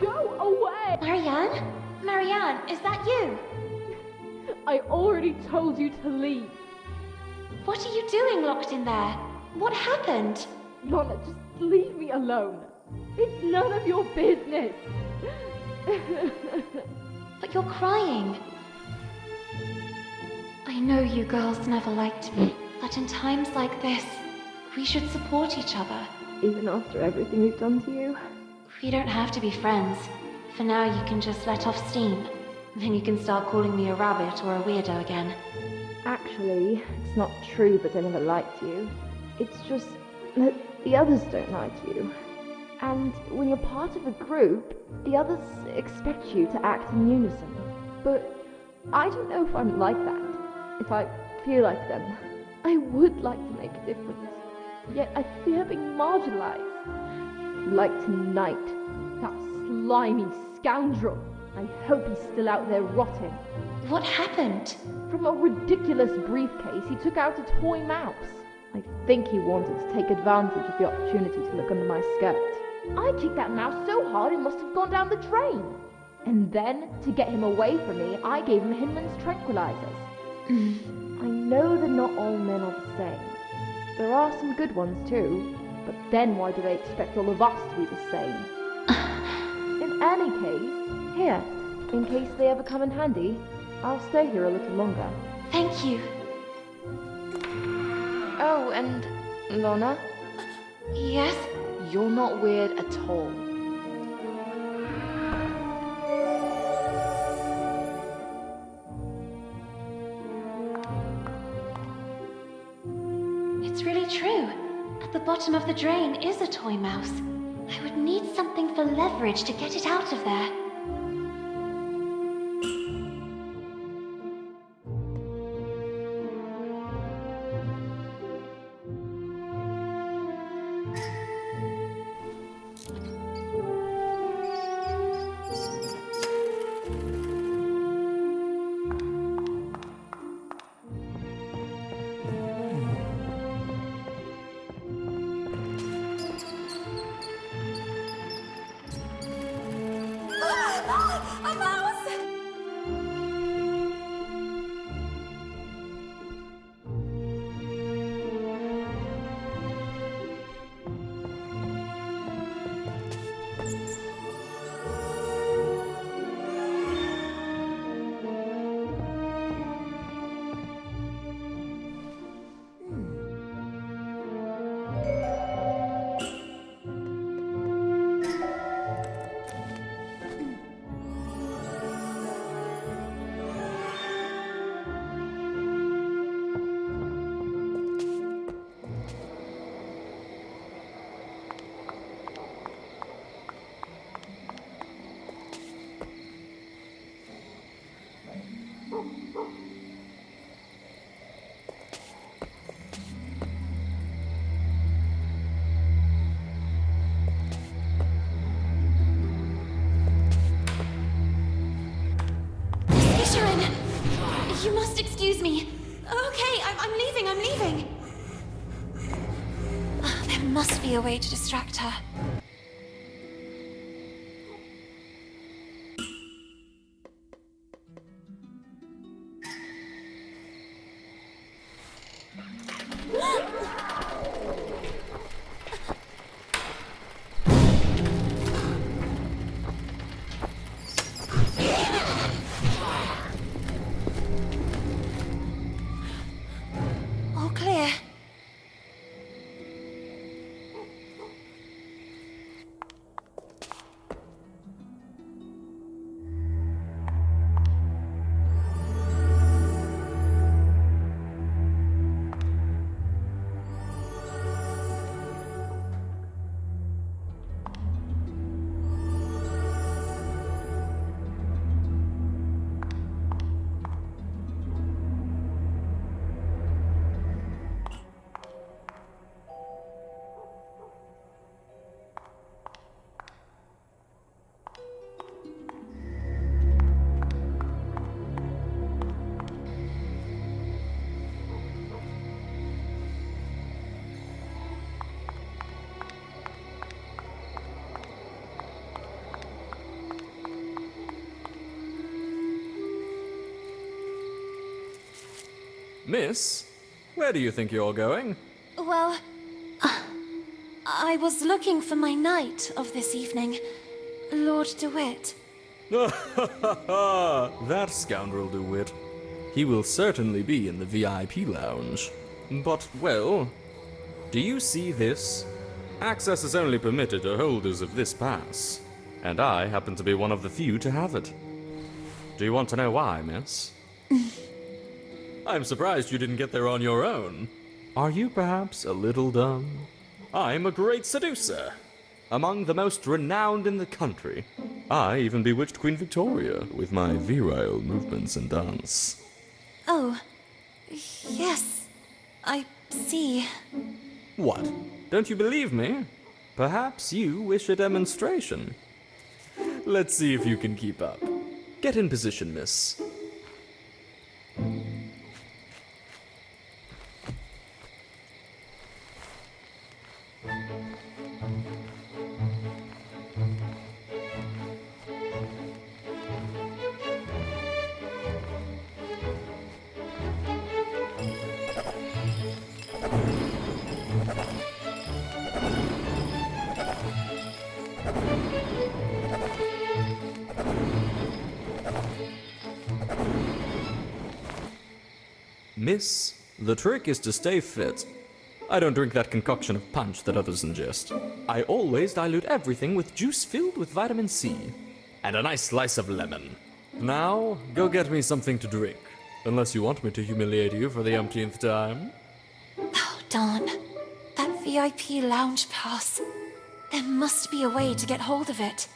Go away! Marianne? Marianne, is that you? I already told you to leave. What are you doing locked in there? What happened? Lana, just leave me alone. It's none of your business. But you're crying. I know you girls never liked me, but in times like this, we should support each other. Even after everything we've done to you? We don't have to be friends. For now, you can just let off steam. Then you can start calling me a rabbit or a weirdo again. Actually, it's not true that I never liked you. It's just that the others don't like you. And when you're part of a group, the others expect you to act in unison. But I don't know if I'm like that. If I feel like them. I would like to make a difference. Yet I fear being marginalized. Like tonight. That slimy scoundrel. I hope he's still out there rotting. What happened? From a ridiculous briefcase, he took out a toy mouse. I think he wanted to take advantage of the opportunity to look under my skirt. I kicked that mouse so hard it must have gone down the drain. And then, to get him away from me, I gave him Hinman's tranquilizers. I know that not all men are the same. There are some good ones too, but then why do they expect all of us to be the same? In any case, here, in case they ever come in handy, I'll stay here a little longer. Thank you. Oh, and Lana? Yes? You're not weird at all. It's really true. At the bottom of the drain is a toy mouse. I would need something for leverage to get it out of there. A mouse! You must excuse me. Okay, I'm leaving. There must be a way to distract her. Miss, where do you think you're going? Well, I was looking for my knight of this evening, Lord DeWitt. That scoundrel DeWitt. He will certainly be in the VIP lounge. But, well, do you see this? Access is only permitted to holders of this pass, and I happen to be one of the few to have it. Do you want to know why, miss? I'm surprised you didn't get there on your own. Are you perhaps a little dumb? I'm a great seducer, among the most renowned in the country. I even bewitched Queen Victoria with my virile movements and dance. Oh, yes, I see. What? Don't you believe me? Perhaps you wish a demonstration. Let's see if you can keep up. Get in position, miss. Miss, the trick is to stay fit. I don't drink that concoction of punch that others ingest. I always dilute everything with juice filled with vitamin C. And a nice slice of lemon. Now, go get me something to drink. Unless you want me to humiliate you for the umpteenth time. Oh, darn. That VIP lounge pass. There must be a way to get hold of it.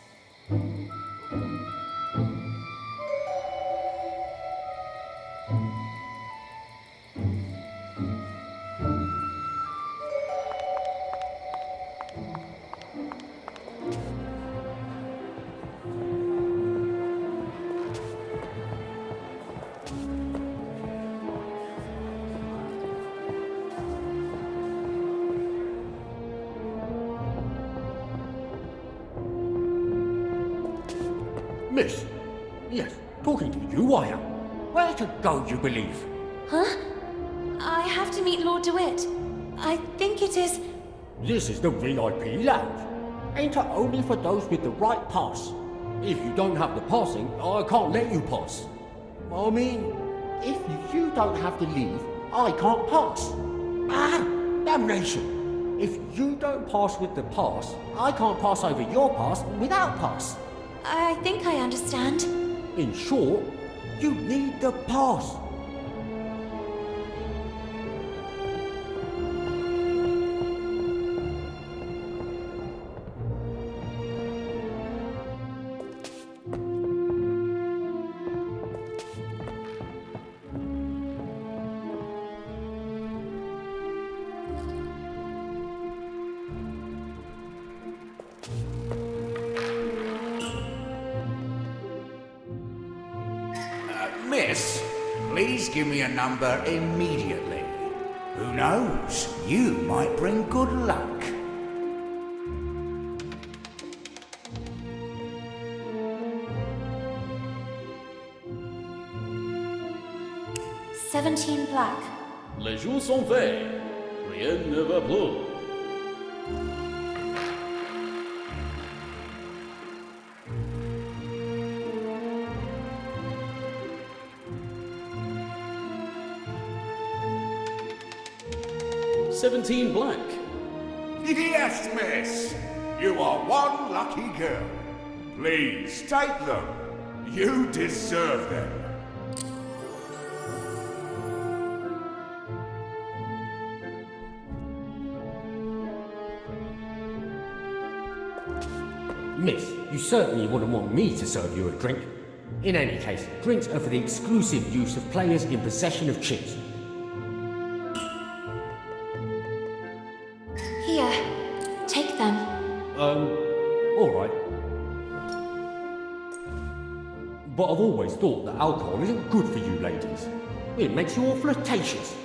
Miss, yes, talking to you I am. Where to go, you believe? Huh? I have to meet Lord DeWitt. I think it is... This is the VIP lounge. Enter only for those with the right pass. If you don't have the passing, I can't let you pass. I mean, if you don't have to leave, I can't pass. Ah, damnation. If you don't pass with the pass, I can't pass over your pass without pass. I think I understand. In short, you need the pass. Miss, please give me a number immediately. Who knows? You might bring good luck. $17 black. Les jours sont faits. Rien ne va plus. $17 black. Yes, miss. You are one lucky girl. Please take them. You deserve them. Miss, you certainly wouldn't want me to serve you a drink. In any case, drinks are for the exclusive use of players in possession of chips. Here, take them. Alright. But I've always thought that alcohol isn't good for you ladies. It makes you all flirtatious.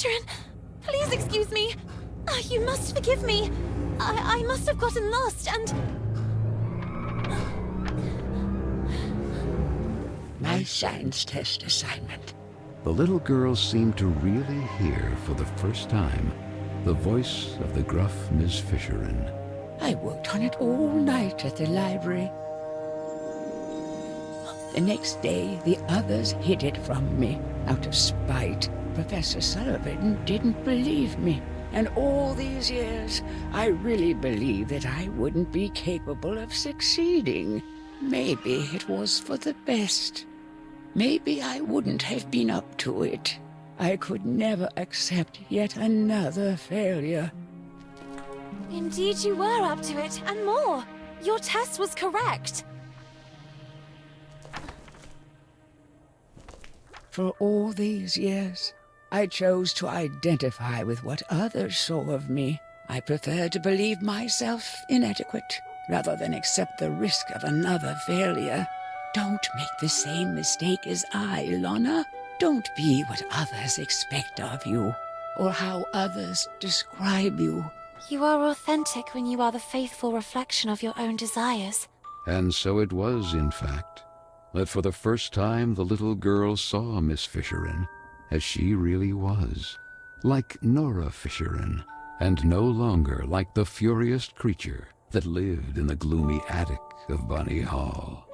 Fisherin, please excuse me. You must forgive me. I must have gotten lost and... My science test assignment. The little girl seemed to really hear for the first time the voice of the gruff Miss Fisherin. I worked on it all night at the library. The next day, the others hid it from me out of spite. Professor Sullivan didn't believe me. And all these years, I really believed that I wouldn't be capable of succeeding. Maybe it was for the best. Maybe I wouldn't have been up to it. I could never accept yet another failure. Indeed you were up to it, and more. Your test was correct. For all these years, I chose to identify with what others saw of me. I preferred to believe myself inadequate, rather than accept the risk of another failure. Don't make the same mistake as I, Lana. Don't be what others expect of you, or how others describe you. You are authentic when you are the faithful reflection of your own desires. And so it was, in fact, that for the first time the little girl saw Miss Fisherin as she really was, like Nora Fisherin, and no longer like the furious creature that lived in the gloomy attic of Bunny Hall.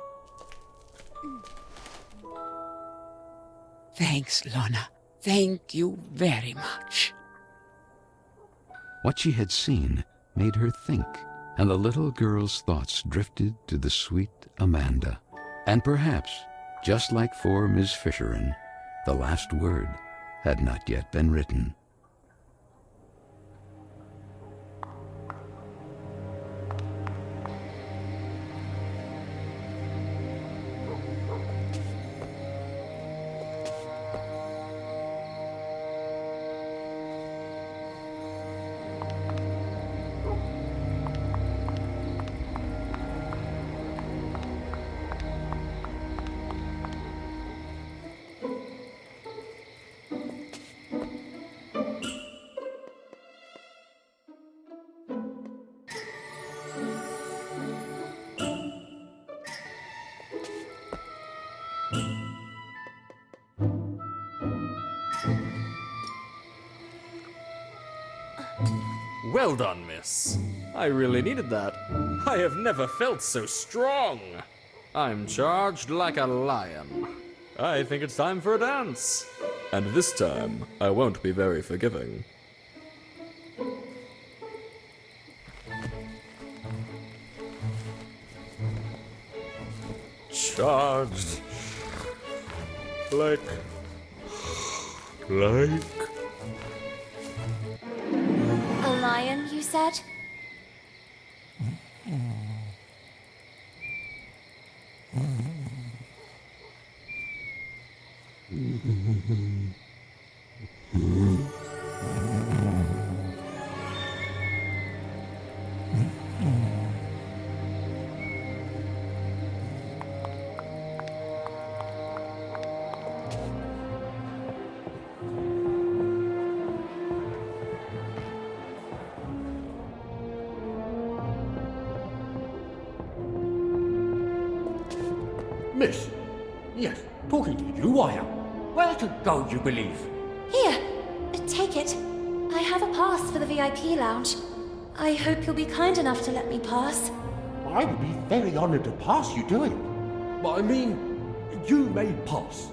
Thanks, Lana. Thank you very much. What she had seen made her think, and the little girl's thoughts drifted to the sweet Amanda. And perhaps, just like for Miss Fisherin, the last word had not yet been written. Well done, miss. I really needed that. I have never felt so strong. I'm charged like a lion. I think it's time for a dance. And this time, I won't be very forgiving. Charged. Like... A lion, you said? Miss, yes, talking to you I am. Where to go, you believe? Here, take it. I have a pass for the VIP lounge. I hope you'll be kind enough to let me pass. I would be very honoured to pass you to it. But I mean, you may pass.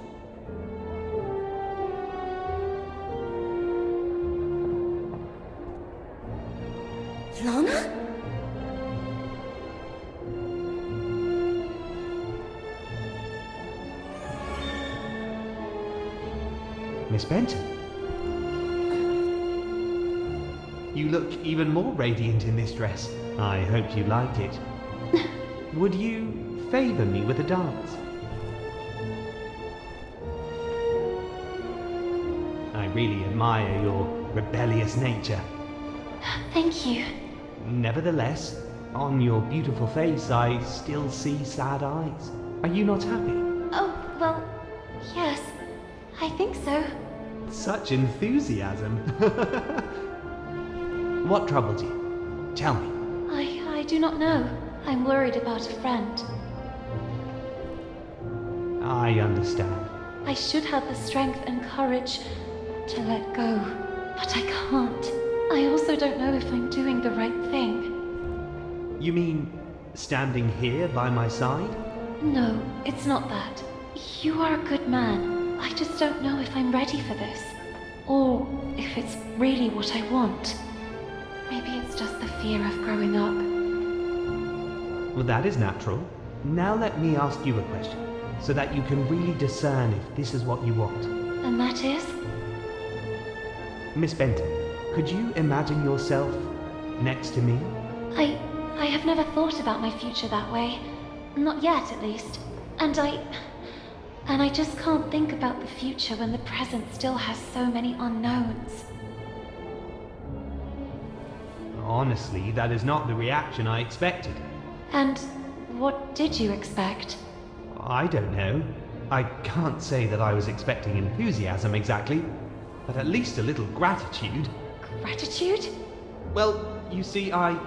Lana? Miss Benton. You look even more radiant in this dress. I hope you like it. Would you favour me with a dance? I really admire your rebellious nature. Thank you. Nevertheless, on your beautiful face I still see sad eyes. Are you not happy? Oh, well, yes. I think so. Such enthusiasm. What troubled you? Tell me. I do not know. I'm worried about a friend. I understand. I should have the strength and courage to let go, but I can't. I also don't know if I'm doing the right thing. You mean standing here by my side? No, it's not that. You are a good man. I just don't know if I'm ready for this. Or if it's really what I want. Maybe it's just the fear of growing up. Well, that is natural. Now let me ask you a question, so that you can really discern if this is what you want. And that is? Miss Benton, could you imagine yourself next to me? I have never thought about my future that way. Not yet, at least. And I just can't think about the future when the present still has so many unknowns. Honestly, that is not the reaction I expected. And what did you expect? I don't know. I can't say that I was expecting enthusiasm exactly, but at least a little gratitude. Gratitude? Well, you see, I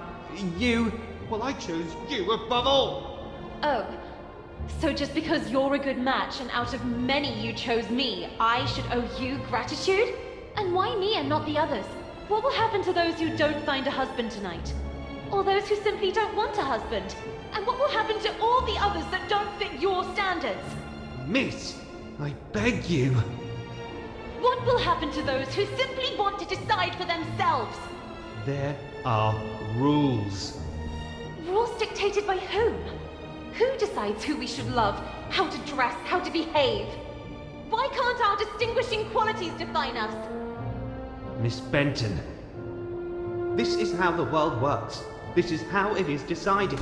chose you above all. Oh, so just because you're a good match and out of many you chose me, I should owe you gratitude? And why me and not the others? What will happen to those who don't find a husband tonight? Or those who simply don't want a husband? And what will happen to all the others that don't fit your standards? Miss, I beg you. What will happen to those who simply want to decide for themselves? There are rules. Rules dictated by whom? Who decides who we should love, how to dress, how to behave? Why can't our distinguishing qualities define us? Miss Benton, this is how the world works. This is how it is decided.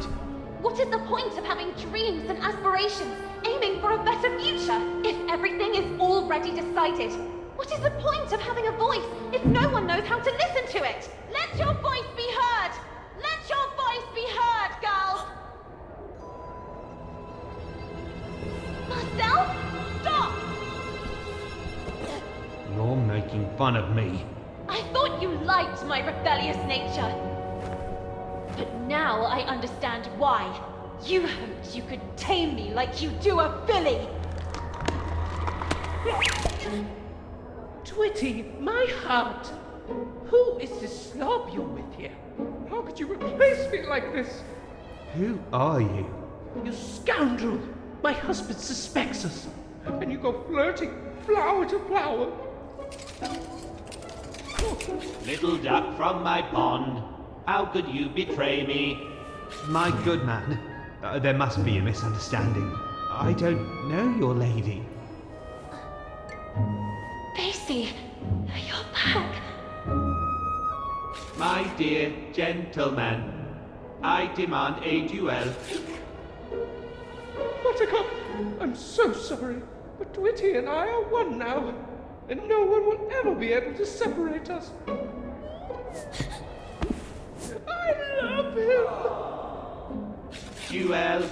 What is the point of having dreams and aspirations, aiming for a better future, if everything is already decided? What is the point of having a voice if no one knows how to listen to it? Let your voice be heard! Let your voice be heard, girls! Marcel, stop! You're making fun of me. I thought you liked my rebellious nature. But now I understand why. You hoped you could tame me like you do a filly. Twitty, my heart. Who is this slob you're with here? How could you replace me like this? Who are you? You scoundrel! My husband suspects us. And you go flirting flower to flower. Little duck from my pond, how could you betray me? My good man, there must be a misunderstanding. I don't know your lady. Basie, you're back. My dear gentleman, I demand a duel. Buttercup, I'm so sorry, but Twitty and I are one now, and no one will ever be able to separate us. I love him! Duel,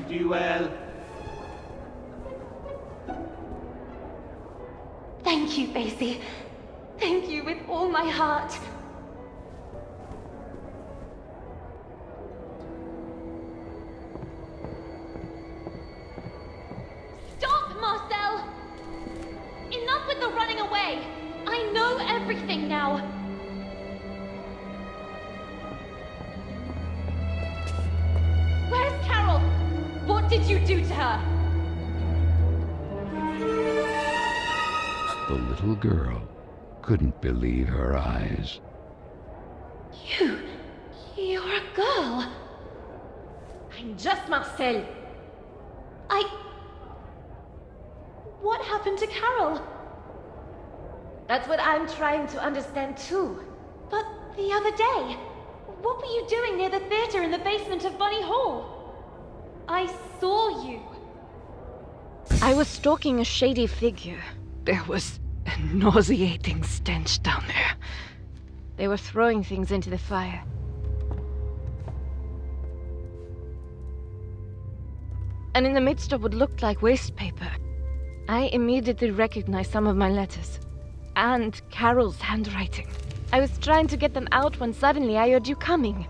duel. Thank you, Basie. Thank you with all my heart. Stop, Marcel! Enough with the running away! I know everything now! Where's Carole? What did you do to her? The little girl couldn't believe her eyes. You're a girl. I'm just Marcel. What happened to Carole? That's what I'm trying to understand too. But the other day, what were you doing near the theater in the basement of Bunny Hall? I saw you. I was stalking a shady figure. There was a nauseating stench down there. They were throwing things into the fire. And in the midst of what looked like waste paper, I immediately recognized some of my letters. and Carole's handwriting. I was trying to get them out when suddenly I heard you coming.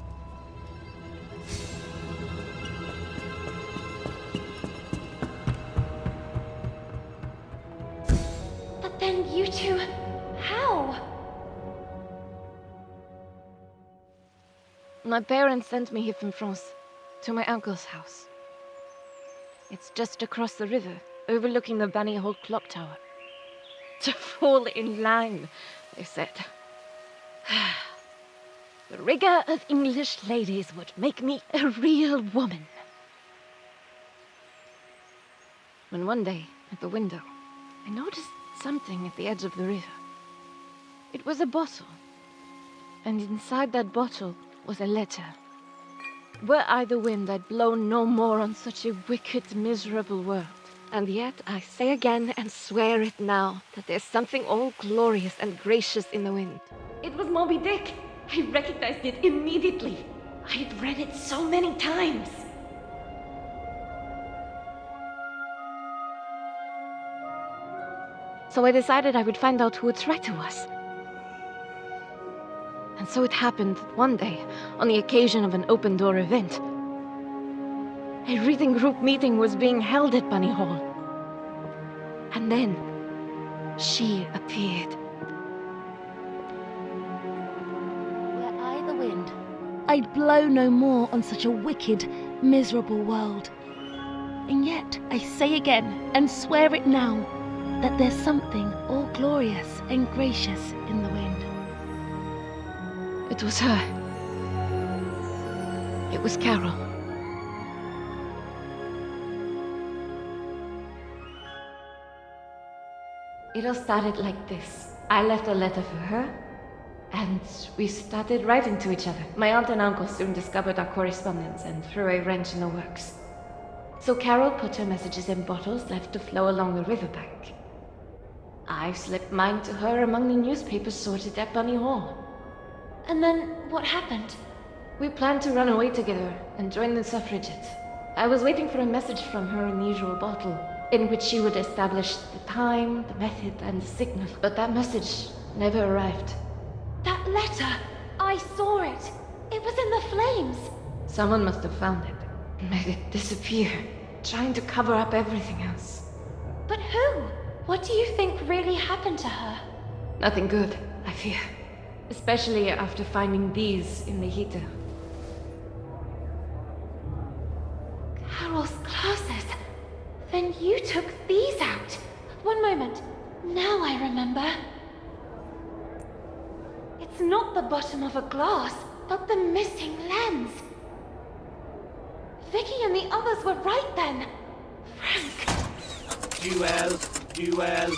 But then you two... how? My parents sent me here from France, to my uncle's house. It's just across the river, overlooking the Bunny Hole clock tower. To fall in line, they said. The rigor of English ladies would make me a real woman. When one day, at the window, I noticed something at the edge of the river. It was a bottle, and inside that bottle was a letter. Were I the wind, I'd blow no more on such a wicked, miserable world. And yet I say again and swear it now that there's something all glorious and gracious in the wind. It was Moby Dick. I recognized it immediately. I'd read it so many times. So I decided I would find out who its writer was. And so it happened that one day, on the occasion of an open door event, a reading group meeting was being held at Bunny Hall. And then, she appeared. Were I the wind, I'd blow no more on such a wicked, miserable world. And yet, I say again, and swear it now, that there's something all glorious and gracious in the wind. It was her. It was Carole. It all started like this. I left a letter for her, and we started writing to each other. My aunt and uncle soon discovered our correspondence and threw a wrench in the works. So Carole put her messages in bottles left to flow along the riverbank. I slipped mine to her among the newspapers sorted at Bunny Hall. And then what happened? We planned to run away together and join the suffragettes. I was waiting for a message from her in the usual bottle, in which she would establish the time, the method, and the signal. But that message never arrived. That letter! I saw it! It was in the flames! Someone must have found it and made it disappear, trying to cover up everything else. But who? What do you think really happened to her? Nothing good, I fear. Especially after finding these in the heater. Carole's glasses. Then you took these out. One moment. Now I remember. It's not the bottom of a glass, but the missing lens. Vicky and the others were right then. Frank. Duel. Duel.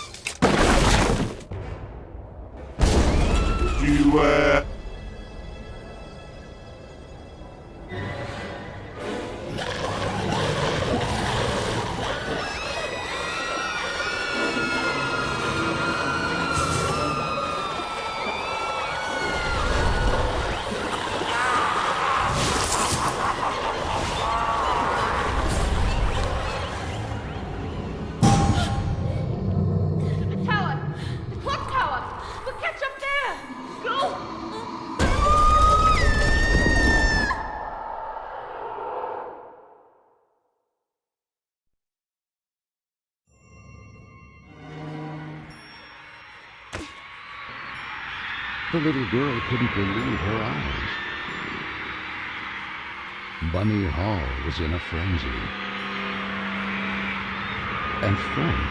The little girl couldn't believe her eyes. Bunny Hall was in a frenzy. And Frank,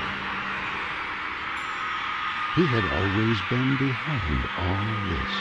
he had always been behind all this.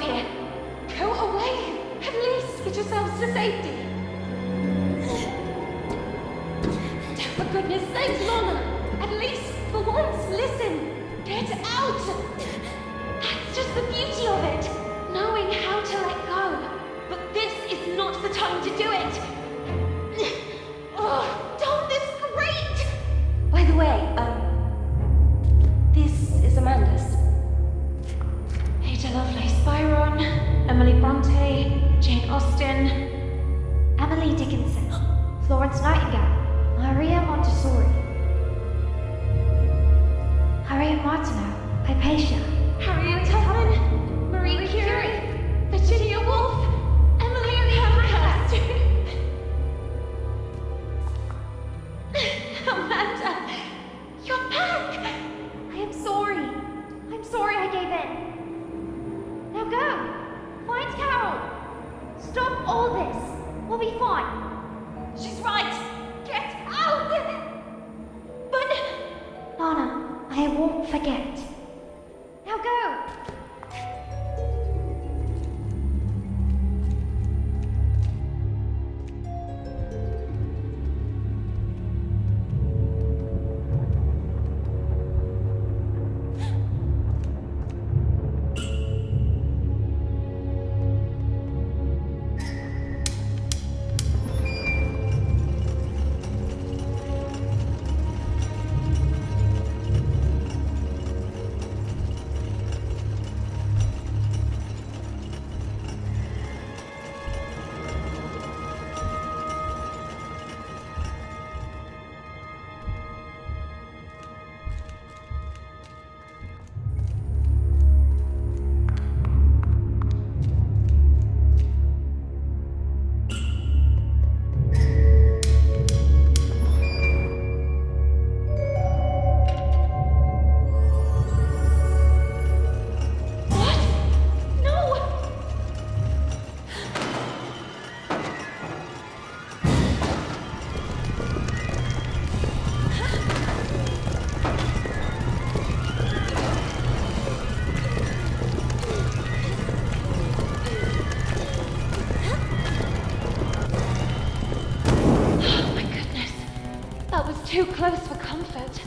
here. Go away. At least get yourselves to safety. For goodness sake, Lorna. At least for once, listen. Get out. That's just the beauty of it. Knowing how to let go. But this is not the time to do it. Oh, don't this great. By the way, this is Amanda's. Ada Lovelace Byron, Emily Bronte, Jane Austen, Emily Dickinson, Florence Nightingale, Maria Montessori, Harriet Martineau, Hypatia, Harriet Tubman, Marie Curie, Virginia Woolf, Emily Pankhurst. Amanda, you're back! I am sorry. I'm sorry I gave in. Now go! Find Carole! Stop all this! We'll be fine. She's right! Get out! But... Lana, I won't forget. Now go! Too close for comfort.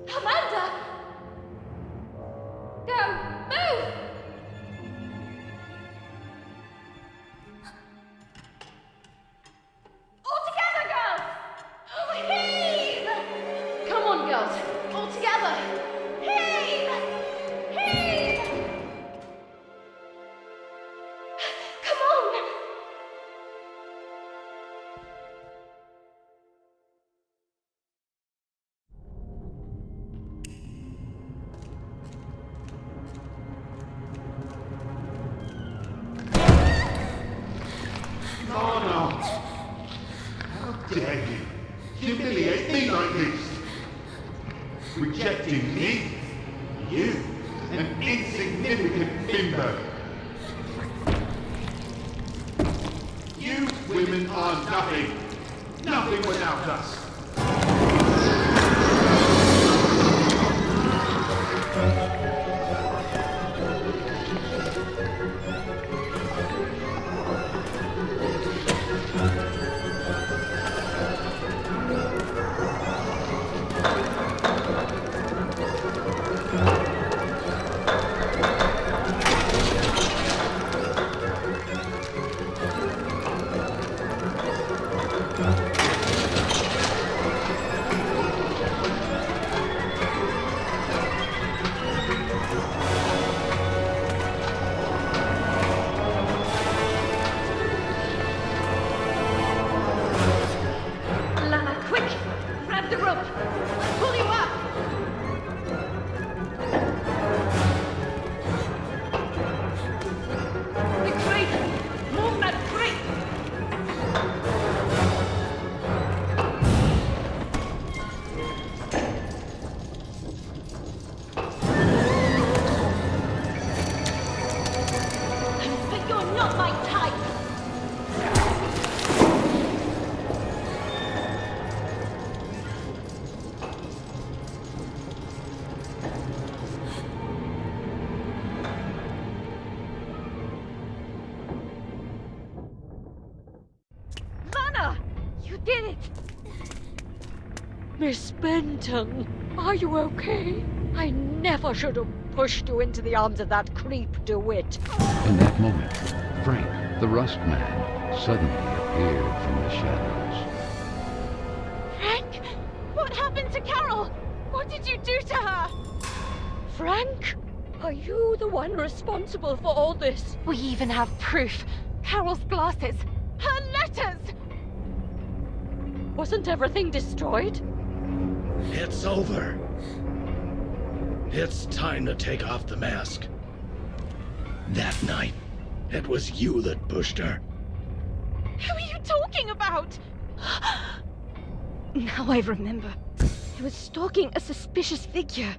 Amanda! Go! Move! All together, girls! Heave! Come on, girls. All together. Heave! Heave! Come on! Lana! How dare you humiliate me like this? Rejecting me? You, an insignificant bimbo. You women are nothing. Nothing without us. Lana, quick! Grab the rope! I'll pull you up! The crate! Move that crate! But you're not my type! Lana! You did it! Miss Benton, are you okay? I never should have pushed you into the arms of that creep DeWitt. In that moment, Frank, the Rust Man, suddenly appeared from the shadows. Frank? What happened to Carole? What did you do to her? Frank? Are you the one responsible for all this? We even have proof. Carole's glasses. Her letters! Wasn't everything destroyed? It's over. It's time to take off the mask. That night, it was you that pushed her. Who are you talking about? Now I remember. He was stalking a suspicious figure.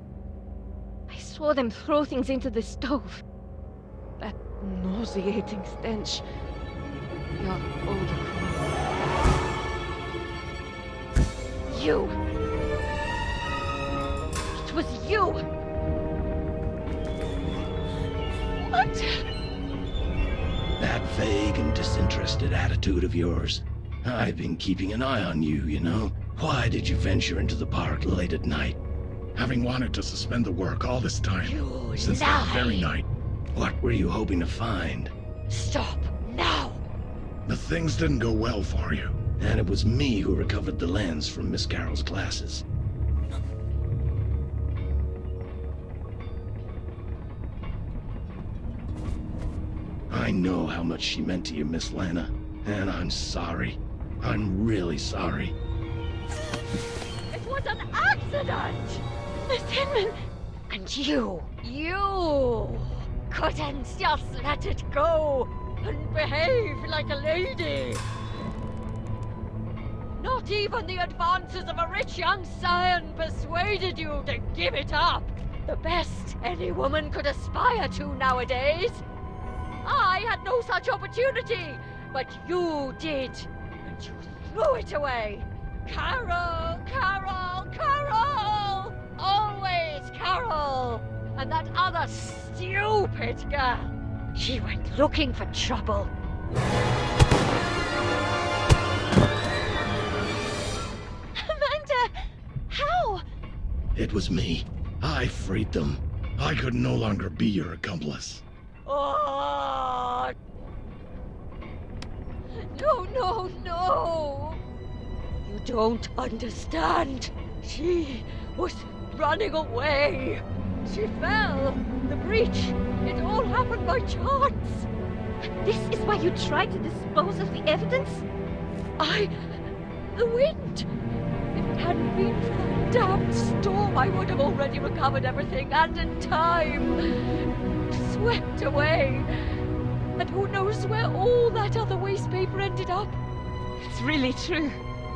I saw them throw things into the stove. That nauseating stench. Your old You! It was you! What? That vague and disinterested attitude of yours. I've been keeping an eye on you, you know. Why did you venture into the park late at night? Having wanted to suspend the work all this time. Since that very night. What were you hoping to find? Stop, now! The things didn't go well for you. And it was me who recovered the lens from Miss Carole's glasses. I know how much she meant to you, Miss Lana. And I'm sorry. I'm really sorry. It was an accident! Miss Hinman! And you couldn't just let it go and behave like a lady! Not even the advances of a rich young scion persuaded you to give it up! The best any woman could aspire to nowadays! I had no such opportunity, but you did, and you threw it away! Carole! Carole! Carole! Always Carole! And that other stupid girl! She went looking for trouble. Amanda! How? It was me. I freed them. I could no longer be your accomplice. Oh! No, no, no! You don't understand. She was running away. She fell. The breach. It all happened by chance. This is why you tried to dispose of the evidence? The wind. If it hadn't been for that damned storm, I would have already recovered everything, and in time. Swept away. And who knows where all that other waste paper ended up? It's really true.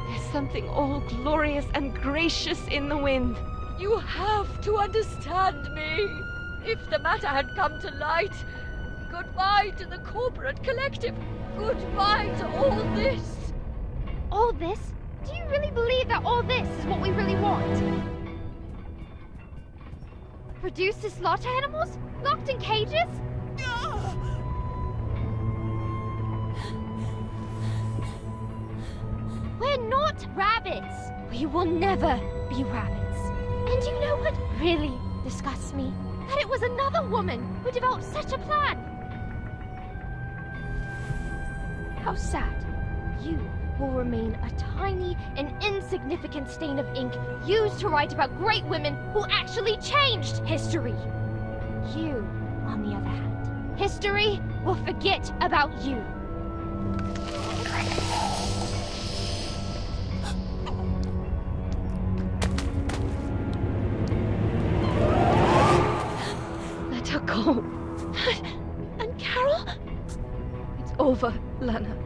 There's something all glorious and gracious in the wind. You have to understand me. If the matter had come to light, goodbye to the corporate collective. Goodbye to all this. All this? Do you really believe that all this is what we really want? Reduced to slaughter animals? Locked in cages? We're not rabbits! We will never be rabbits. And you know what really disgusts me? That it was another woman who developed such a plan! How sad. You will remain a tiny and insignificant stain of ink used to write about great women who actually changed history. You, on the other hand, history will forget about you. Let her go. And Carole? It's over, Lana.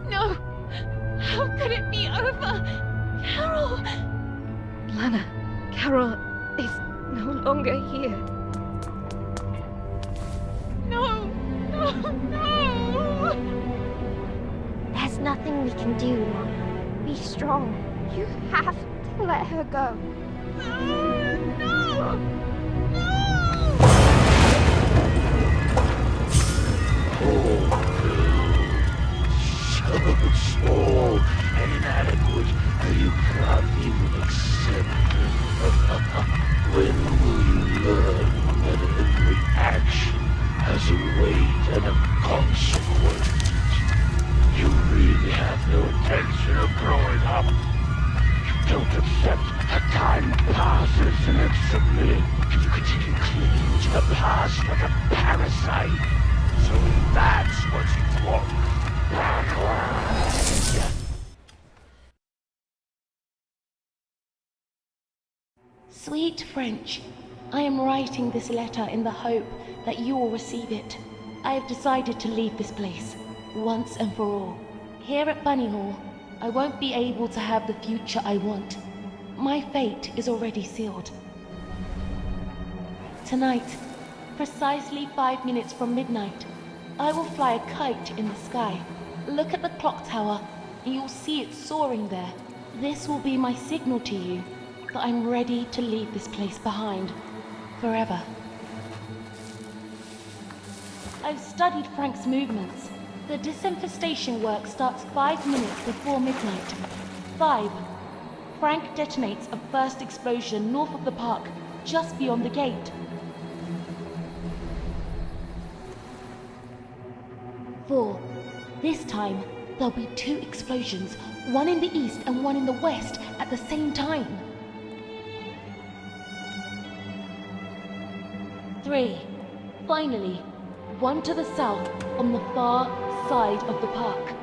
No! How could it be over? Carole! Lana, Carole is no longer here. No! No! No! There's nothing we can do, Lana. Be strong. You have to let her go. No! So small and inadequate that you can't even accept it. When will you learn that every action has a weight and a consequence? You really have no intention of growing up. You don't accept that time passes inexorably. You continue clinging to the past like a parasite. So that's what you want. Sweet French, I am writing this letter in the hope that you will receive it. I have decided to leave this place, once and for all. Here at Bunny Hall, I won't be able to have the future I want. My fate is already sealed. Tonight, precisely 5 minutes from midnight, I will fly a kite in the sky. Look at the clock tower, and you'll see it soaring there. This will be my signal to you that I'm ready to leave this place behind, forever. I've studied Frank's movements. The disinfestation work starts 5 minutes before midnight. 5. Frank detonates a first explosion north of the park, just beyond the gate. 4. This time, there'll be 2 explosions, one in the east and one in the west at the same time. 3. Finally, one to the south on the far side of the park.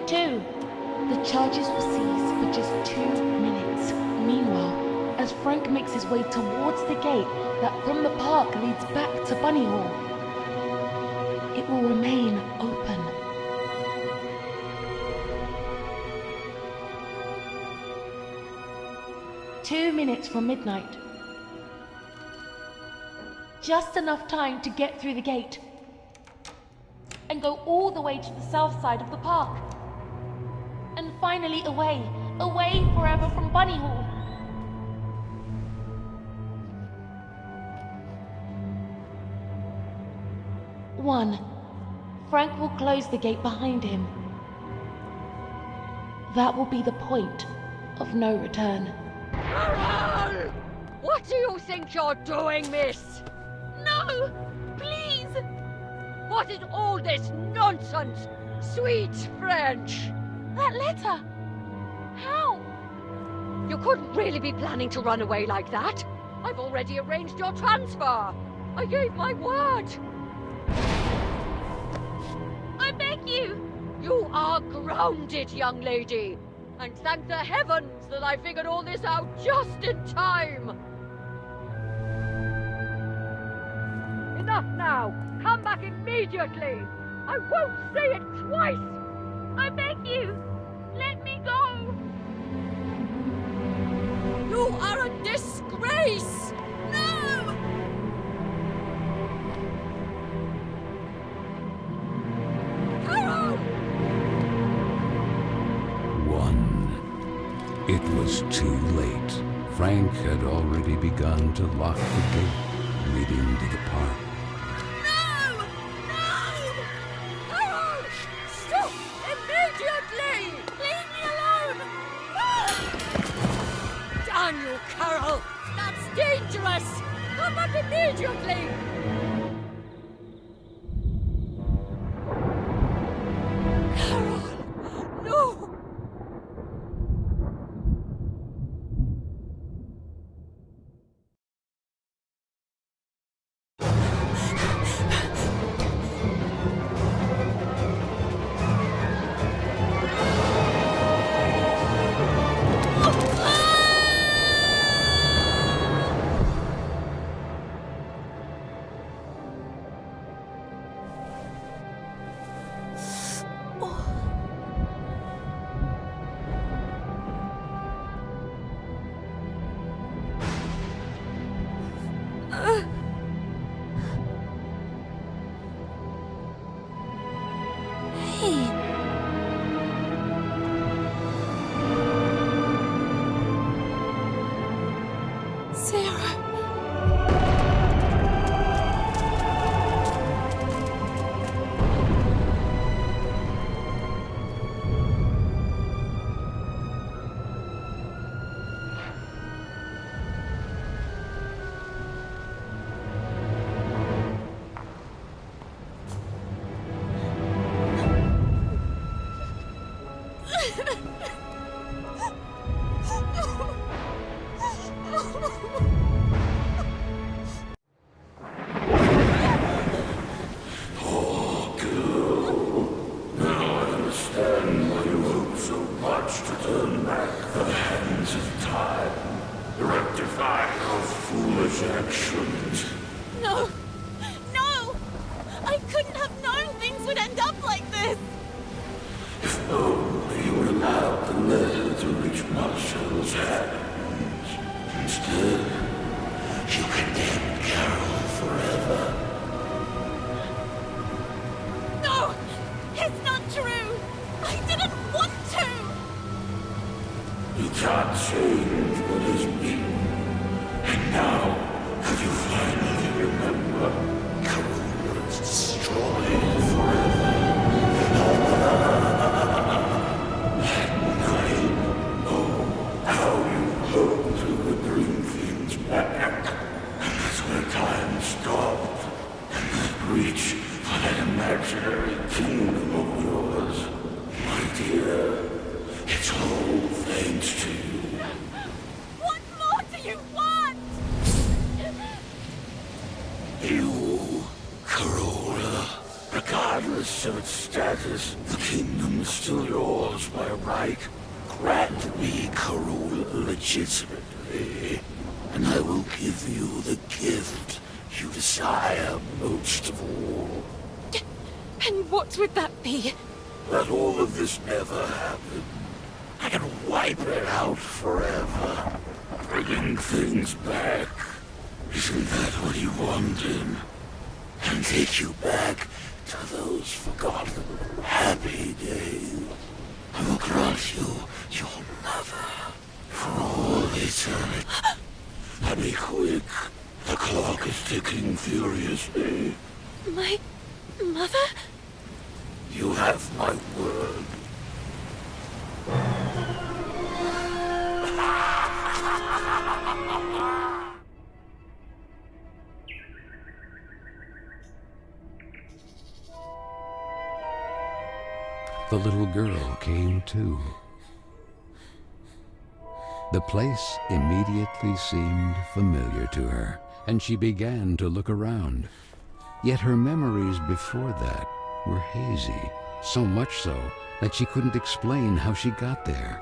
2. The charges will cease for just 2 minutes. Meanwhile, as Frank makes his way towards the gate that from the park leads back to Bunny Hall, it will remain open. Two minutes from midnight. Just enough time to get through the gate and go all the way to the south side of the park. And finally away forever from Bunny Hall. 1. Frank will close the gate behind him. That will be the point of no return. Carole! What do you think you're doing, miss? No! Please! What is all this nonsense? Sweet French! That letter! How? You couldn't really be planning to run away like that. I've already arranged your transfer. I gave my word. I beg you! You are grounded, young lady. And thank the heavens that I figured all this out just in time. Enough now. Come back immediately. I won't say it twice. I beg you! Let me go! You are a disgrace! No! Carole! It was too late. Frank had already begun to lock the gate leading to the park. No! No! Carole! Stop immediately! Leave me alone! Damn you, Carole! That's dangerous! Come back immediately! Carole! No! Actions. No! No! I couldn't have known things would end up like this! If only you allowed the letter to reach Marcel's hands. Instead, you condemned Carole forever. No! It's not true! I didn't want to! You can't change what has been. And now, could you finally remember Carole was destroyed forever? That night, oh, how you hoped you would bring things back. And that's where time stopped. And that reach for that imaginary kingdom of yours. My dear, it's all thanks to you. What more do you want? You, Carole, regardless of its status, the kingdom is still yours by right. Grant me, Carole, legitimately, and I will give you the gift you desire most of all. And what would that be? Let all of this never happen. I can wipe it out forever. Bringing things back. Isn't that what you wanted? And take you back to those forgotten, happy days. I will grant you your mother for all eternity. And be quick. The clock is ticking furiously. My mother? have my word. The little girl came too. The place immediately seemed familiar to her, and she began to look around. Yet her memories before that were hazy, so much so that she couldn't explain how she got there.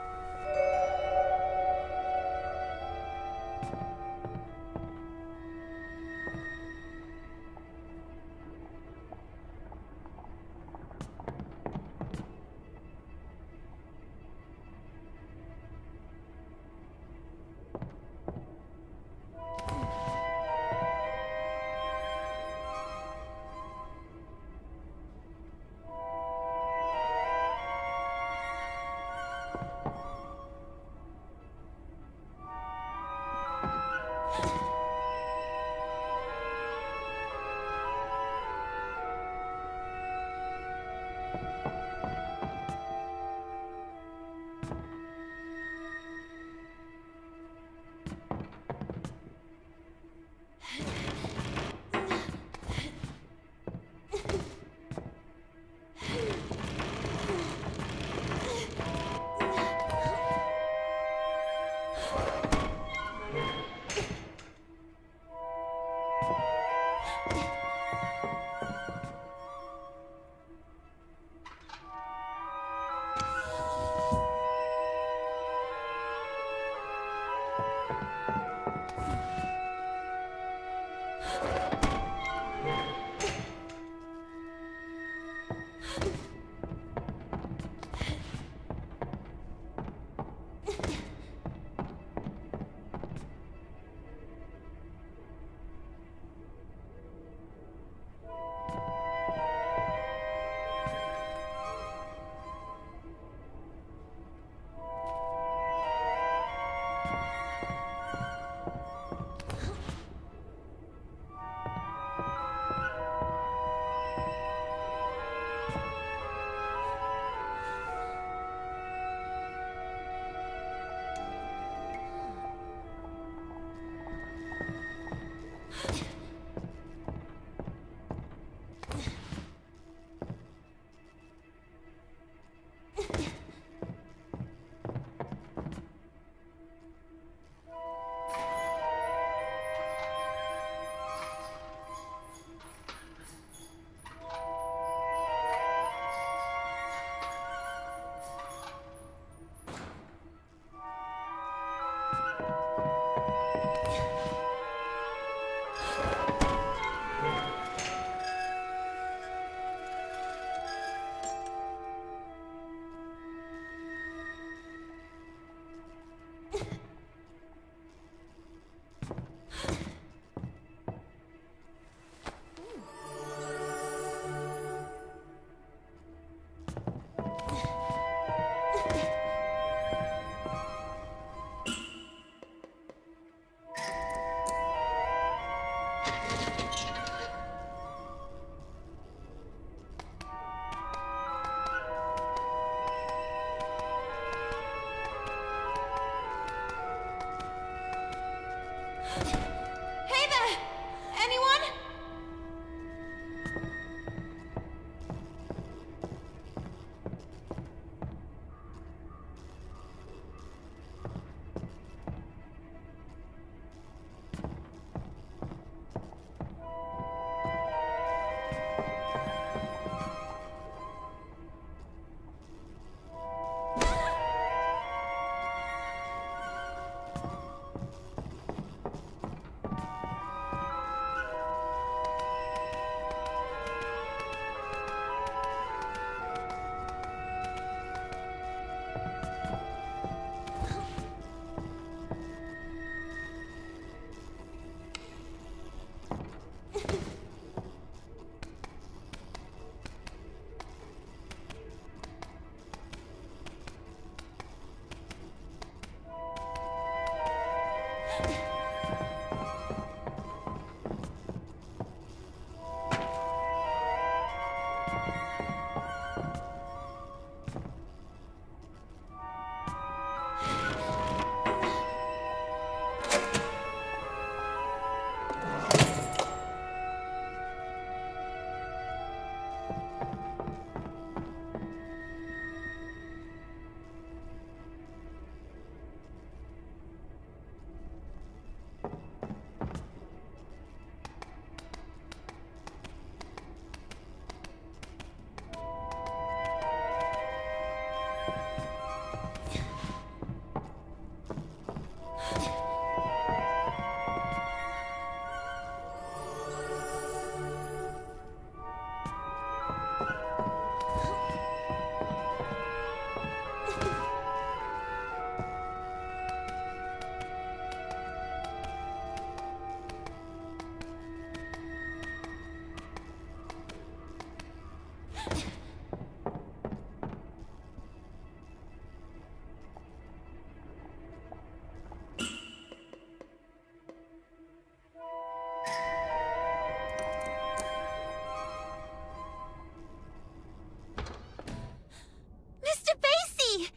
Mr. Basie!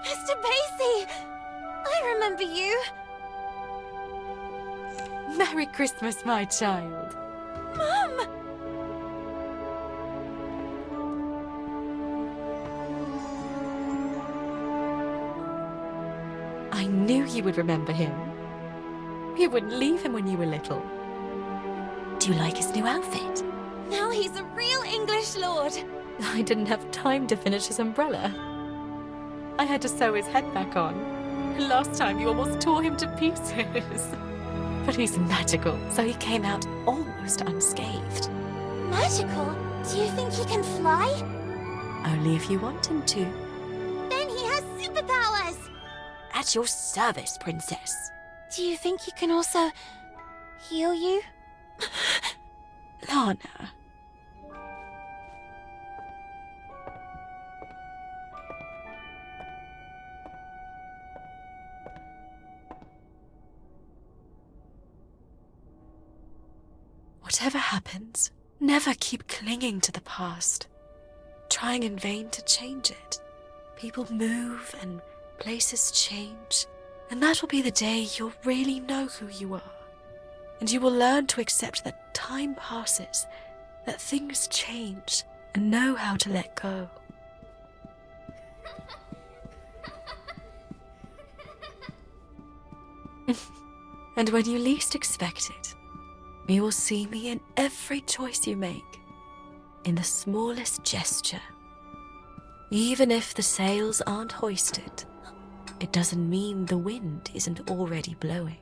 Mr. Basie! I remember you. Merry Christmas, my child. Mum! I knew you would remember him. You wouldn't leave him when you were little. Do you like his new outfit? Now he's a real English lord. I didn't have time to finish his umbrella. I had to sew his head back on. Last time you almost tore him to pieces. But he's magical, so he came out almost unscathed. Magical? Do you think he can fly? Only if you want him to. Then he has superpowers! At your service, princess. Do you think he can also heal you? Lana. Whatever happens, never keep clinging to the past, trying in vain to change it. People move and places change, and that will be the day you'll really know who you are. And you will learn to accept that time passes, that things change, and know how to let go. And when you least expect it, you will see me in every choice you make, in the smallest gesture. Even if the sails aren't hoisted, it doesn't mean the wind isn't already blowing.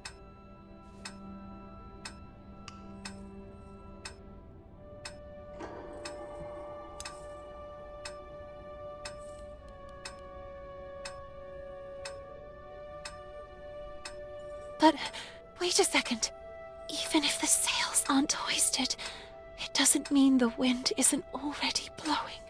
But wait a second. Even if the sails aren't hoisted, it doesn't mean the wind isn't already blowing.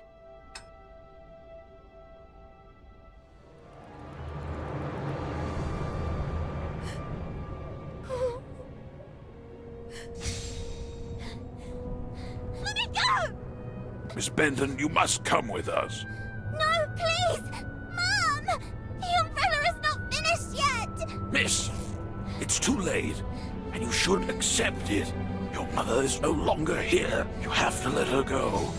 Let me go! Miss Benton, you must come with us. No, please! Mom! The umbrella is not finished yet! Miss, it's too late, and you should accept it. Your mother is no longer here. You have to let her go.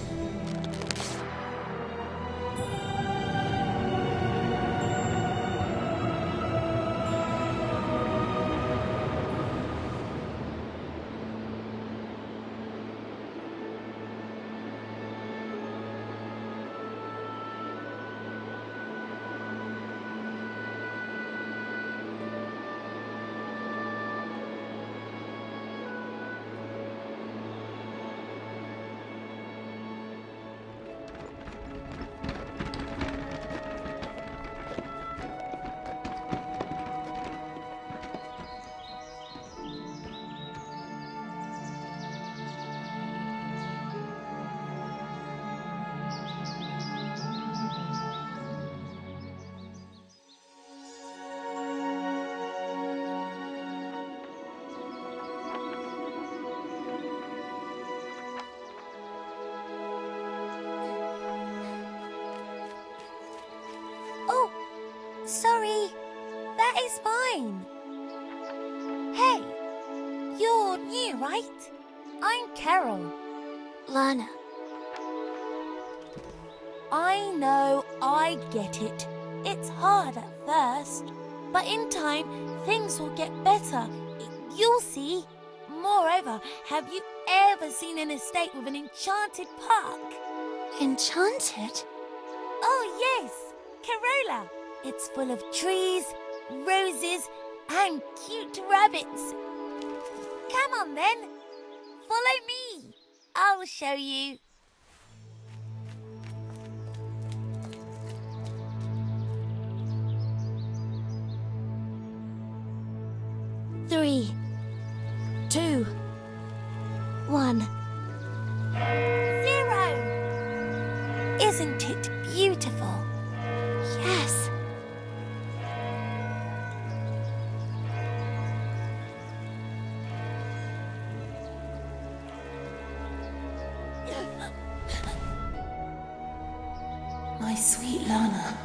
fine. Hey, you're new, right? I'm Carole. Lana. I know, I get it. It's hard at first, but in time, things will get better. You'll see. Moreover, have you ever seen an estate with an enchanted park? Enchanted? Oh, yes, Carola. It's full of trees, roses, and cute rabbits. Come on, then. Follow me. I'll show you. Three, 2, 1, 0. Isn't it beautiful? Yes. My sweet Lana,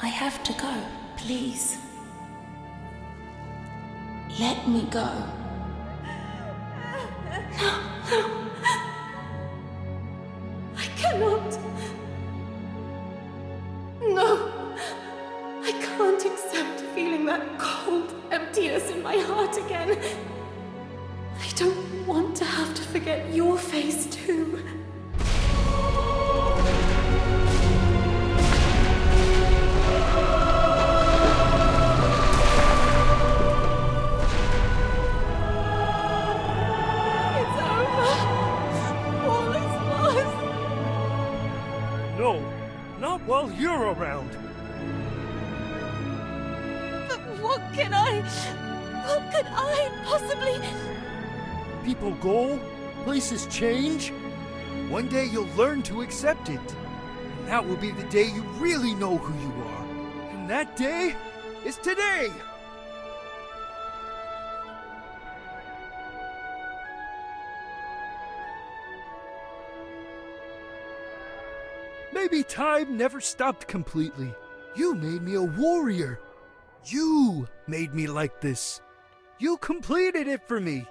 I have to go, please. Let me go. No. I cannot. No. I can't accept feeling that cold emptiness in my heart again. I don't want to have to forget your face too. While you're around. But what could I possibly... People go, places change. One day you'll learn to accept it. And that will be the day you really know who you are. And that day is today. Maybe time never stopped completely. You made me a warrior. You made me like this. You completed it for me.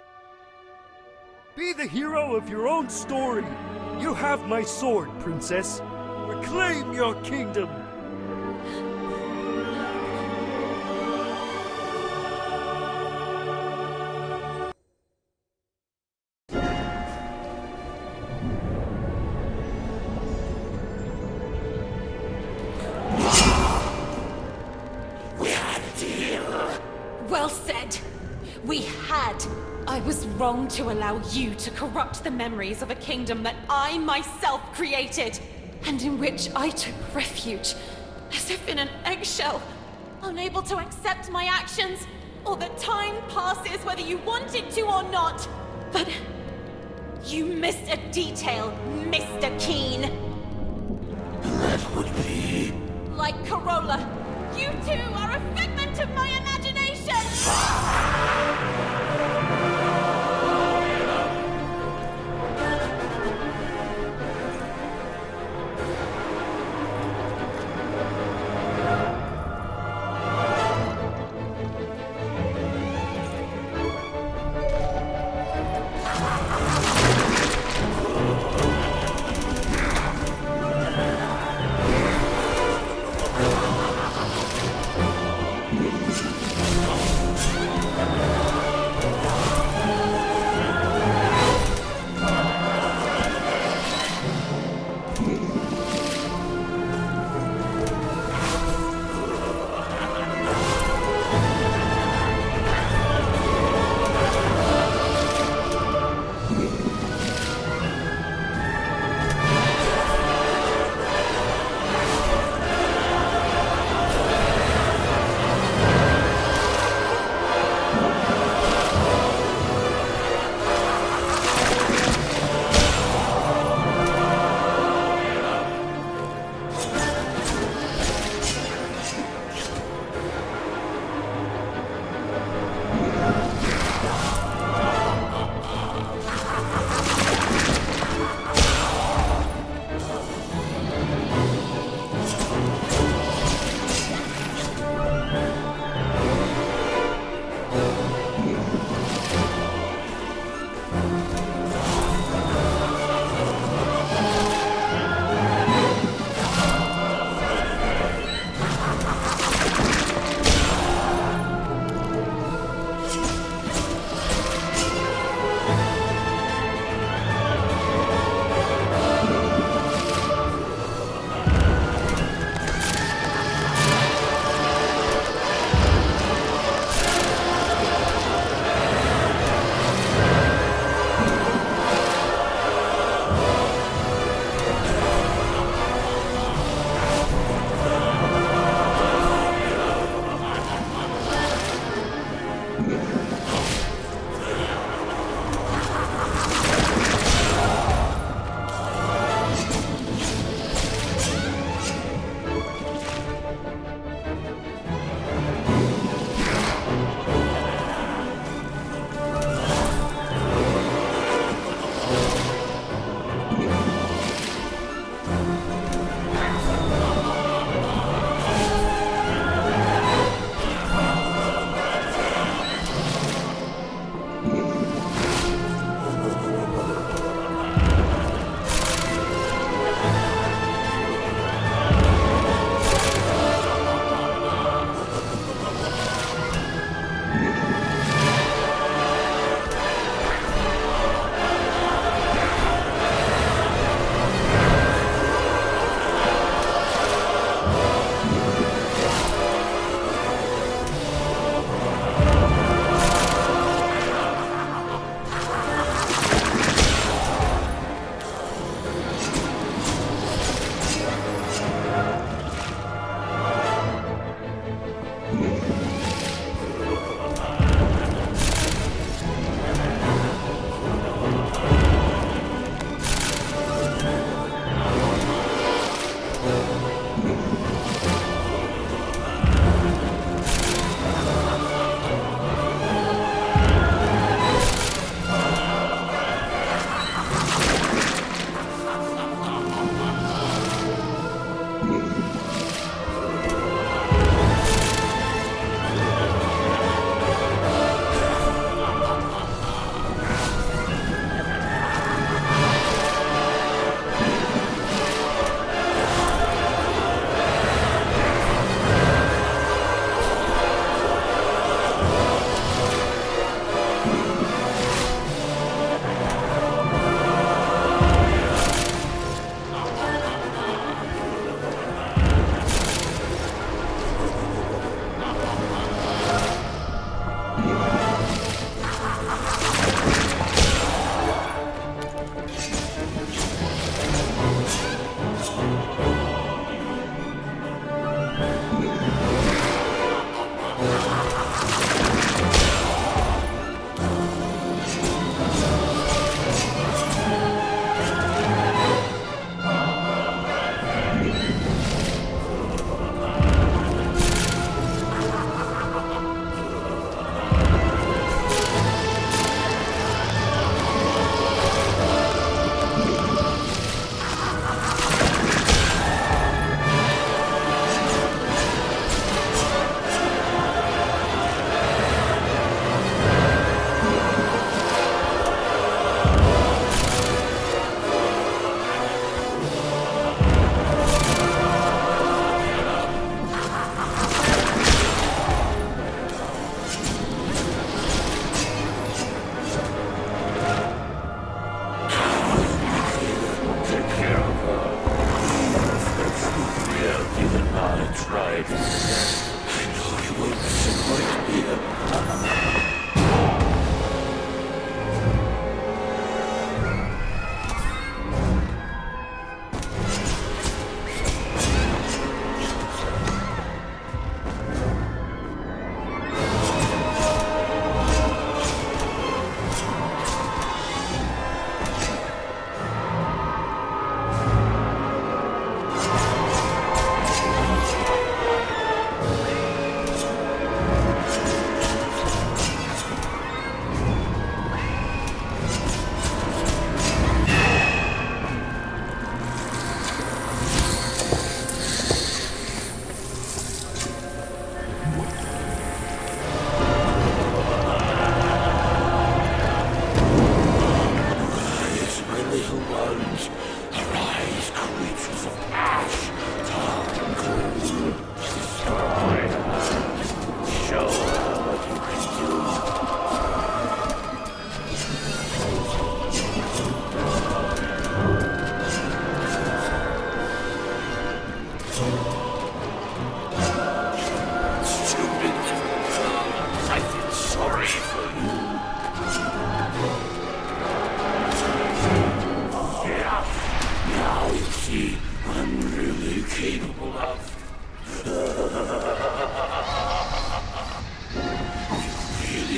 Be the hero of your own story. You have my sword, princess. Reclaim your kingdom. Well said. We had. I was wrong to allow you to corrupt the memories of a kingdom that I myself created, and in which I took refuge, as if in an eggshell, unable to accept my actions, or that time passes whether you wanted to or not. But you missed a detail, Mr. Keen. That would be... Like Carola, you too are a figment of my imagination!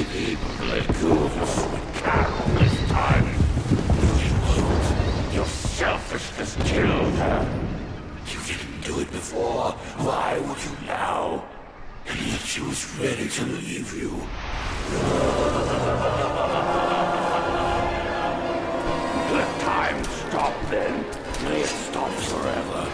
be able to let go of your Sweet Carole this time. You won't. Your selfishness killed her. You didn't do it before. Why would you now? And yet she was ready to leave you. Let time stop then. May it stop forever.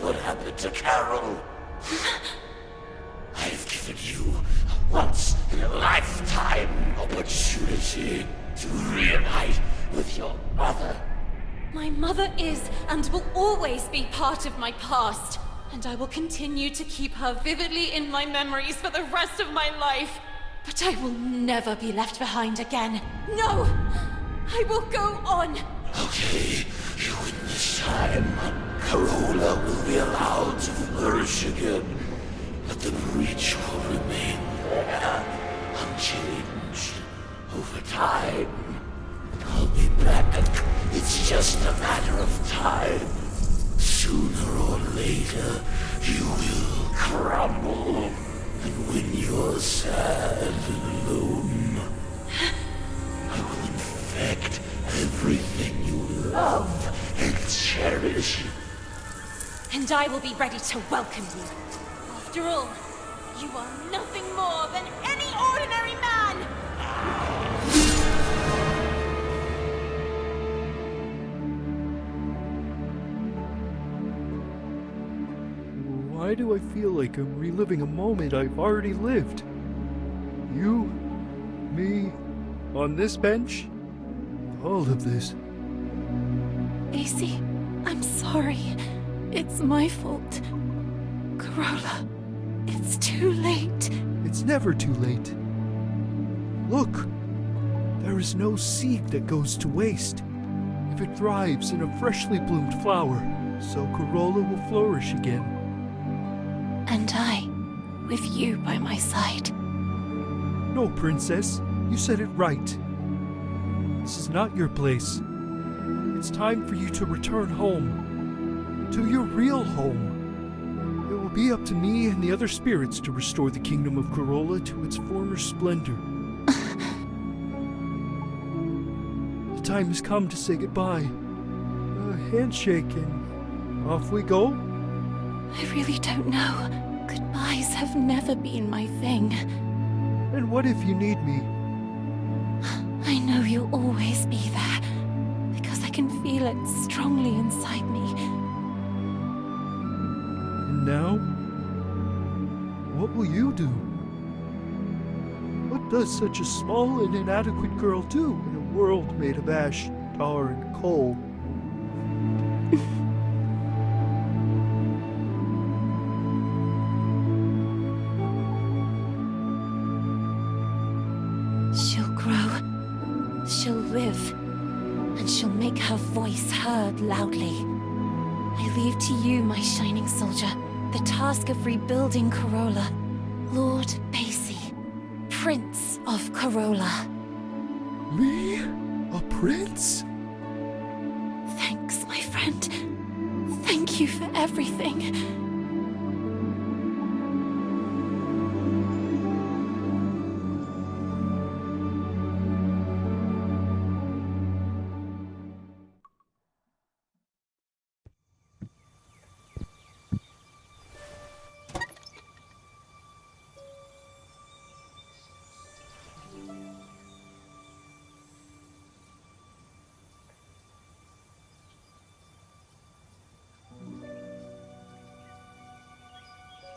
What happened to Carole? I've given you a once-in-a-lifetime opportunity to reunite with your mother. My mother is and will always be part of my past, and I will continue to keep her vividly in my memories for the rest of my life. But I will never be left behind again. No! I will go on! Okay, you win this time. Carola will be allowed to flourish again, but the breach will remain there, unchanged, over time. I'll be back. It's just a matter of time. Sooner or later, you will crumble, and when you're sad and alone, I will infect everything you love and cherish. And I will be ready to welcome you. After all, you are nothing more than any ordinary man! Why do I feel like I'm reliving a moment I've already lived? You, me, on this bench? All of this. AC, I'm sorry. It's my fault. Carola, it's too late. It's never too late. Look, there is no seed that goes to waste. If it thrives in a freshly bloomed flower, so Carola will flourish again. And I, with you by my side. No, Princess, you said it right. This is not your place. It's time for you to return home. To your real home. It will be up to me and the other spirits to restore the kingdom of Carola to its former splendor. The time has come to say goodbye. A handshake and off we go? I really don't know. Goodbyes have never been my thing. And what if you need me? I know you'll always be there, because I can feel it strongly inside me. And now? What will you do? What does such a small and inadequate girl do in a world made of ash, tar, and coal? her voice heard loudly. I leave to you, my shining soldier, the task of rebuilding Carola. Lord Basie, Prince of Carola. Me? A prince? Thanks, my friend. Thank you for everything.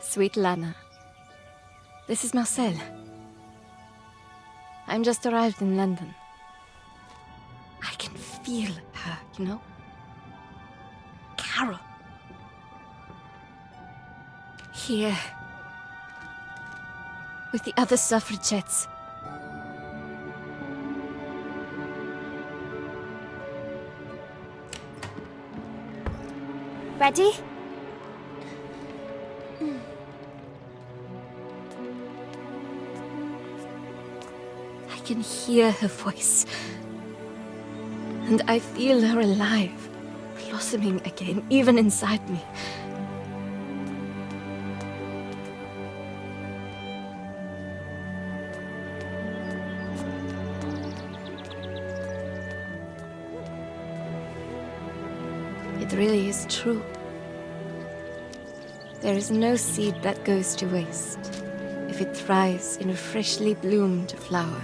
Sweet Lana. This is Marcel. I'm just arrived in London. I can feel her, you know? Carole. Here. With the other suffragettes. Ready? I can hear her voice. And I feel her alive, blossoming again, even inside me. It really is true. There is no seed that goes to waste if it thrives in a freshly bloomed flower.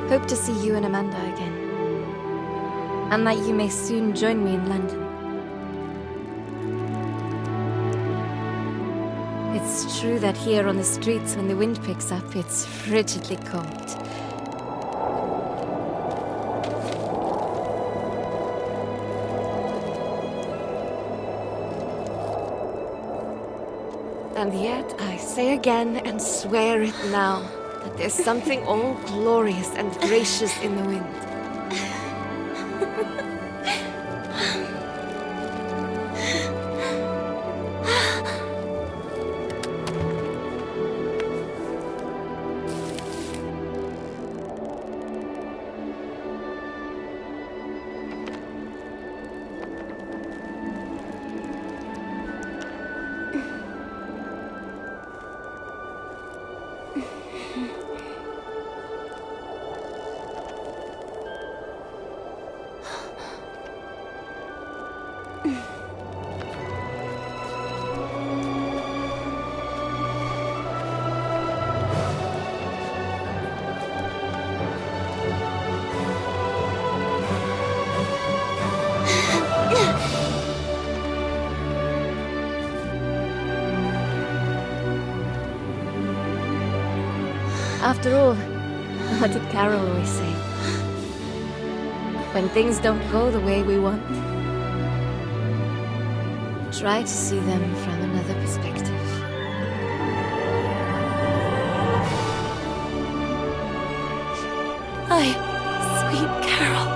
Hope to see you and Amanda again, and that you may soon join me in London. It's true that here on the streets, when the wind picks up, it's frigidly cold. And yet, I say again and swear it now, that there's something all glorious and gracious in the wind. After all, what did Carole always say? When things don't go the way we want, try to see them from another perspective. Sweet Carole.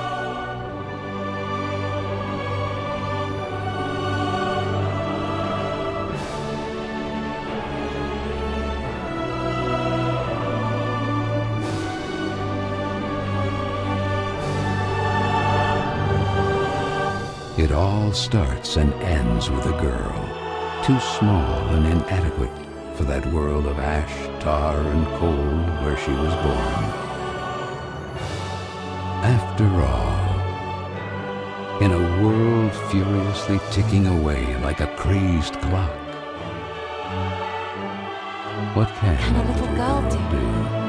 It all starts and ends with a girl, too small and inadequate for that world of ash, tar, and coal where she was born. After all, in a world furiously ticking away like a crazed clock, what can a little girl do?